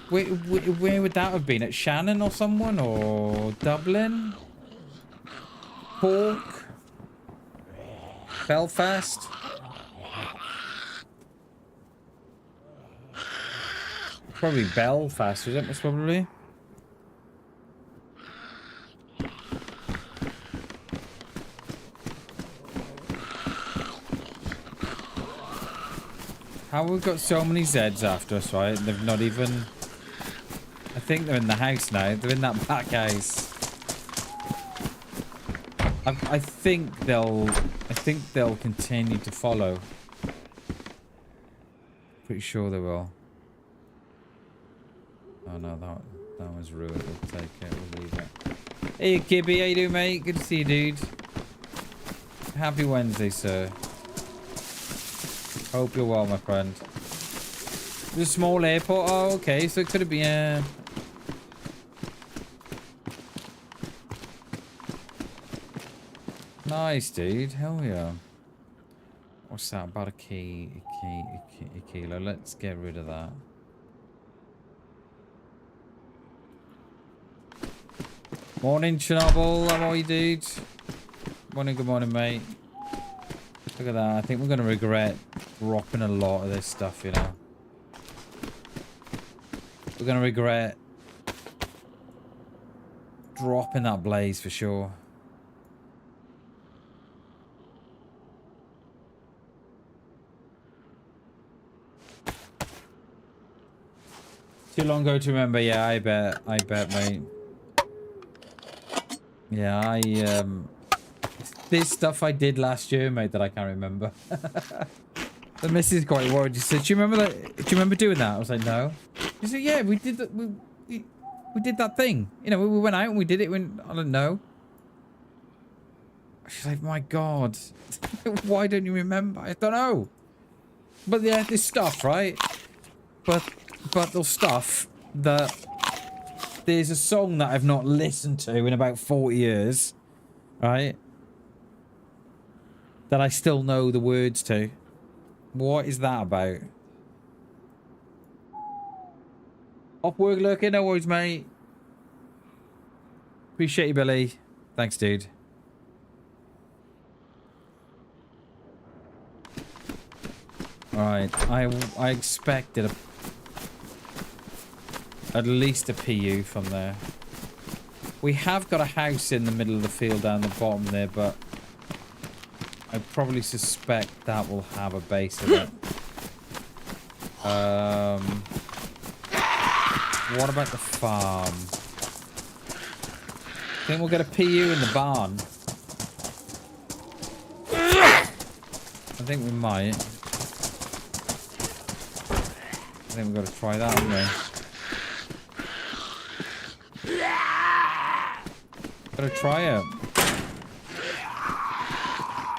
Where would that have been? At Shannon or someone? Or Dublin? Cork? Belfast? Probably Belfast, is it? Most probably. How we've got so many Zeds after us, right? They've not even... I think they're in the house now. They're in that back house. I think they'll continue to follow. Pretty sure they will. Oh no, that was ruined. We'll take it. We'll leave it. Hey, Gibby, how you doing, mate? Good to see you, dude. Happy Wednesday, sir. Hope you're well, my friend. There's a small airport. Oh, okay. So it could have been. Nice, dude. Hell yeah. What's that? About a kilo. Let's get rid of that. Morning, Chernobyl. How are you, dude? Morning, good morning, mate. Look at that. I think we're going to regret dropping a lot of this stuff, you know. We're going to regret dropping that blaze for sure. Too long ago to remember. Yeah, I bet, mate. Yeah, there's stuff I did last year, mate, that I can't remember. The missus quite worried. She said, "Do you remember that? Do you remember doing that?" I was like, "No." She said, "Yeah, we did that. We did that thing. You know, we went out and we did it. When I don't know." She's like, "My God, why don't you remember?" I don't know. But yeah, this stuff, right? But there's stuff that there's a song that I've not listened to in about 40 years, right? That I still know the words to. What is that about? Off work lurking, no worries, mate. Appreciate you, Billy. Thanks, dude. Alright, I expected at least a PU from there. We have got a house in the middle of the field down the bottom there, but I probably suspect that will have a base of it. What about the farm? I think we'll get a PU in the barn. I think we might. I think we've got to try that, haven't we? Gotta try it.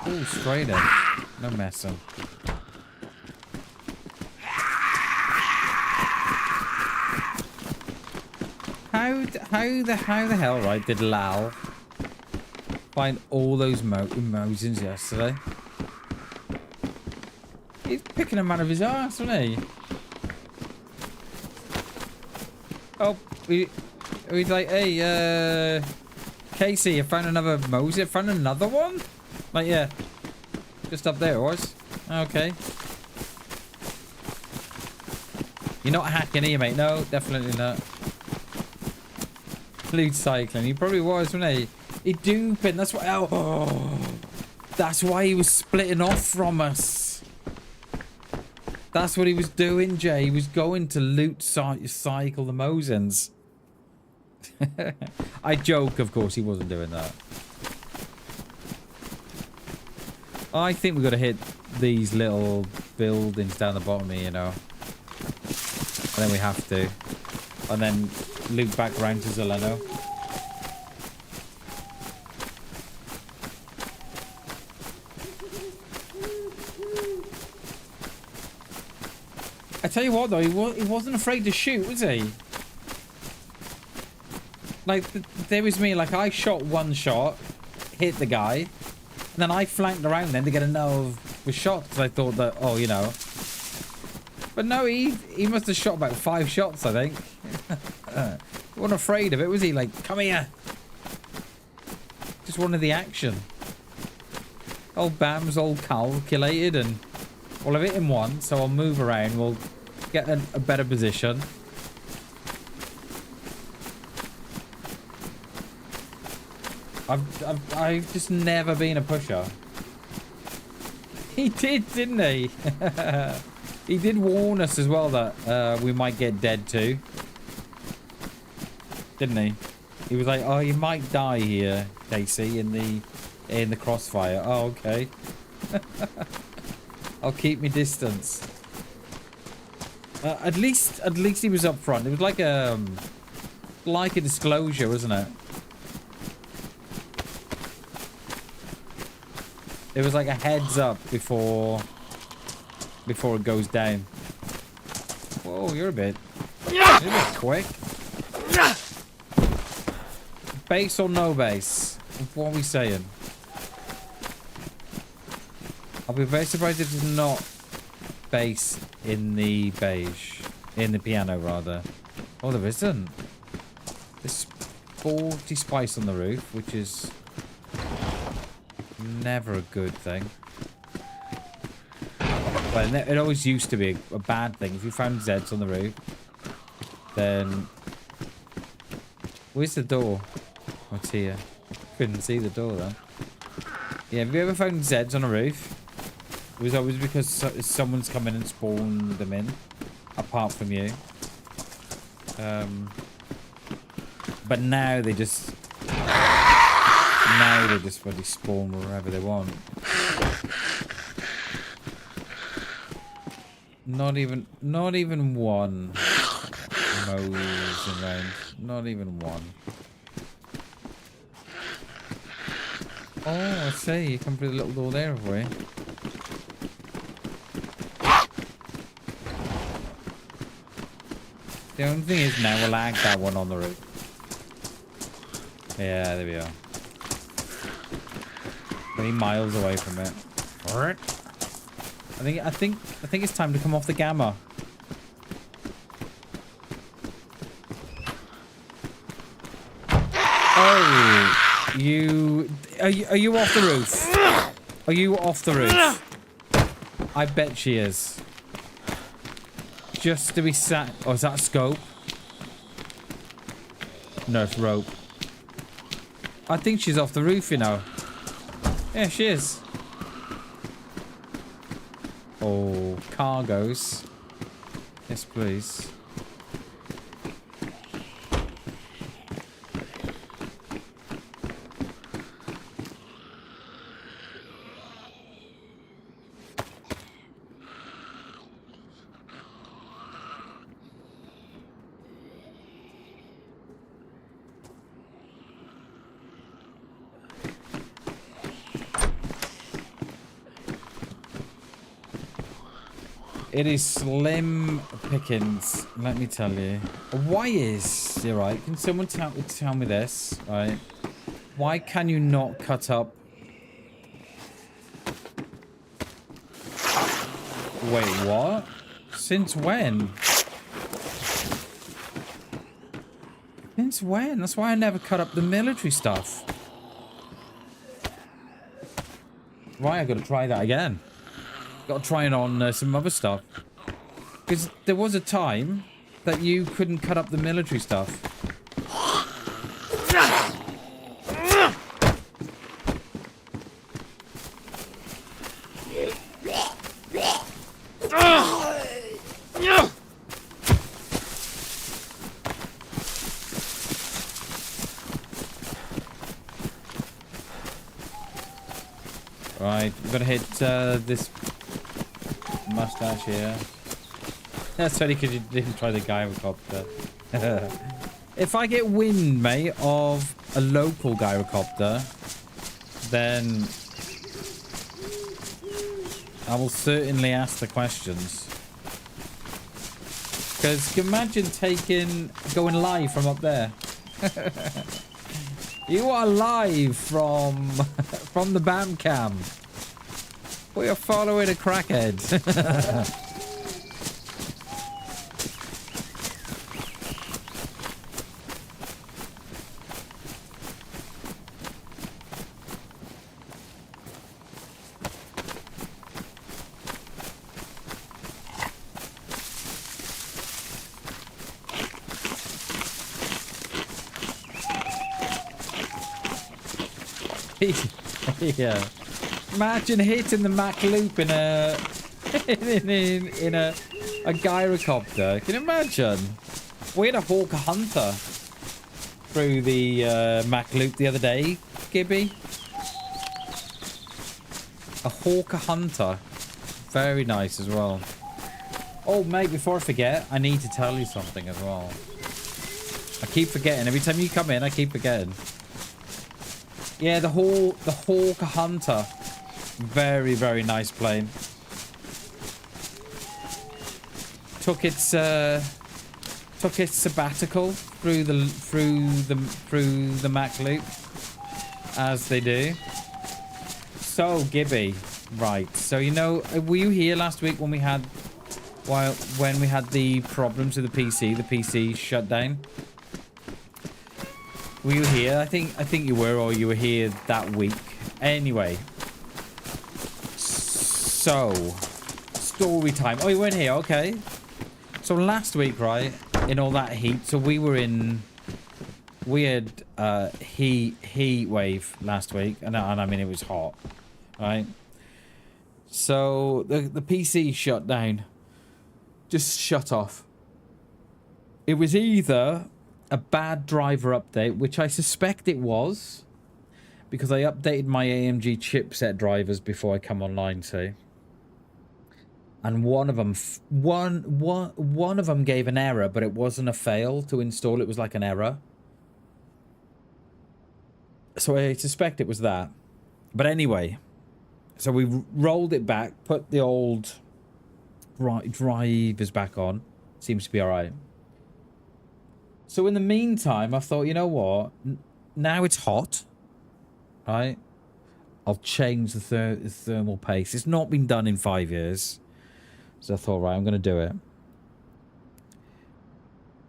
Oh, straight in. No messing. How the hell, right, did Lal find all those emojis yesterday? He's picking them out of his ass, wasn't he? Oh, he's like, hey, Casey, I found another emoji. I found another one? Like, yeah. Just up there it was. Okay. You're not hacking, are you, mate? No, definitely not. Loot cycling. He probably was, wasn't he? He duping. That's why. Oh, that's why he was splitting off from us. That's what he was doing, Jay. He was going to loot cycle the Mosins. I joke, of course, he wasn't doing that. I think we've got to hit these little buildings down the bottom here, you know. And then we have to. And then loop back around to Zeleno. I tell you what, though, he wasn't afraid to shoot, was he? Like, there was me, like, I shot one shot, hit the guy, and then I flanked around then to get another shot, because I thought that, oh, you know. But no, he must have shot about 5 shots, I think. He wasn't afraid of it, was he? Like, come here. Just wanted the action. Old Bam's all calculated, and well, I've hit him once, so I'll move around. We'll get a better position. I've just never been a pusher. He did, didn't he? He did warn us as well that we might get dead too. Didn't he? He was like, "Oh, you might die here, Casey, in the crossfire." Oh, okay. I'll keep me distance. At least he was up front. It was like a disclosure, wasn't it? It was like a heads up before it goes down. Whoa, you're a bit quick. Base or no base? What are we saying? I'll be very surprised if there's not bass in the beige. In the piano, rather. Oh, there isn't. There's sporty spice on the roof, which is never a good thing. Well, it always used to be a bad thing. If you found Zeds on the roof, then... Where's the door? Oh, it's here. Couldn't see the door, though. Yeah, have you ever found Zeds on a roof? It was always because someone's come in and spawned them in. Apart from you. But now they just... Now they just really spawn wherever they want. Not even one Mose around. Not even one. Oh, I see. You come through the little door there, have we? The only thing is now we'll lag that one on the roof. Yeah, there we are. 20 miles away from it. Alright. I think it's time to come off the gamma. Oh, are you off the roof? Are you off the roof? I bet she is. Just to be sat. Oh, is that a scope? No, it's rope. I think she's off the roof, you know. Yeah, she is. Oh, cargoes. Yes, please. It is slim pickings, let me tell you. Why is, you're right, can someone tell me this, right? Why can you not cut up? Wait, what? Since when? Since when? That's why I never cut up the military stuff. Right, I gotta try that again. Gotta try it on some other stuff. Because there was a time that you couldn't cut up the military stuff. Right, we're gonna hit this mustache here. That's funny because you didn't try the gyrocopter. If I get wind, mate, of a local gyrocopter, then I will certainly ask the questions. Because imagine going live from up there. You are live from the BAM cam. We are following a crackhead. Yeah. Imagine hitting the Mac loop in a in a gyrocopter. Can you imagine? We had a Hawker Hunter through the Mac loop the other day, Gibby. A Hawker Hunter. Very nice as well. Oh, mate, before I forget, I need to tell you something as well. I keep forgetting. Every time you come in, I keep forgetting. Yeah, the Hawker Hunter. Very, very nice plane. Took its sabbatical through the Mac loop, as they do. So, Gibby, right? So you know, were you here last week when we had the problems with the PC? The PC shut down. Were you here? I think you were, or you were here that week. Anyway. So, story time. Oh, you weren't here. Okay. So last week, right, in all that heat. So we had heat wave last week, and I mean it was hot, right? So the PC shut down, just shut off. It was either a bad driver update, which I suspect it was, because I updated my AMG chipset drivers before I come online too. And one of them gave an error, but it wasn't a fail to install. It was like an error. So I suspect it was that. But anyway, so we rolled it back, put the old drivers back on. Seems to be all right. So in the meantime, I thought, you know what? Now it's hot, right? I'll change the thermal paste. It's not been done in 5 years. So I thought, right, I'm going to do it.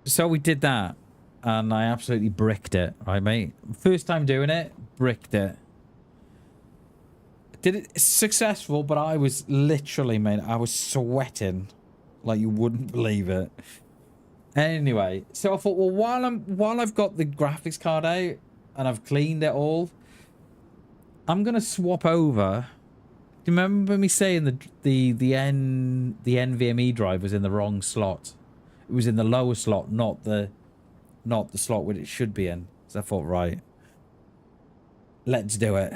So we did that. And I absolutely bricked it, right, mate? First time doing it, bricked it. Did it successful, but I was literally, mate, I was sweating like you wouldn't believe it. Anyway, so I thought, well, while I've got the graphics card out and I've cleaned it all, I'm gonna swap over. Do you remember me saying the NVMe drive was in the wrong slot? It was in the lower slot, not the slot where it should be in. So I thought, right, let's do it.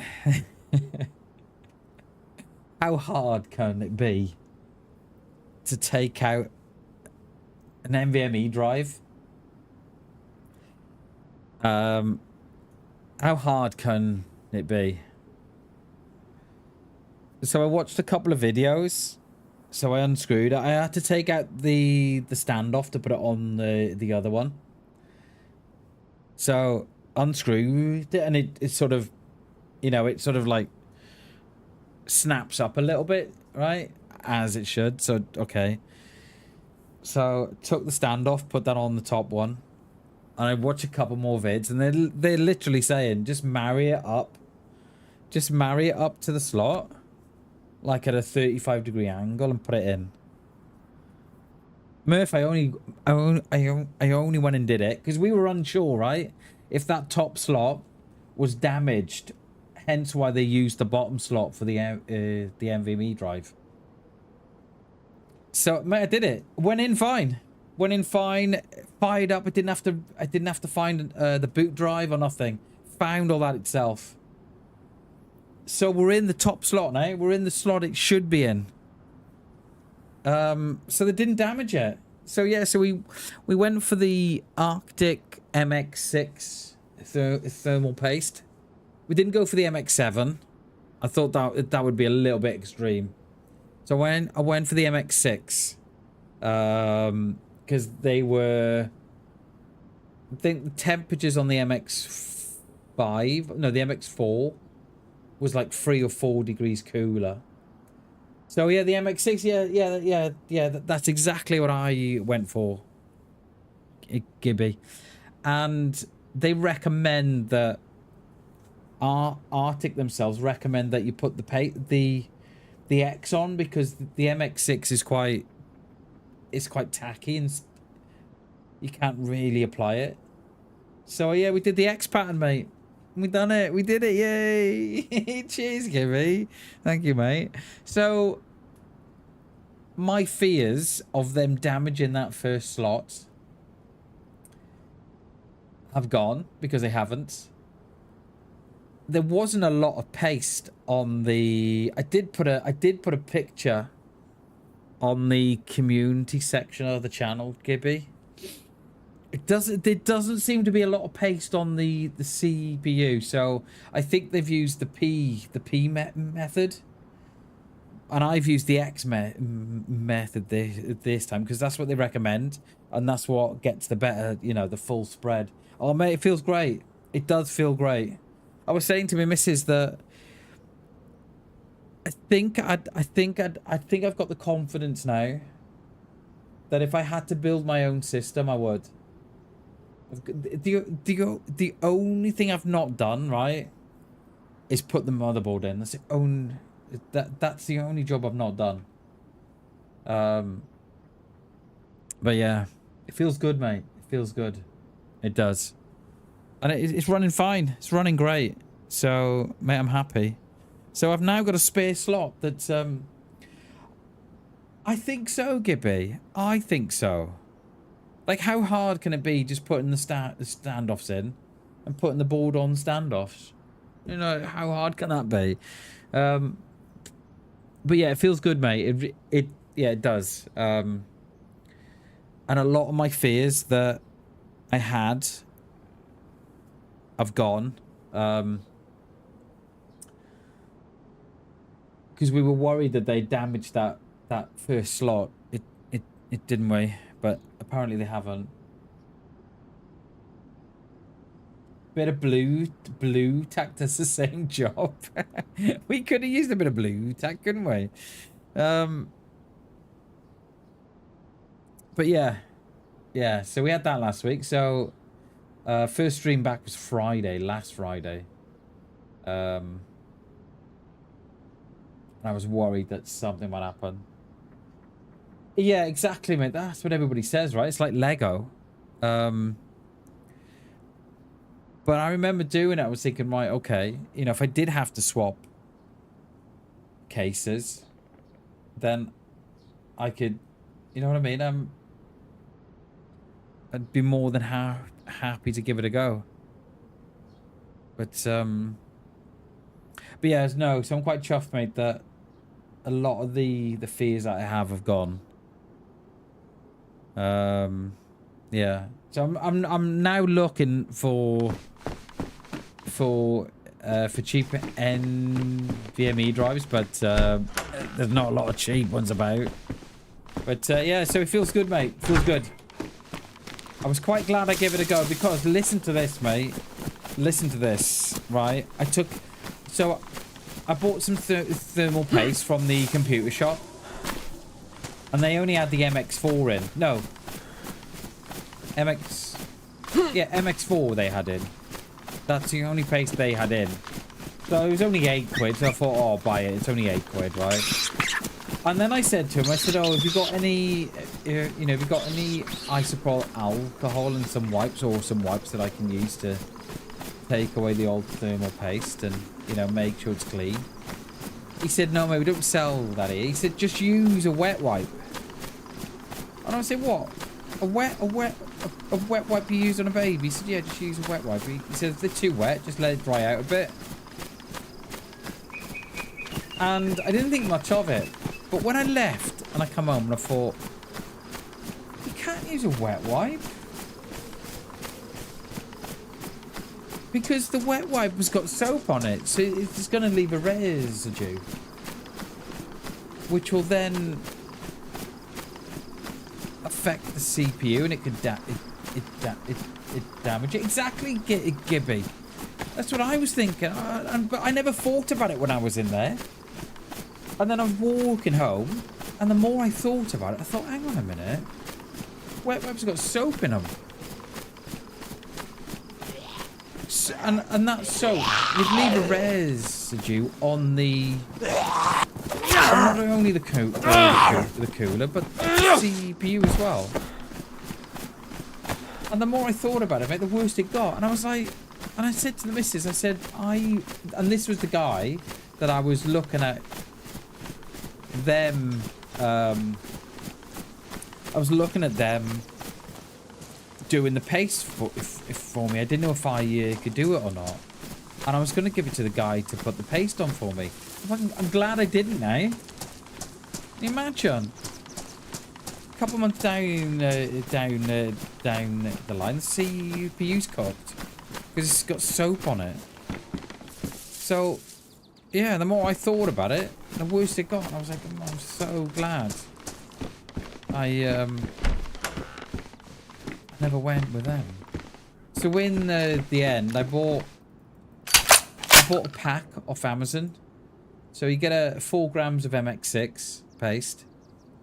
How hard can it be to take out an NVMe drive? How hard can it be? So I watched a couple of videos So I unscrewed it. I had to take out the standoff to put it on the other one. So unscrewed it, and it sort of, you know, it sort of like snaps up a little bit, right? As it should. So okay. So took the standoff, put that on the top one, and I watched a couple more vids, and they're literally saying just marry it up. Just marry it up to the slot, like at a 35-degree angle, and put it in. Murph, I only went and did it because we were unsure, right? If that top slot was damaged, hence why they used the bottom slot for the NVMe drive. So, mate, I did it. Went in fine. Went in fine. Fired up. I didn't have to find the boot drive or nothing. Found all that itself. So we're in the top slot now. We're in the slot it should be in. So they didn't damage it. So yeah, so we went for the Arctic MX6 thermal paste. We didn't go for the MX7. I thought that would be a little bit extreme. So I went for the MX6. Because they were, I think the temperatures on the MX5, no, the MX4 was like 3 or 4 degrees cooler. So yeah, the MX6, yeah, that's exactly what I went for, Gibby. And they recommend that, Arctic themselves recommend that you put the X on, because the MX6 is quite, it's quite tacky and you can't really apply it. So yeah, we did the X pattern, mate. We done it. We did it. Yay. Cheers, Gibby. Thank you, mate. So my fears of them damaging that first slot have gone, because they haven't. There wasn't a lot of paste on the, I did put a picture on the community section of the channel, Gibby. There doesn't seem to be a lot of paste on the CPU, so I think they've used the P method, and I've used the X method this time, because that's what they recommend, and that's what gets the better, you know, the full spread. Oh mate, it feels great. It does feel great. I was saying to my missus that I think I've got the confidence now that if I had to build my own system, I would. The only thing I've not done, right, is put the motherboard in. That's the only job I've not done. But yeah, it feels good, mate. It feels good. It does. And it's running fine. It's running great. So, mate, I'm happy. So I've now got a spare slot that's, I think so, Gibby. I think so. Like, how hard can it be just putting the standoffs in and putting the board on standoffs? You know, how hard can that be? But yeah, it feels good, mate. Yeah, it does. And a lot of my fears that I had have gone. Because we were worried that they damaged that first slot. It didn't we? But apparently they haven't. Bit of blue tack does the same job. We could have used a bit of blue tack, couldn't we? But yeah. Yeah, so we had that last week. So first stream back was Friday, last Friday. I was worried that something might happen. Yeah, exactly, mate. That's what everybody says, right? It's like Lego. But I remember doing it. I was thinking, right, okay, you know, if I did have to swap cases, then I could, you know what I mean? I'd be more than happy to give it a go. But yeah, no. So I'm quite chuffed, mate, that a lot of the fears that I have gone. Yeah. So I'm now looking for for cheap NVMe drives, but there's not a lot of cheap ones about. But yeah, so it feels good, mate. Feels good. I was quite glad I gave it a go because listen to this, mate. Listen to this, right? So I bought some thermal paste from the computer shop, and they only had the MX4 in. No, MX4 they had in. That's the only paste they had in. So it was only 8 quid. So I thought, oh, I'll buy it. It's only 8 quid, right? And then I said to him, I said, oh, have you got any, have you got any isopropyl alcohol and some wipes that I can use to take away the old thermal paste and, make sure it's clean? He said, no, mate, we don't sell that here. He said, just use a wet wipe. And I said, what? A wet wipe you use on a baby? He said, yeah, just use a wet wipe. He said, if they're too wet, just let it dry out a bit. And I didn't think much of it. But when I left and I come home and I thought, you can't use a wet wipe. Because the wet wipe has got soap on it. So it's going to leave a residue. Which will then affect the CPU and it could damage it. Exactly, Gibby. That's what I was thinking. But I never thought about it when I was in there. And then I was walking home, and the more I thought about it, I thought, hang on a minute. Wet wipes got soap in them. So, and that soap would leave a residue on the... not only the cooler, but the CPU as well. And the more I thought about it, mate, the worse it got. And I was like... And I said to the missus, I said, and this was the guy that I was looking at them, I was looking at them doing the paste for me. I didn't know if I could do it or not. And I was going to give it to the guy to put the paste on for me. I'm glad I didn't now. Can you imagine? A couple of months down the line, the CPU's cooked. Because it's got soap on it. So, yeah, the more I thought about it, the worse it got. And I was like, oh, I'm so glad I never went with them. So in the end, I bought a pack off Amazon. So you get 4 grams of MX6 paste,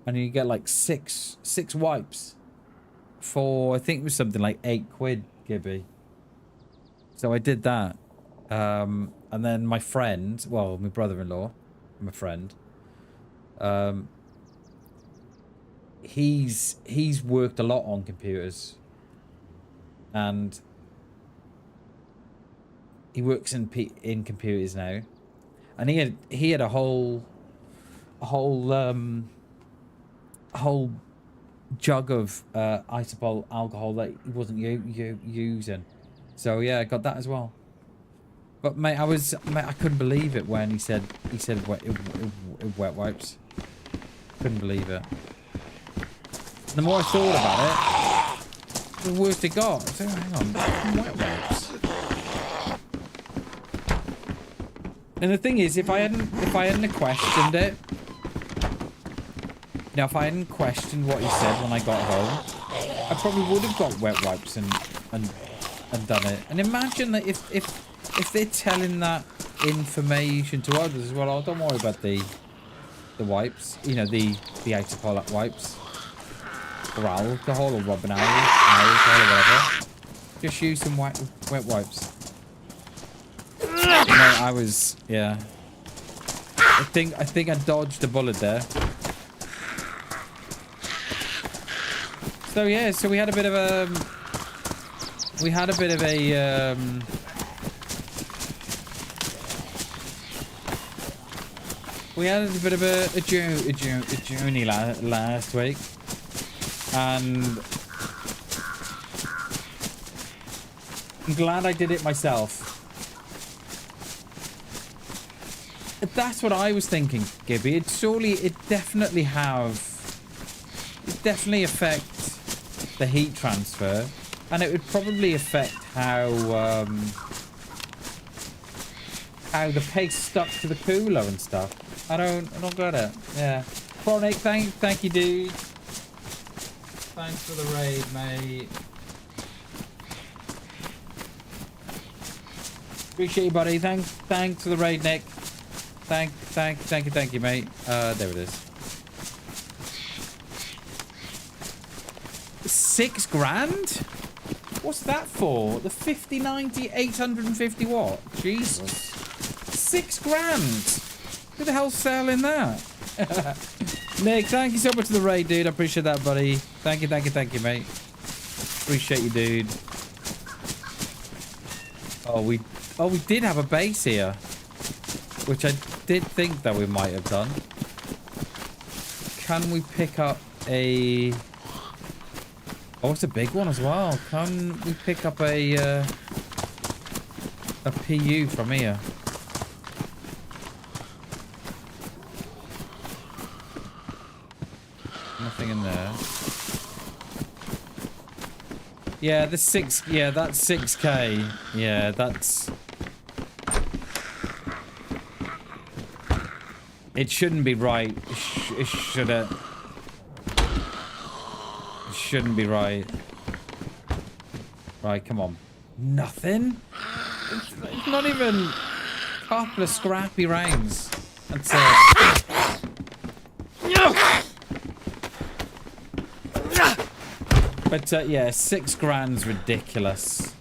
and you get like six wipes for, I think it was something like 8 quid, Gibby. So I did that. And then my friend, well, my brother-in-law, my friend, he's worked a lot on computers, and he works in computers now, and he had a whole jug of isopropyl alcohol that he wasn't using. So yeah, I got that as well. But mate, I couldn't believe it when he said wet wipes. Couldn't believe it. The more I thought about it, the worse it got. So hang on, wet wipes. And the thing is, if I hadn't questioned it, if I hadn't questioned what he said when I got home, I probably would have got wet wipes and done it. And imagine that if they're telling that information to others as well, oh, don't worry about the wipes, the isopropyl wipes, or alcohol, or rubbing alcohol, or whatever. Just use some wet wipes. I was, yeah. I think I dodged a bullet there. So yeah, so we had a bit of a journey last week, and I'm glad I did it myself. That's what I was thinking, Gibby. It definitely affect the heat transfer, and it would probably affect how how the paste stuck to the cooler and stuff. I don't get it. Yeah. Chronic, thank you, dude. Thanks for the raid, mate. Appreciate you, buddy. Thanks for the raid, Nick. Thank you, mate. There it is. 6 grand? What's that for? The 50, 90, 850 watt? Jesus. 6 grand. Who the hell's selling that? Nick, thank you so much for the raid, dude. I appreciate that, buddy. Thank you, mate. Appreciate you, dude. Oh, we did have a base here. Which I did think that we might have done. Can we pick up a... Oh, it's a big one as well. Can we pick up a PU from here? Nothing in there. Yeah, the 6... Yeah, that's 6k. Yeah, that's... It shouldn't be right. It shouldn't. It shouldn't be right. Right, come on. Nothing? It's not even a couple of scrappy rounds. That's it. But yeah, 6 grand's ridiculous.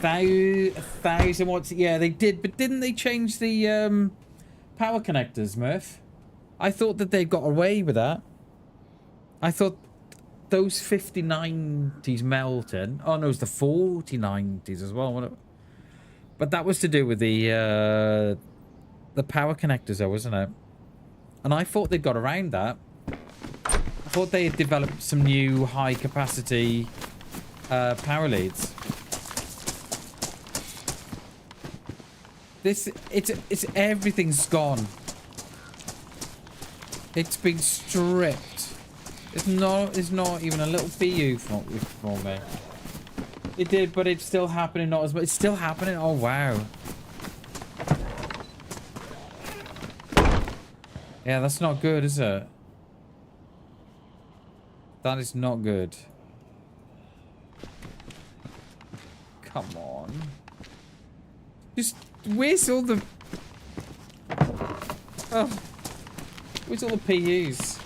1,000 watts. Yeah, they did, but didn't they change the power connectors, Murph? I thought that they got away with that. I thought those 5090s melted. Oh no, it's the 4090s as well. But that was to do with the power connectors, though, wasn't it? And I thought they got around that. I thought they had developed some new high capacity power leads. It's everything's gone. It's been stripped. It's not even a little PU for me. It did, but it's still happening. Not as much. It's still happening. Oh wow. Yeah, that's not good, is it? That is not good. Come on. Just where's all the... Oh. Where's all the PUs?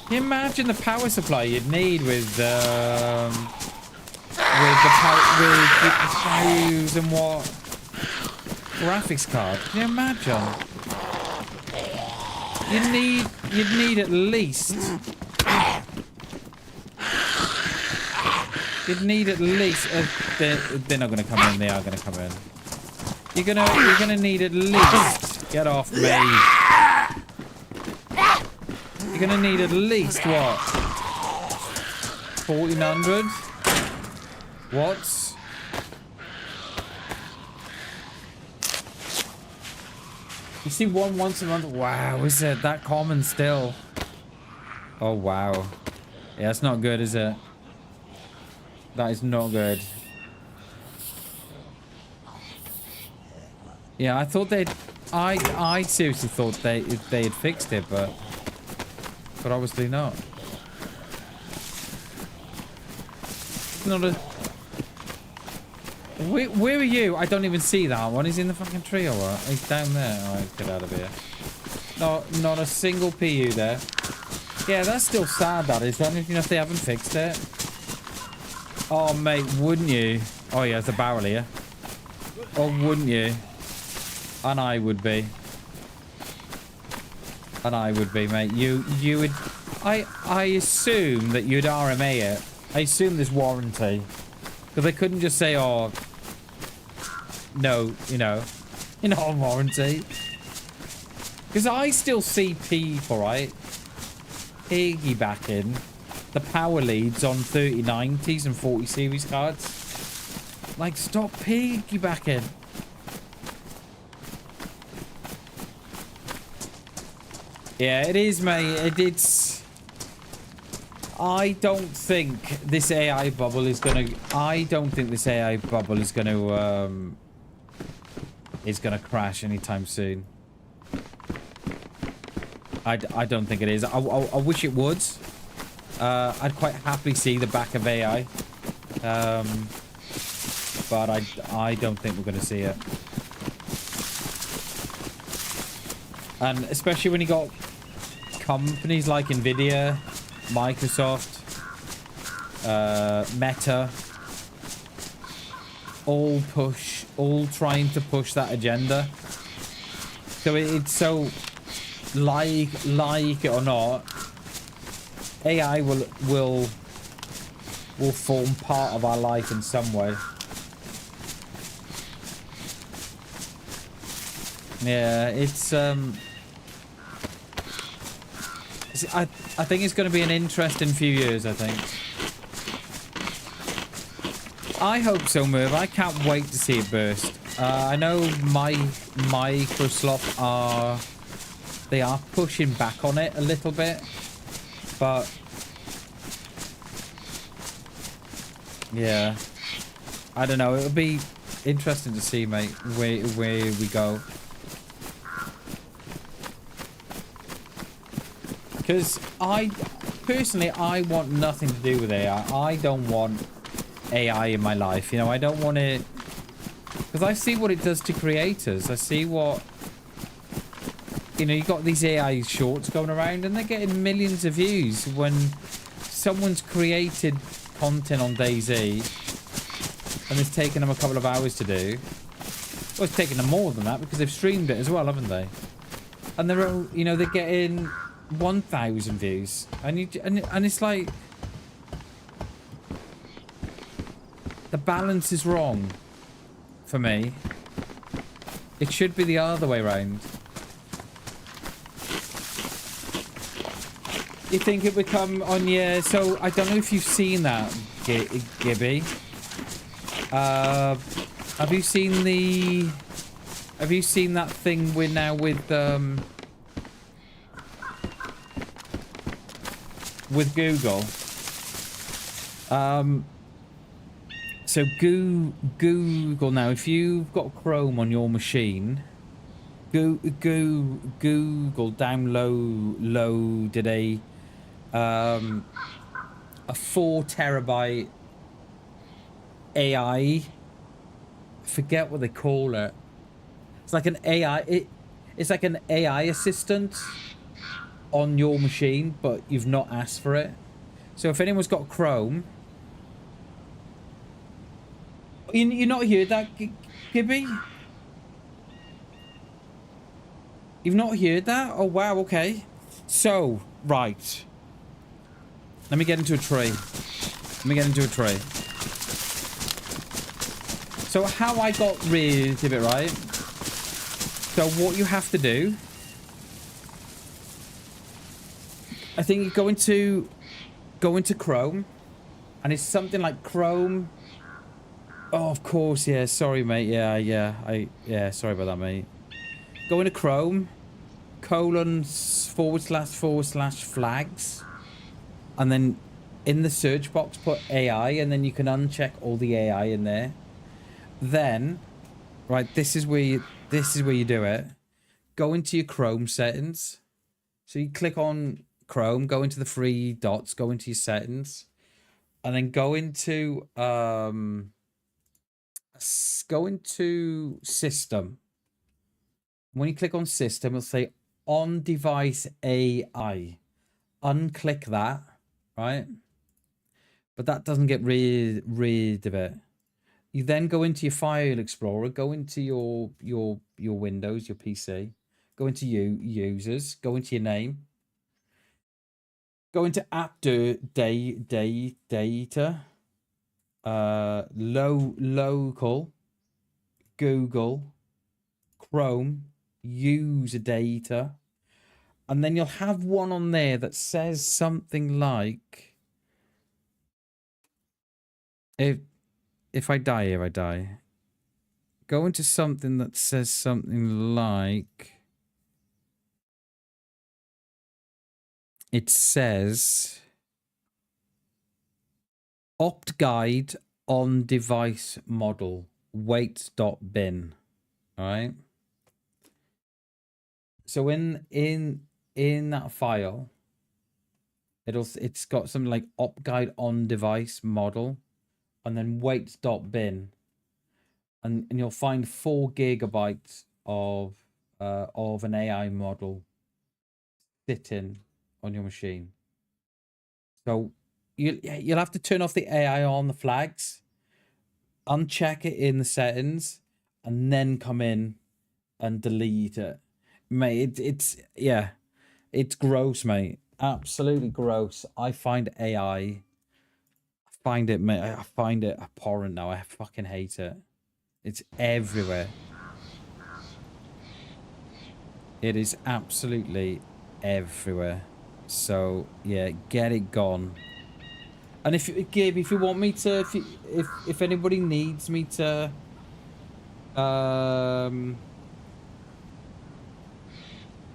Can you imagine the power supply you'd need with the 1,000 watt graphics card? Can you imagine? You'd need at least... You'd need at least... they're not going to come in. They are going to come in. You're gonna need at least... Get off me. You're gonna need at least, what? 1,400 watts? You see one once a month? Wow, is it that common still? Oh, wow. Yeah, it's not good, is it? That is not good. Yeah, I thought they'd... I seriously thought they had fixed it, but obviously not. It's not a... Where are you? I don't even see that one. He's in the fucking tree or what? He's down there. Alright, get out of here. No, not a single PU there. Yeah, that's still sad, that is. I don't even know if they haven't fixed it. Oh, mate, wouldn't you? Oh, yeah, it's a barrel here. Oh, wouldn't you? And I would be. And I would be, mate. You would... I assume that you'd RMA it. I assume there's warranty. Because they couldn't just say, oh... No, you know. You're not on warranty. Because I still see people, right? Piggybacking the power leads on 3090s and 40 series cards. Like, stop piggybacking. Yeah, it is, mate. It's... I don't think this AI bubble is gonna. I don't think this AI bubble is gonna crash anytime soon. I don't think it is. I wish it would. I'd quite happily see the back of AI. But I don't think we're going to see it. And especially when you got companies like Nvidia, Microsoft, Meta, all trying to push that agenda. So it's so like it or not, AI will form part of our life in some way. Yeah, it's I think it's going to be an interesting few years, I think. I hope so, Merv. I can't wait to see it burst. I know Microsoft are pushing back on it a little bit, but yeah, I don't know. It'll be interesting to see, mate, where we go. Because I want nothing to do with AI. I don't want AI in my life. You know, I don't want it. Because I see what it does to creators. I see what... You know, you got these AI shorts going around and they're getting millions of views when someone's created content on DayZ and it's taken them a couple of hours to do. Well, it's taken them more than that because they've streamed it as well, haven't they? And they're, you know, they're getting 1,000 views, and it's like the balance is wrong for me. It should be the other way around. You think it would come on? Yeah. So I don't know if you've seen that, Gibby. Have you seen that thing we're now with Google? So Google now, if you've got Chrome on your machine, Google downloaded a 4 terabyte AI. I forget what they call it. It's like an AI. It's like an AI assistant on your machine, but you've not asked for it. So if anyone's got Chrome, you're not heard that, Gibby? You've not heard that? Oh wow, okay. So right, let me get into a tree. So how I got rid of it, right? So what you have to do, I think you go into Chrome, and it's something like Chrome. Oh, of course, yeah. Sorry, mate. Yeah. Sorry about that, mate. Go into Chrome, //flags, and then in the search box put AI, and then you can uncheck all the AI in there. Then, right, this is where you do it. Go into your Chrome settings. So you click on Chrome, go into the 3 dots, go into your settings, and then go into system. When you click on system, it'll say on device AI. Unclick that, right? But that doesn't get rid of it. You then go into your file explorer, go into your Windows, your PC, go into users, go into your name, go into app data, local, Google, Chrome, user data, and then you'll have one on there that says something like, if I die here, I die. Go into something that says something like, it says Opt guide on device model weights.bin. All right. So in that file, it's got something like opt guide on device model, and then weights.bin, and you'll find 4 gigabytes of an AI model sitting on your machine. So you'll have to turn off the AI on the flags, uncheck it in the settings, and then come in and delete it. Mate, it's gross, mate. Absolutely gross. I find AI, mate, I find it abhorrent now. I fucking hate it. It's everywhere. It is absolutely everywhere. So yeah, get it gone. And if you want me to, if anybody needs me to,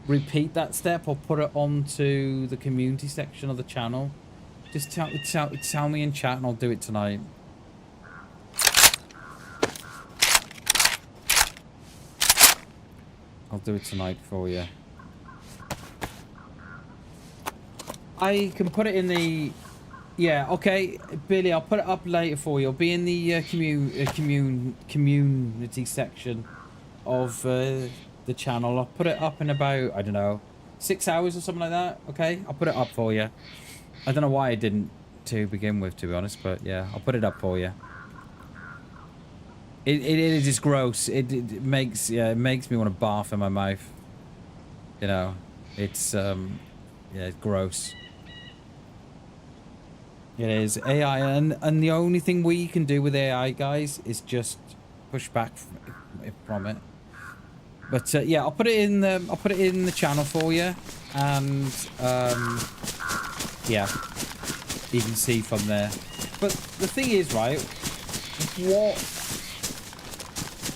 repeat that step or put it onto the community section of the channel, just tell me in chat and I'll do it tonight. I'll do it tonight for you. I can put it in the... Yeah, okay, Billy, I'll put it up later for you. I'll be in the community section of the channel. I'll put it up in about, I don't know, 6 hours or something like that. Okay, I'll put it up for you. I don't know why I didn't to begin with, to be honest, but yeah, I'll put it up for you. It is just gross. It makes me want to barf in my mouth. You know, it's yeah, it's gross. It is AI, and the only thing we can do with AI, guys, is just push back from it. But yeah, I'll put it in the channel for you, and yeah, you can see from there. But the thing is, right,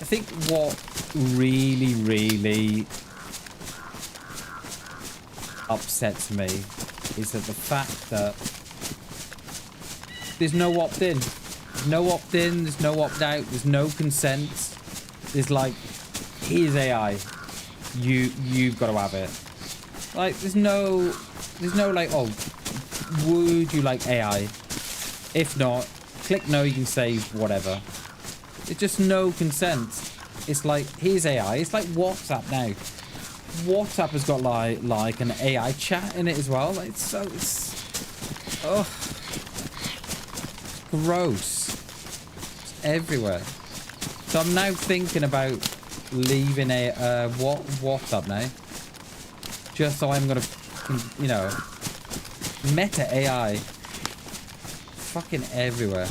I think what really upsets me is that the fact that there's no opt-in. There's no opt-in, there's no opt-out, there's no consent. There's like, here's AI. You've got to have it. Like, there's no like, oh, would you like AI? If not, click no, you can save whatever. There's just no consent. It's like, here's AI. It's like WhatsApp now. WhatsApp has got like an AI chat in it as well. Like, it's oh, gross. It's everywhere. So I'm now thinking about leaving WhatsApp now, just so I'm gonna, you know, meta AI fucking everywhere.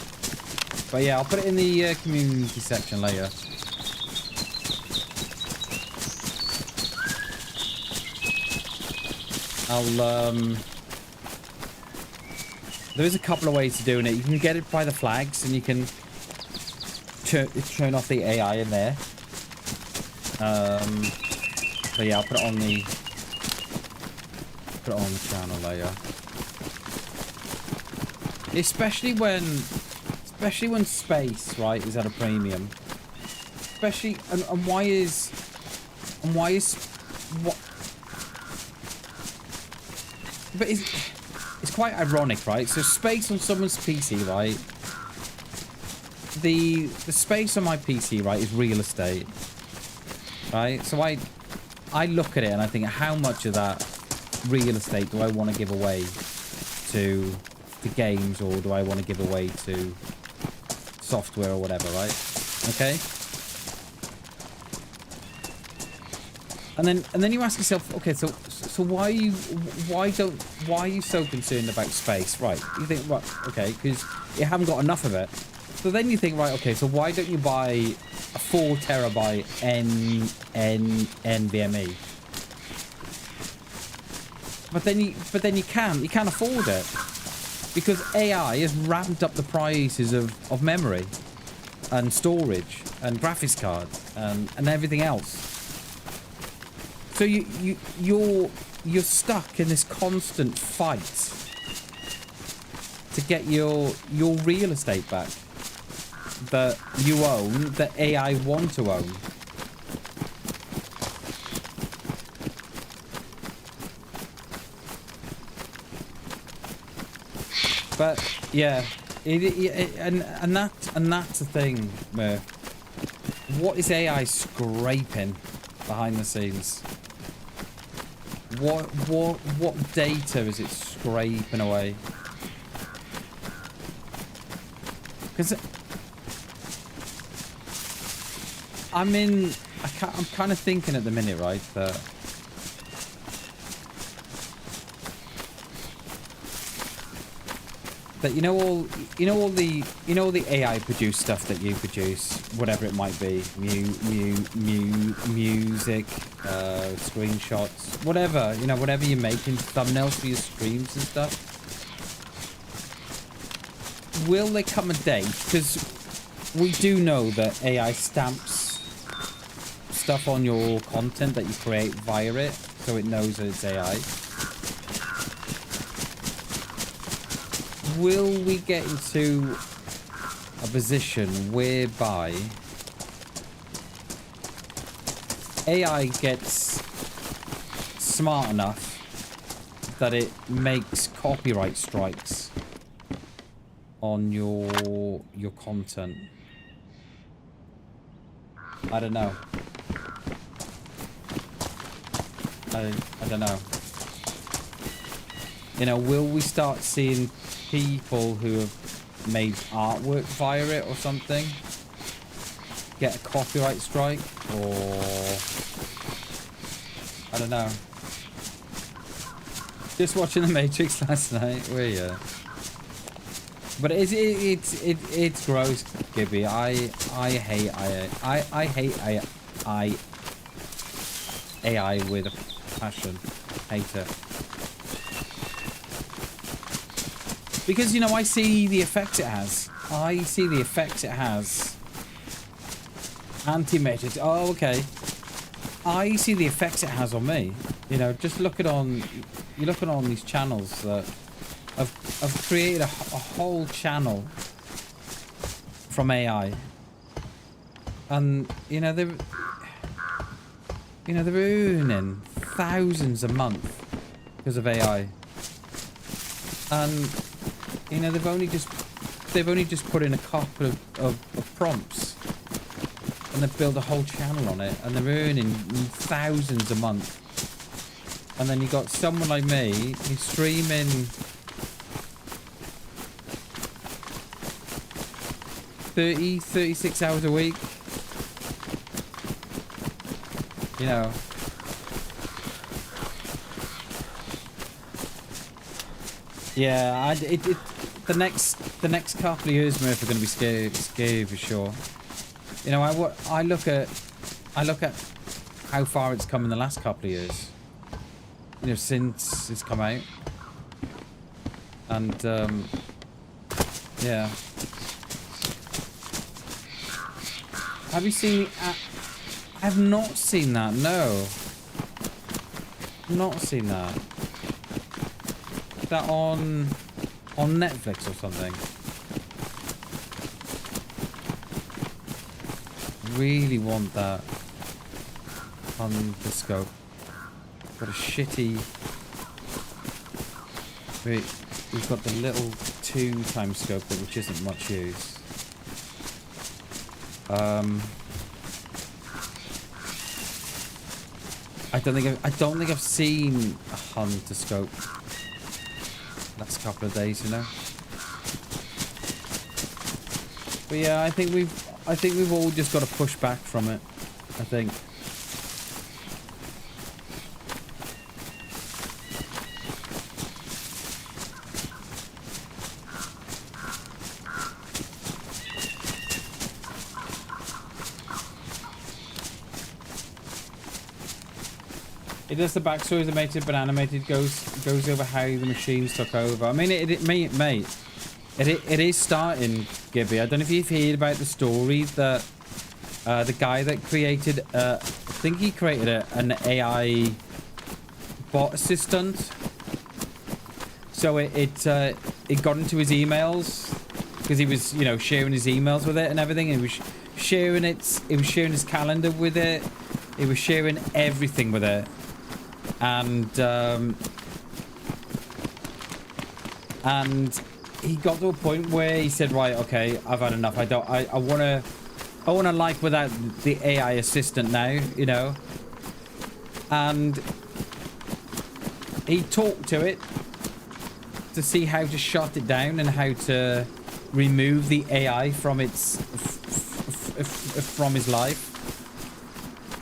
But yeah, I'll put it in the community section later. There is a couple of ways to doing it. You can get it by the flags, and you can turn off the AI in there. But yeah, I'll put it on the channel later. Especially when space, right, is at a premium. Especially, and why is what? But it's quite ironic, right? So space on someone's PC, right? The space on my PC, right, is real estate, right? So I look at it and I think, how much of that real estate do I want to give away to games, or do I want to give away to software or whatever, right? Okay. And then you ask yourself, okay, so why are you so concerned about space, right? You think, right, okay, because you haven't got enough of it. So then you think, right, okay, so why don't you buy a 4 terabyte NVMe? But then you can't afford it, because AI has ramped up the prices of memory and storage and graphics cards and everything else. So you're stuck in this constant fight to get your real estate back that you own, that AI want to own. But yeah, and that's the thing, Murph. What is AI scraping behind the scenes? What data is it scraping away? Because I'm kind of thinking at the minute, right, that all the AI produced stuff that you produce, whatever it might be, music, screenshots, whatever, whatever you're making, thumbnails for your streams and stuff. Will there come a day? Because we do know that AI stamps stuff on your content that you create via it, so it knows that it's AI. Will we get into a position whereby AI gets smart enough that it makes copyright strikes on your content? I don't know. I don't know. Will we start seeing people who have made artwork via it or something get a copyright strike? Or I don't know. Just watching The Matrix last night, were you? But it's gross, Gibby. I hate AI with a passion. Hate it. Because, I see the effects it has. I see the effects it has. Anti-Matrix. Oh, okay. I see the effects it has on me. Just look at on these channels that I've created a whole channel from AI. And, they're earning thousands a month because of AI. And they've only just put in a couple of prompts, and they've built a whole channel on it, and they're earning thousands a month. And then you got someone like me who's streaming 36 hours a week. Yeah, the next couple of years, Murph, are going to be scary for sure. I look at how far it's come in the last couple of years. Since it's come out, and yeah. Have you seen? I have not seen that. No, not seen that. That on Netflix or something. Really want that on the scope. Got a shitty. We've got the little 2x scope which isn't much use. I don't think I've seen a Hunter scope last couple of days, But yeah, I think we've all just got to push back from it. I think. It does the backstory of the Matrix, but animated goes over how the machines took over. I mean, it is starting, Gibby. I don't know if you've heard about the story that the guy that created, I think he created an AI bot assistant. So it it got into his emails because he was, you know, sharing his emails with it and everything. And he was sharing it. He was sharing his calendar with it. He was sharing everything with it. And he got to a point where he said, right, okay, I've had enough. I want to like without the AI assistant now, you know. And he talked to it to see how to shut it down and how to remove the AI from its from his life.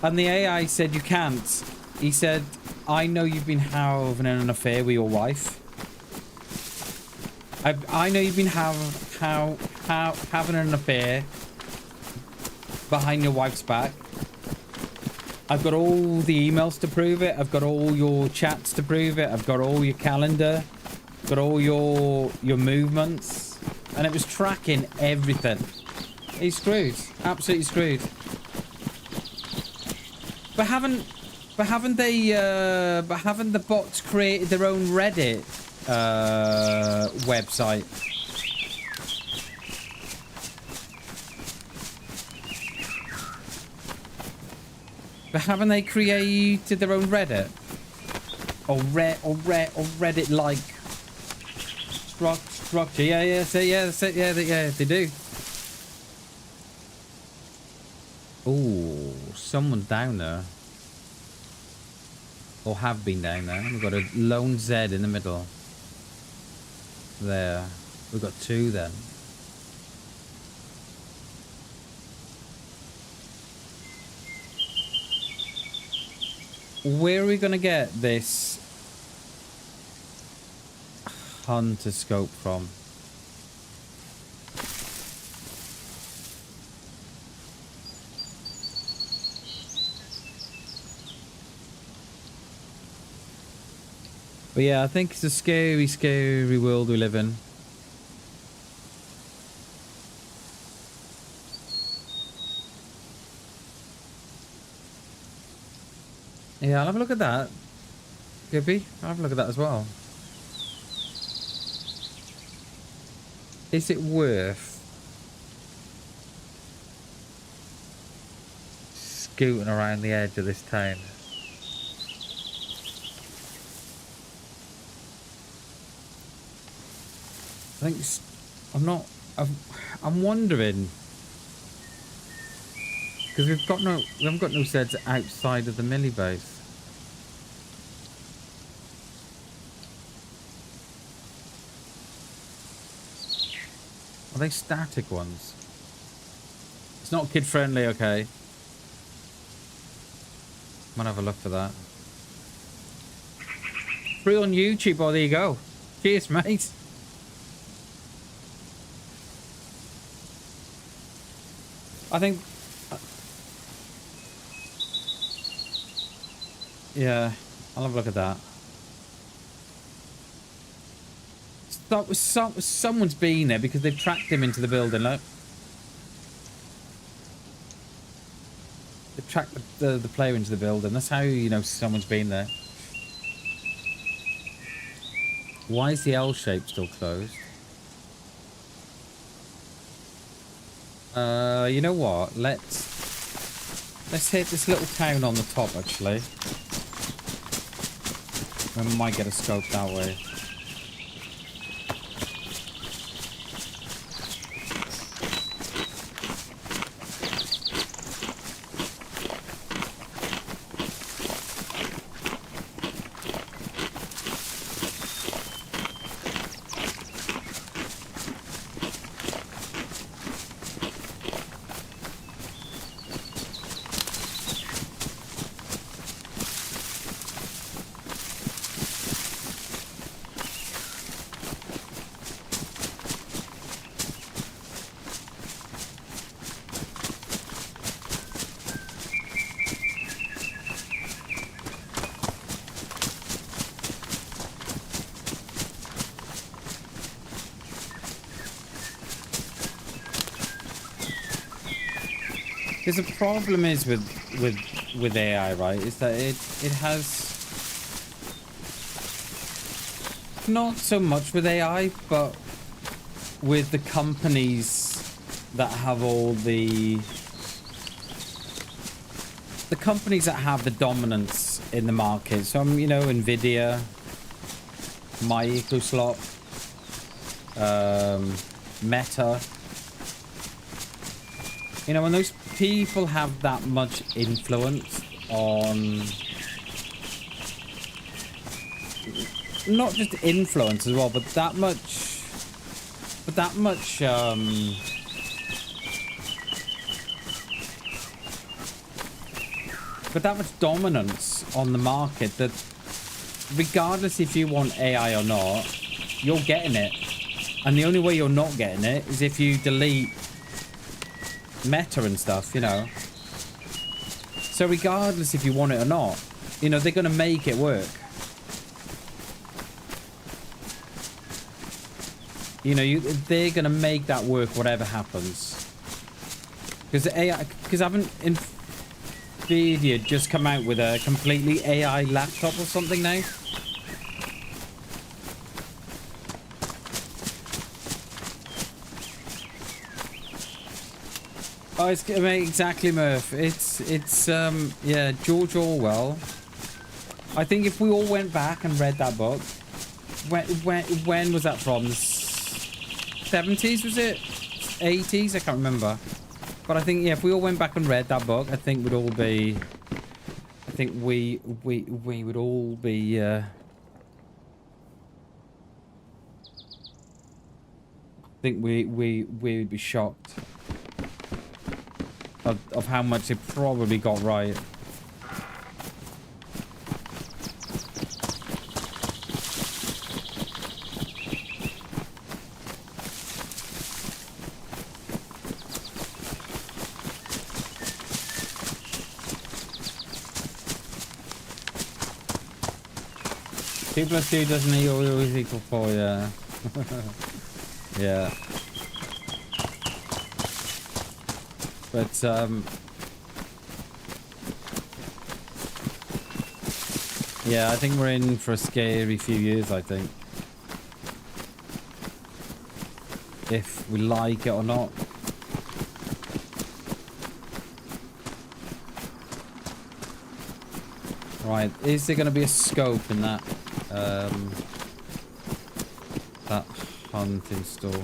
And the AI said, you can't. He said, I know you've been having an affair with your wife. I know you've been having an affair behind your wife's back. I've got all the emails to prove it. I've got all your chats to prove it. I've got all your calendar. I've got all your movements. And it was tracking everything. He's screwed. Absolutely screwed. But haven't the bots created their own Reddit website? But haven't they created their own Reddit? Or Reddit like structure? Yeah, they do. Oh, someone's down there. Or have been down there. We've got a lone Z in the middle. There. We've got two then. Where are we going to get this hunter scope from? But yeah, I think it's a scary, scary world we live in. Yeah, I'll have a look at that. Gibby, I'll have a look at that as well. Is it worth scooting around the edge of this town? I think I'm wondering, because we haven't got no sets outside of the milli base. Are they static ones? It's not kid friendly, okay. Might have a look for that. Free on YouTube, oh there you go. Cheers, mate. I think... yeah, I'll have a look at that. Someone's been there because they've tracked him into the building, look. They've tracked the player into the building. That's how you know someone's been there. Why is the L shape still closed? You know what? Let's hit this little town on the top, actually. We might get a scope that way. Because the problem is with AI, right, is that it has not so much with AI, but with the companies that have all the companies that have the dominance in the market. So, you know, Nvidia, Microsoft, Meta. You know, when those people have that much influence on, not just influence as well, but that much dominance on the market, that regardless if you want AI or not, you're getting it. And the only way you're not getting it is if you delete Meta and stuff, you know. So regardless if you want it or not, you know, they're going to make it work. You know, they're going to make that work whatever happens. Because haven't Nvidia just come out with a completely AI laptop or something now? Oh, it's exactly, Murph. It's yeah, George Orwell. I think if we all went back and read that book, when was that from? The 70s, was it? 80s? I can't remember. But I think, yeah, if we all went back and read that book, I think we'd all be, I think we would all be I think we would be shocked of how much it probably got right. Two plus two doesn't always equal 4, yeah. Yeah. But, yeah, I think we're in for a scary few years, I think. If we like it or not. Right, is there going to be a scope in that, that hunting store?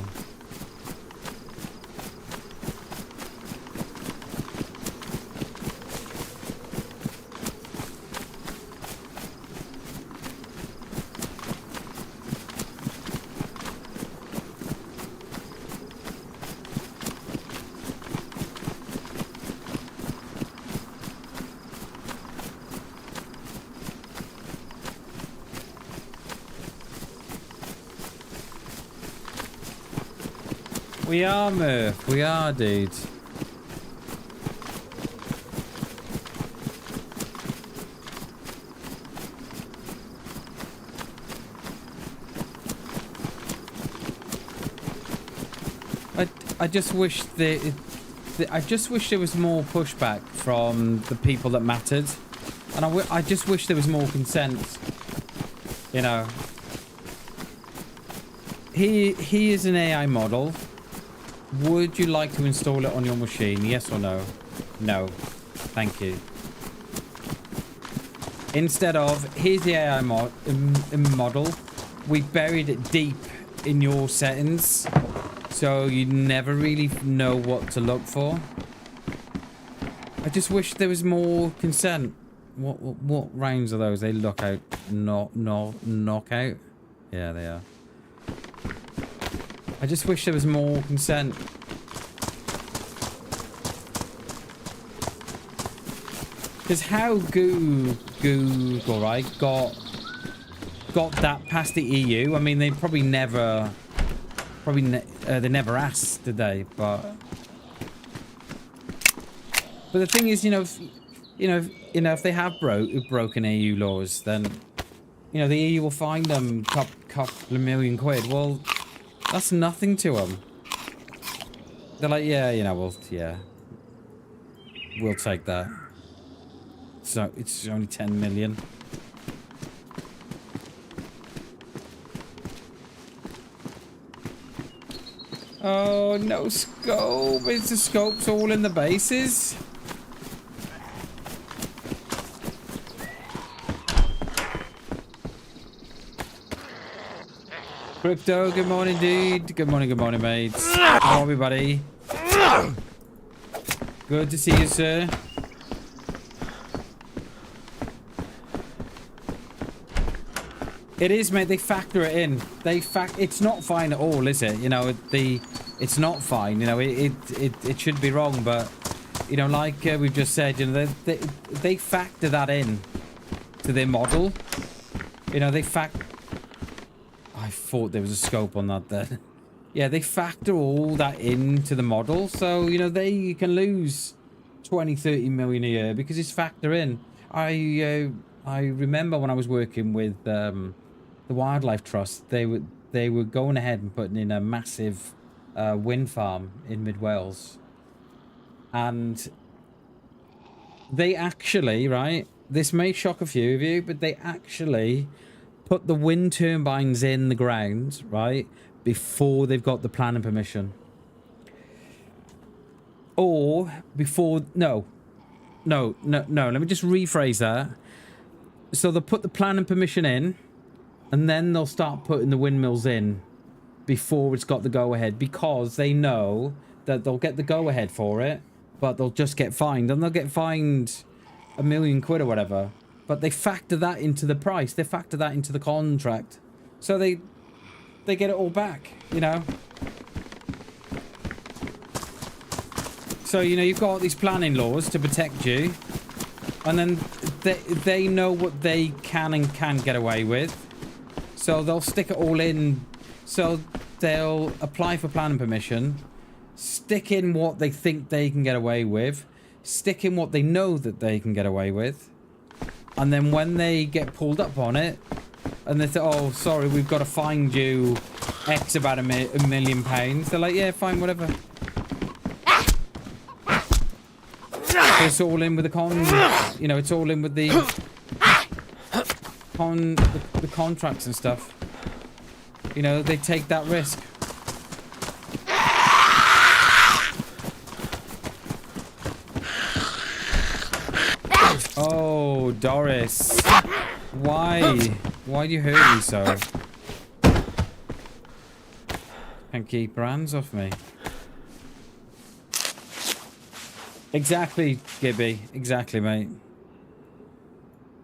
We are, Murph. We are, dude. I just wish I just wish there was more pushback from the people that mattered, and I just wish there was more consent. You know, he is an AI model. Would you like to install it on your machine? Yes or no? No. Thank you. Instead of, here's the AI model. We buried it deep in your settings, so you never really know what to look for. I just wish there was more consent. What rounds are those? They look out. Knockout? Yeah, they are. I just wish there was more consent. Because how Google, right, got that past the EU? I mean, they probably never, they never asked, did they? But the thing is, if they have broken EU laws, then the EU will fine them couple of million quid. Well, that's nothing to them. They're like, yeah, well, yeah, we'll take that. So it's only 10 million. Oh, no scope. It's the scopes all in the bases. Crypto, good morning, dude. Good morning, mates. How are we, buddy? Good to see you, sir. It is, mate. They factor it in. It's not fine at all, is it? You know, it's not fine. You know, it should be wrong, but you know, like we've just said, you know, they factor that in to their model. You know, I thought there was a scope on that there. Yeah, they factor all that into the model, so you know they can lose 20-30 million a year because it's factor in. I remember when I was working with the Wildlife Trust, they were going ahead and putting in a massive wind farm in mid Wales, and they actually, right, this may shock a few of you, but they actually put the wind turbines in the ground, right, before they've got the planning permission. Or before, no, let me just rephrase that. So they'll put the planning permission in, and then they'll start putting the windmills in before it's got the go-ahead, because they know that they'll get the go-ahead for it, but they'll just get fined, and they'll get fined £1 million or whatever. But they factor that into the price. They factor that into the contract. So they get it all back, you know. So, you know, you've got these planning laws to protect you. And then they know what they can and can't get away with. So they'll stick it all in. So they'll apply for planning permission, stick in what they think they can get away with, stick in what they know that they can get away with. And then when they get pulled up on it, and they say, oh, sorry, we've got to find you X about £1 million. They're like, yeah, fine, whatever. It's all in with the you know, it's all in with the contracts and stuff. You know, they take that risk. Oh, Doris. Why? Why do you hurt me so? Can't keep her hands off me. Exactly, Gibby. Exactly, mate.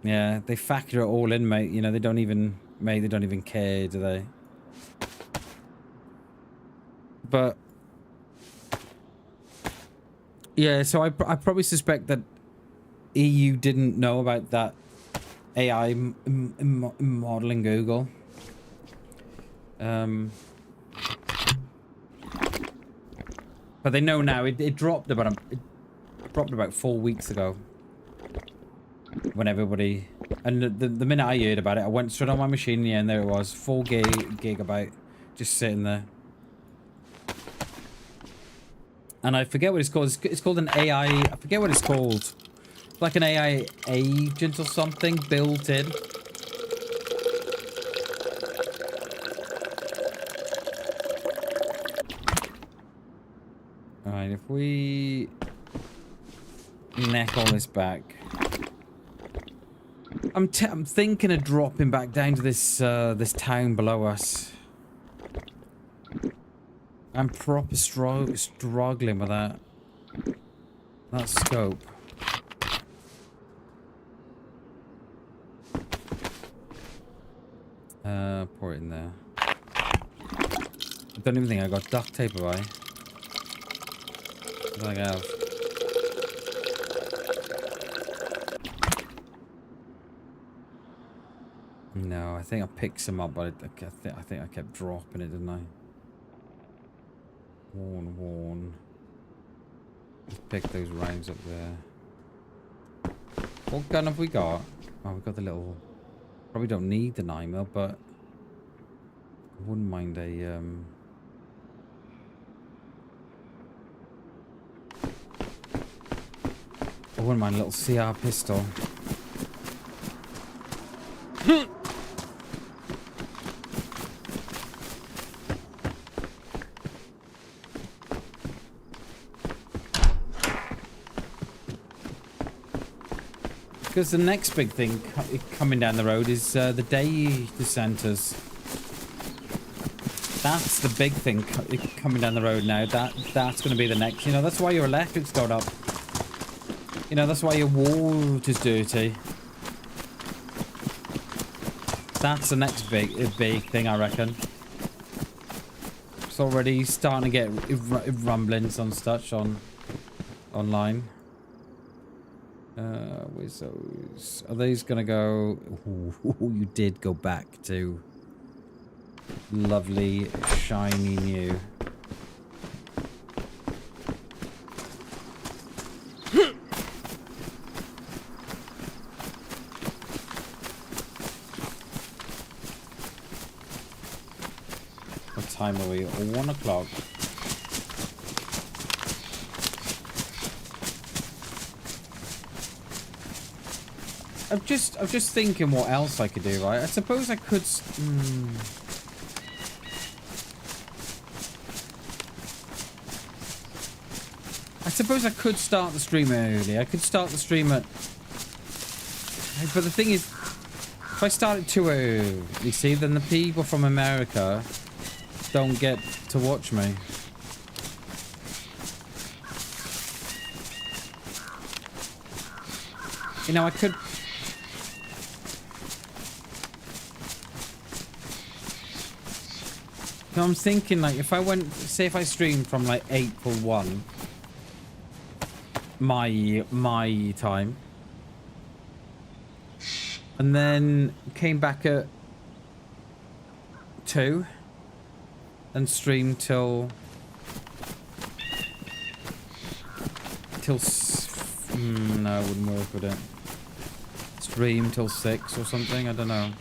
Yeah, they factor it all in, mate. You know, they don't even care, do they? But yeah, so I probably suspect that EU didn't know about that AI model in Google. But they know now. It dropped about about 4 weeks ago. When everybody, and the minute I heard about it, I went straight on my machine, yeah, and there it was, 4 gigabyte, just sitting there. And I forget what it's called. It's called an AI. I forget what it's called. Like an AI agent or something built in. All right, if we neck all this back, I'm thinking of dropping back down to this this town below us. I'm proper struggling with that scope. Pour it in there. I don't even think I got duct tape, have I? I think I have. No, I think I picked some up, but I think I kept dropping it, didn't I? Worn. Let's pick those rounds up there. What gun have we got? Oh, we've got the little... Probably don't need the 9mm, but... I wouldn't mind a... I wouldn't mind a little CR pistol. Because the next big thing coming down the road is the data centers. That's the big thing coming down the road now. That's going to be the next. You know, that's why your electric's got up. You know, that's why your water's dirty. That's the next big thing, I reckon. It's already starting to get rumblings on such online. Where's those? Are these gonna go? Ooh, you did go back to lovely, shiny new. What time are we? 1 o'clock. I'm just thinking what else I could do, right? I suppose I could. I suppose I could start the stream early. I could start the stream at. But the thing is, if I start it too early, you see, then the people from America don't get to watch me. You know, I could. So I'm thinking, like, if I went, say if I streamed from like 8 till 1 my time, and then came back at 2 and streamed till no, it wouldn't work, would it? Stream till 6 or something, I don't know.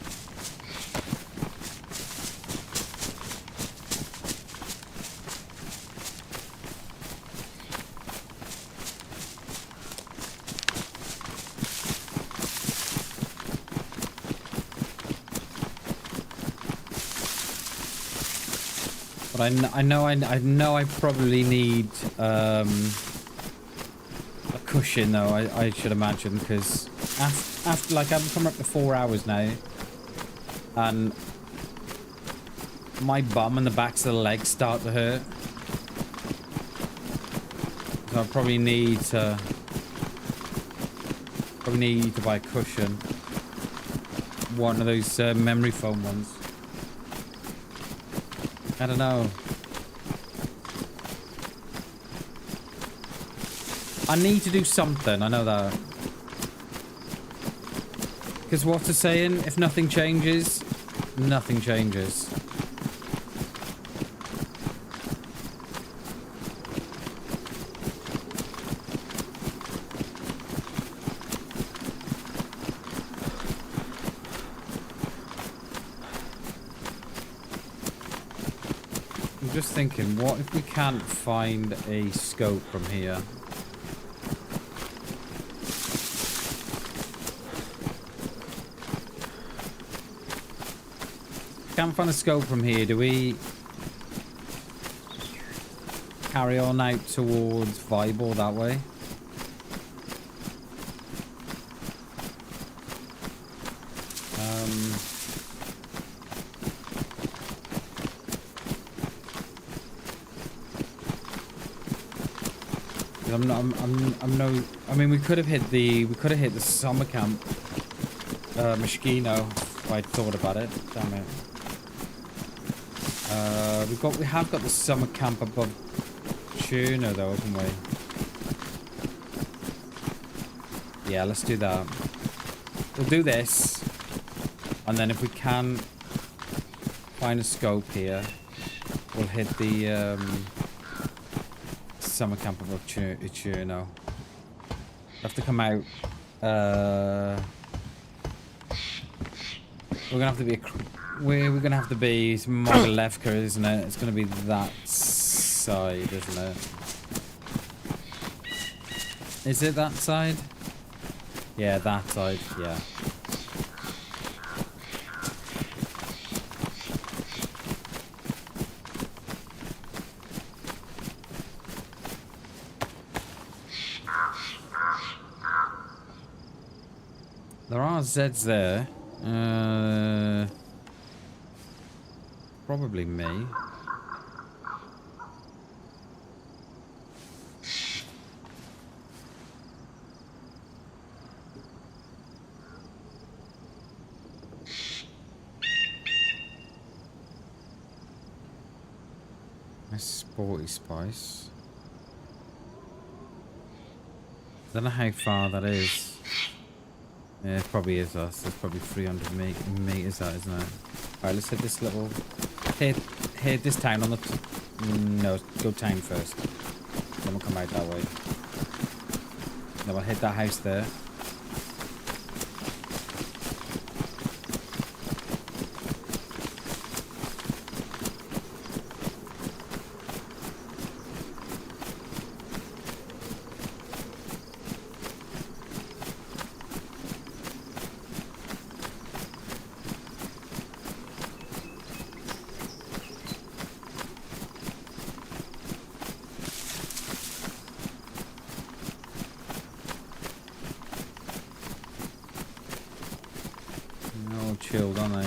But I know I probably need a cushion though. I should imagine, because after like I've come up to 4 hours now, and my bum and the backs of the legs start to hurt. So I probably need to buy a cushion. One of those memory foam ones. I don't know. I need to do something, I know that. Because what's it saying? If nothing changes, nothing changes. Just thinking, what if we can't find a scope from here? Can't find a scope from here. Do we carry on out towards Vibor that way? I mean, we could have hit the summer camp, Moschino, if I'd thought about it. Damn it. We have got the summer camp above Tuna though, haven't we? Yeah, let's do that. We'll do this, and then if we can find a scope here, we'll hit the summer camp above Tuna. Have to come out. We're gonna have to be. We're gonna have to be Mogilevka, isn't it? It's gonna be that side, isn't it? Is it that side? Yeah, that side. Yeah. There are Zeds there. Probably me. Nice sporty spice. Don't know how far that is. Yeah, it probably is us. It's probably 300 meters, that, isn't it? Alright, let's hit this little... Hit this town on the... No, go town first. Then we'll come out that way. Then we'll hit that house there. Chilled, aren't they?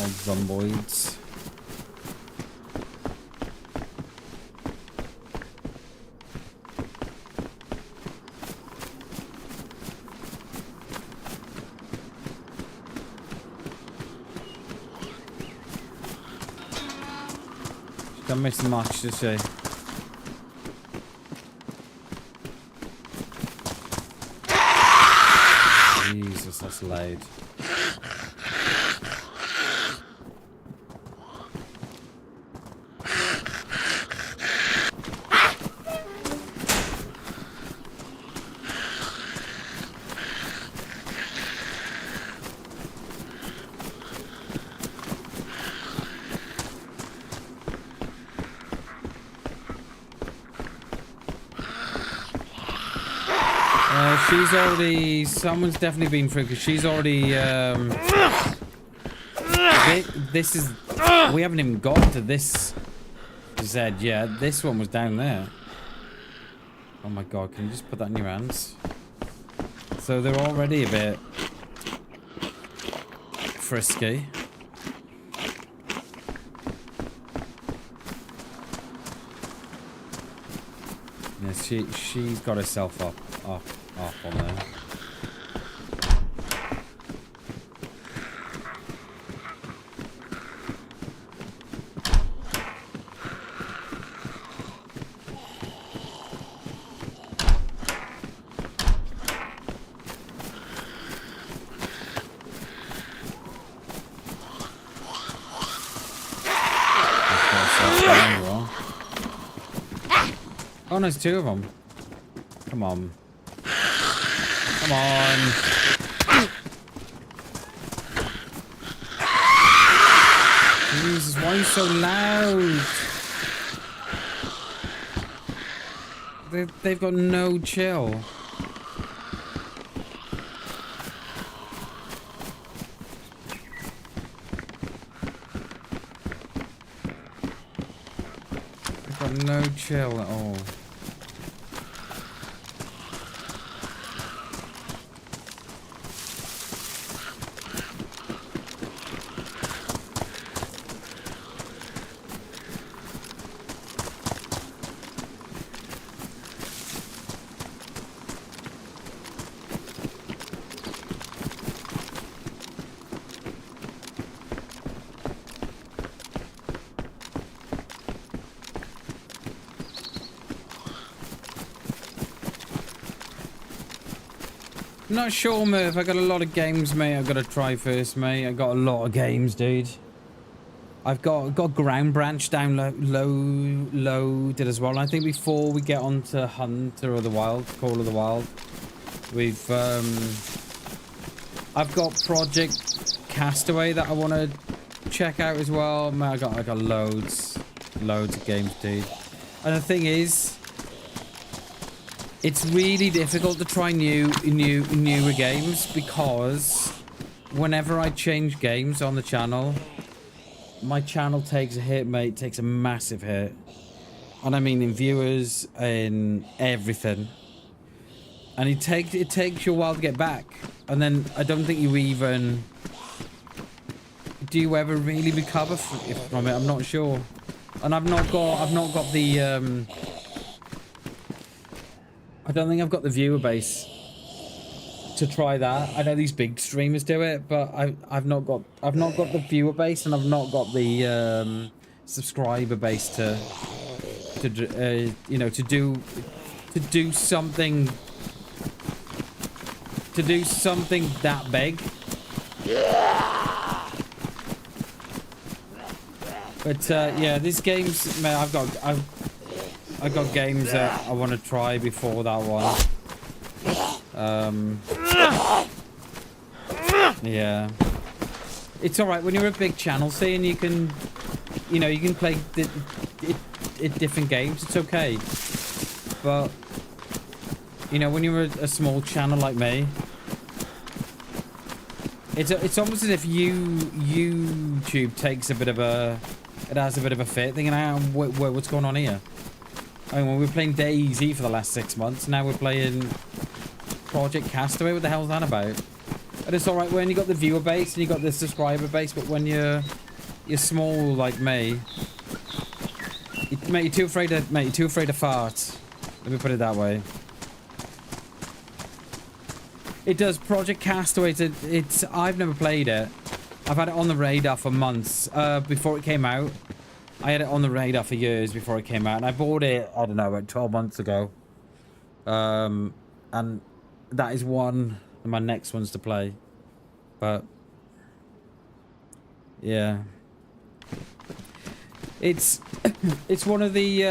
Old zomboids. She don't miss much, does she? Jesus, that's loud. She's already... Someone's definitely been through, because she's already... This is... We haven't even got to this Z yet. This one was down there. Oh my god, can you just put that in your hands? So they're already a bit... frisky. Yeah, she's got herself up on there. Oh, there's two of them. Come on. Come on. Jesus, why are you so loud? They've got no chill. They've got no chill at all. Not sure, Murph. I got a lot of games, mate. I gotta try first, mate. I got a lot of games, dude. I've got Ground Branch loaded as well. And I think before we get on to Hunter or the Wild, Call of the Wild, we've I've got Project Castaway that I want to check out as well. Man, I got loads of games, dude. And the thing is, it's really difficult to try newer games because whenever I change games on the channel, my channel takes a hit, mate. Takes a massive hit. And I mean in viewers, in everything. And it takes you a while to get back. And then I don't think you even... Do you ever really recover from it? I'm not sure. And I've not got the... I don't think I've got the viewer base to try that. I know these big streamers do it, but I've not got the viewer base, and I've not got the subscriber base to you know, to do something that big. But yeah, these games, man, I've got games that I want to try before that one. Yeah, it's all right when you're a big channel, saying you can play different games. It's okay, but you know, when you're a small channel like me, it's almost as if YouTube takes a bit of a fit, thinking, what's going on here? I mean, we were playing DayZ for the last 6 months. Now we're playing Project Castaway. What the hell's that about? And it's all right when you got the viewer base and you got the subscriber base, but when you're small like me, mate, you're too afraid to fart. Let me put it that way. It does. Project Castaway. It's I've never played it. I've had it on the radar for months before it came out. I had it on the radar for years before it came out, and I bought it, I don't know, about 12 months ago. And that is one of my next ones to play. But yeah, it's one of the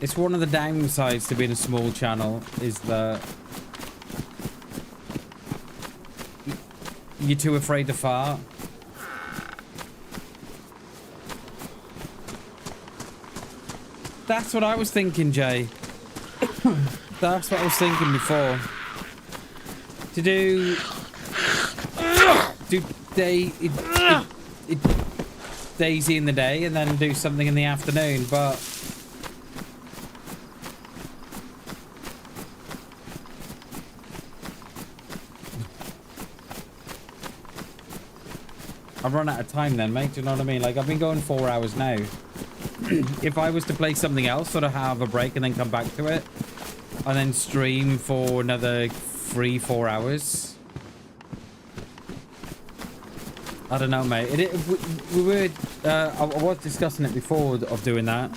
it's one of the downsides to being a small channel, is that you're too afraid to fart. That's what I was thinking, Jay. That's what I was thinking before. To do DayZ in the day and then do something in the afternoon, but I've run out of time then, mate. Do you know what I mean? Like, I've been going 4 hours now. If I was to play something else, sort of have a break and then come back to it, and then stream for another 3-4 hours, I don't know, mate. We were I was discussing it before of doing that.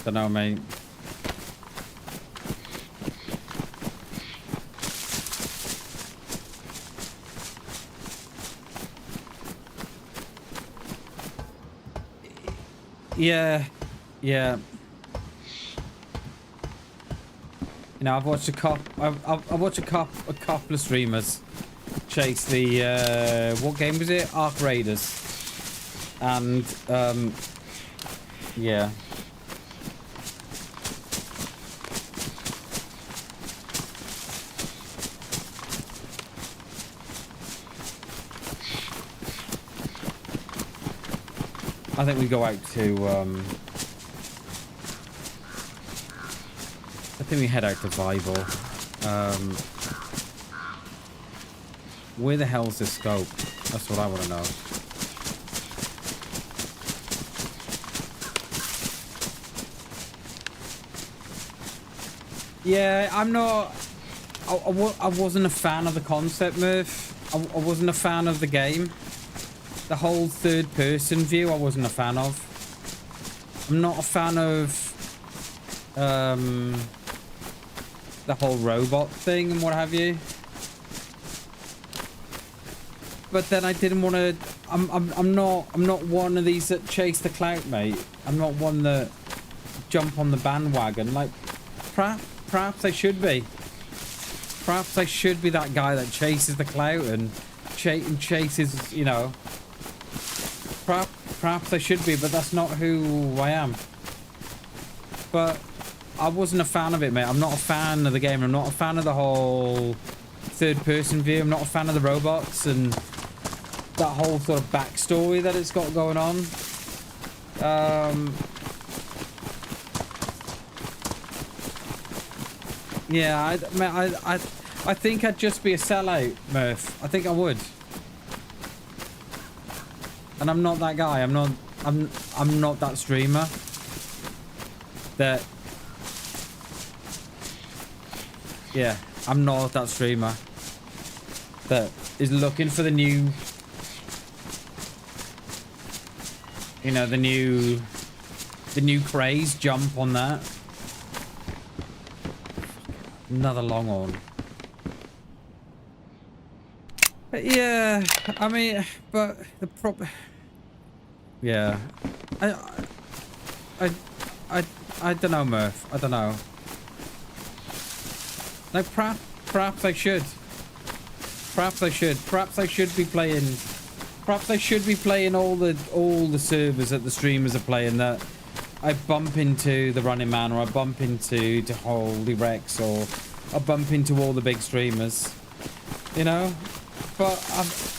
Don't know, mate. Yeah. You know, I've watched a couple of streamers chase the what game was it? Arc Raiders. And yeah. I think we go out to I think we head out to Bible. Where the hell's the scope? That's what I want to know. Yeah, I'm not... I wasn't a fan of the concept, Murph. I wasn't a fan of the game. The whole third-person view, I wasn't a fan of. I'm not a fan of... the whole robot thing and what have you. But then I didn't want to... I'm not one of these that chase the clout, mate. I'm not one that jump on the bandwagon. Like, perhaps I should be. Perhaps I should be that guy that chases the clout and chases, you know. Perhaps I should be, but that's not who I am. But I wasn't a fan of it, mate. I'm not a fan of the game. I'm not a fan of the whole third-person view. I'm not a fan of the robots, and that whole sort of backstory that it's got going on. Yeah, I think I'd just be a sellout, Murph. I think I would. And I'm not that guy. I'm not that streamer that... Yeah, I'm not that streamer that is looking for the new... You know, the new craze, jump on that. Another long on. But yeah, I mean, but the yeah, I don't know, Murph. I don't know. Like, perhaps I should. Perhaps I should. Perhaps I should be playing. Perhaps I should be playing all the servers that the streamers are playing that I bump into the Running Man, or I bump into Holy Rex, or I bump into all the big streamers. You know? But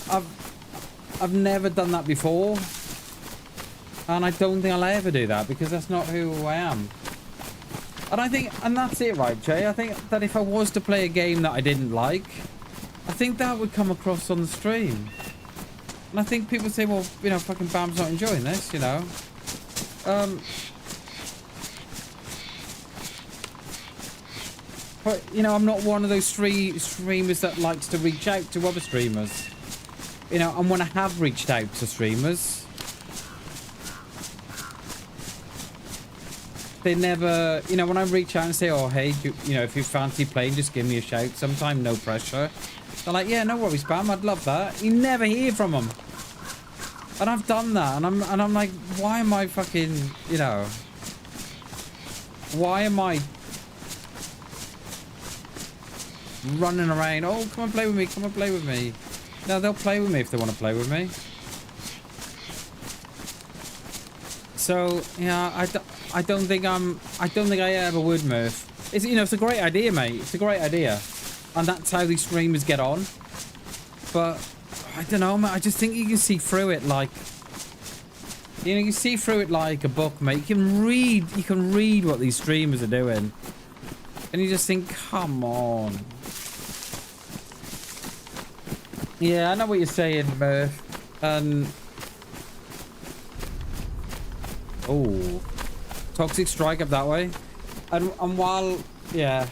I've never done that before. And I don't think I'll ever do that, because that's not who I am. And I think, and that's it, right, Jay? I think that if I was to play a game that I didn't like, I think that would come across on the stream. And I think people say, well, you know, fucking Bam's not enjoying this, you know. But, you know, I'm not one of those streamers that likes to reach out to other streamers. You know, and when I have reached out to streamers, they never, you know, when I reach out and say, oh, hey, you know, if you fancy playing, just give me a shout. Sometime, no pressure. They're like, yeah, no worries, Bam, I'd love that. You never hear from them. And I've done that, and I'm like, why am I fucking, you know, why am I running around? Oh, come and play with me, come and play with me. No, they'll play with me if they want to play with me. So, yeah, I don't think I ever would, Murph. It's, you know, it's a great idea, mate. It's a great idea. And that's how these streamers get on. But I don't know, mate. I just think you can see through it like, you know, you see through it like a book, mate. You can read what these streamers are doing. And you just think, come on. Yeah, I know what you're saying, Murph. And oh, toxic strike up that way. And while, yeah.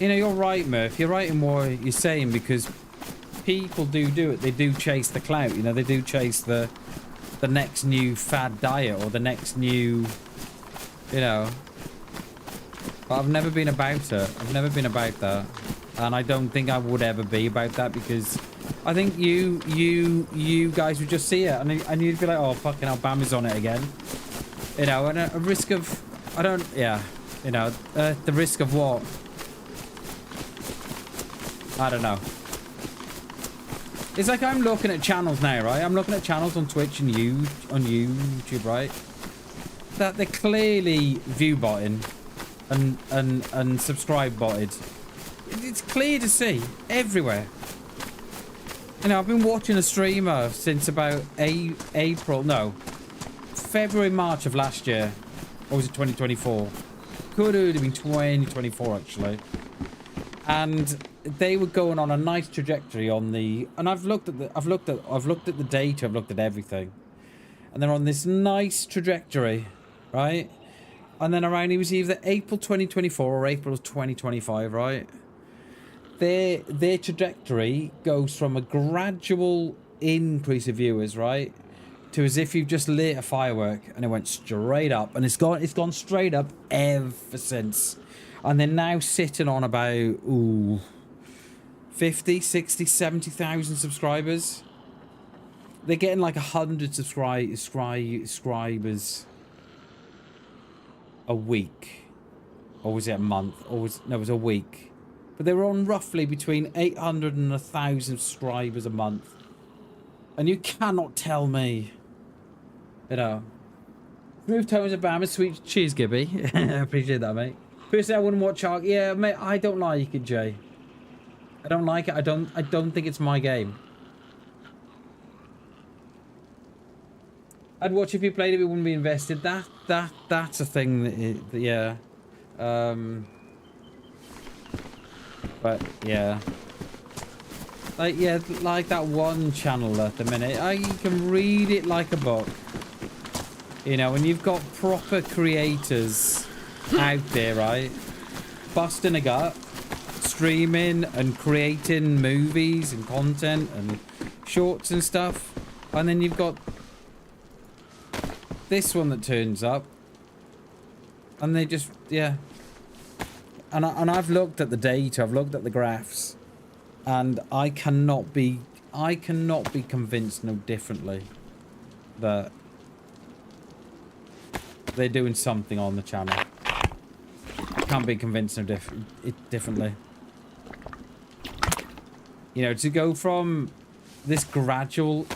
You know, you're right, Murph. You're right in what you're saying, because people do it. They do chase the clout. You know, they do chase the next new fad diet, or the next new, you know. But I've never been about it. I've never been about that. And I don't think I would ever be about that, because I think you guys would just see it, and you'd be like, oh, fucking hell, Bam is on it again. You know, and a risk of, I don't, yeah. You know, the risk of what? I don't know. It's like I'm looking at channels now, right? I'm looking at channels on Twitch and on YouTube, right? That they're clearly view botting and subscribe botted. It's clear to see everywhere. You know, I've been watching a streamer since about February, March of last year. Or was it 2024? Could have been 2024 actually. And they were going on a nice trajectory on the, and I've looked at the data, I've looked at everything, and they're on this nice trajectory, right? And then around, it was either April 2024 or April 2025, right? Their trajectory goes from a gradual increase of viewers, right, to as if you've just lit a firework, and it went straight up, and it's gone straight up ever since. And they're now sitting on about 50, 60, 70,000 subscribers. They're getting like 100 subscribers a week. Or was it a month? No, it was a week. But they were on roughly between 800 and 1,000 subscribers a month. And you cannot tell me, you know. Smooth tones of Bam, sweet. Cheers, Gibby. I appreciate that, mate. Personally, I wouldn't watch Ark. Yeah, mate, I don't like it, Jay. I don't like it. I don't think it's my game. I'd watch if you played it, we wouldn't be invested. That's a thing that yeah. But yeah. Like, yeah, like that one channel at the minute. You can read it like a book. You know, when you've got proper creators out there, right? Busting a gut, streaming and creating movies and content and shorts and stuff. And then you've got this one that turns up. And they just, yeah. And I've looked at the data, I've looked at the graphs. And I cannot be convinced no differently that they're doing something on the channel. I can't be convinced no differently. You know, to go from this gradual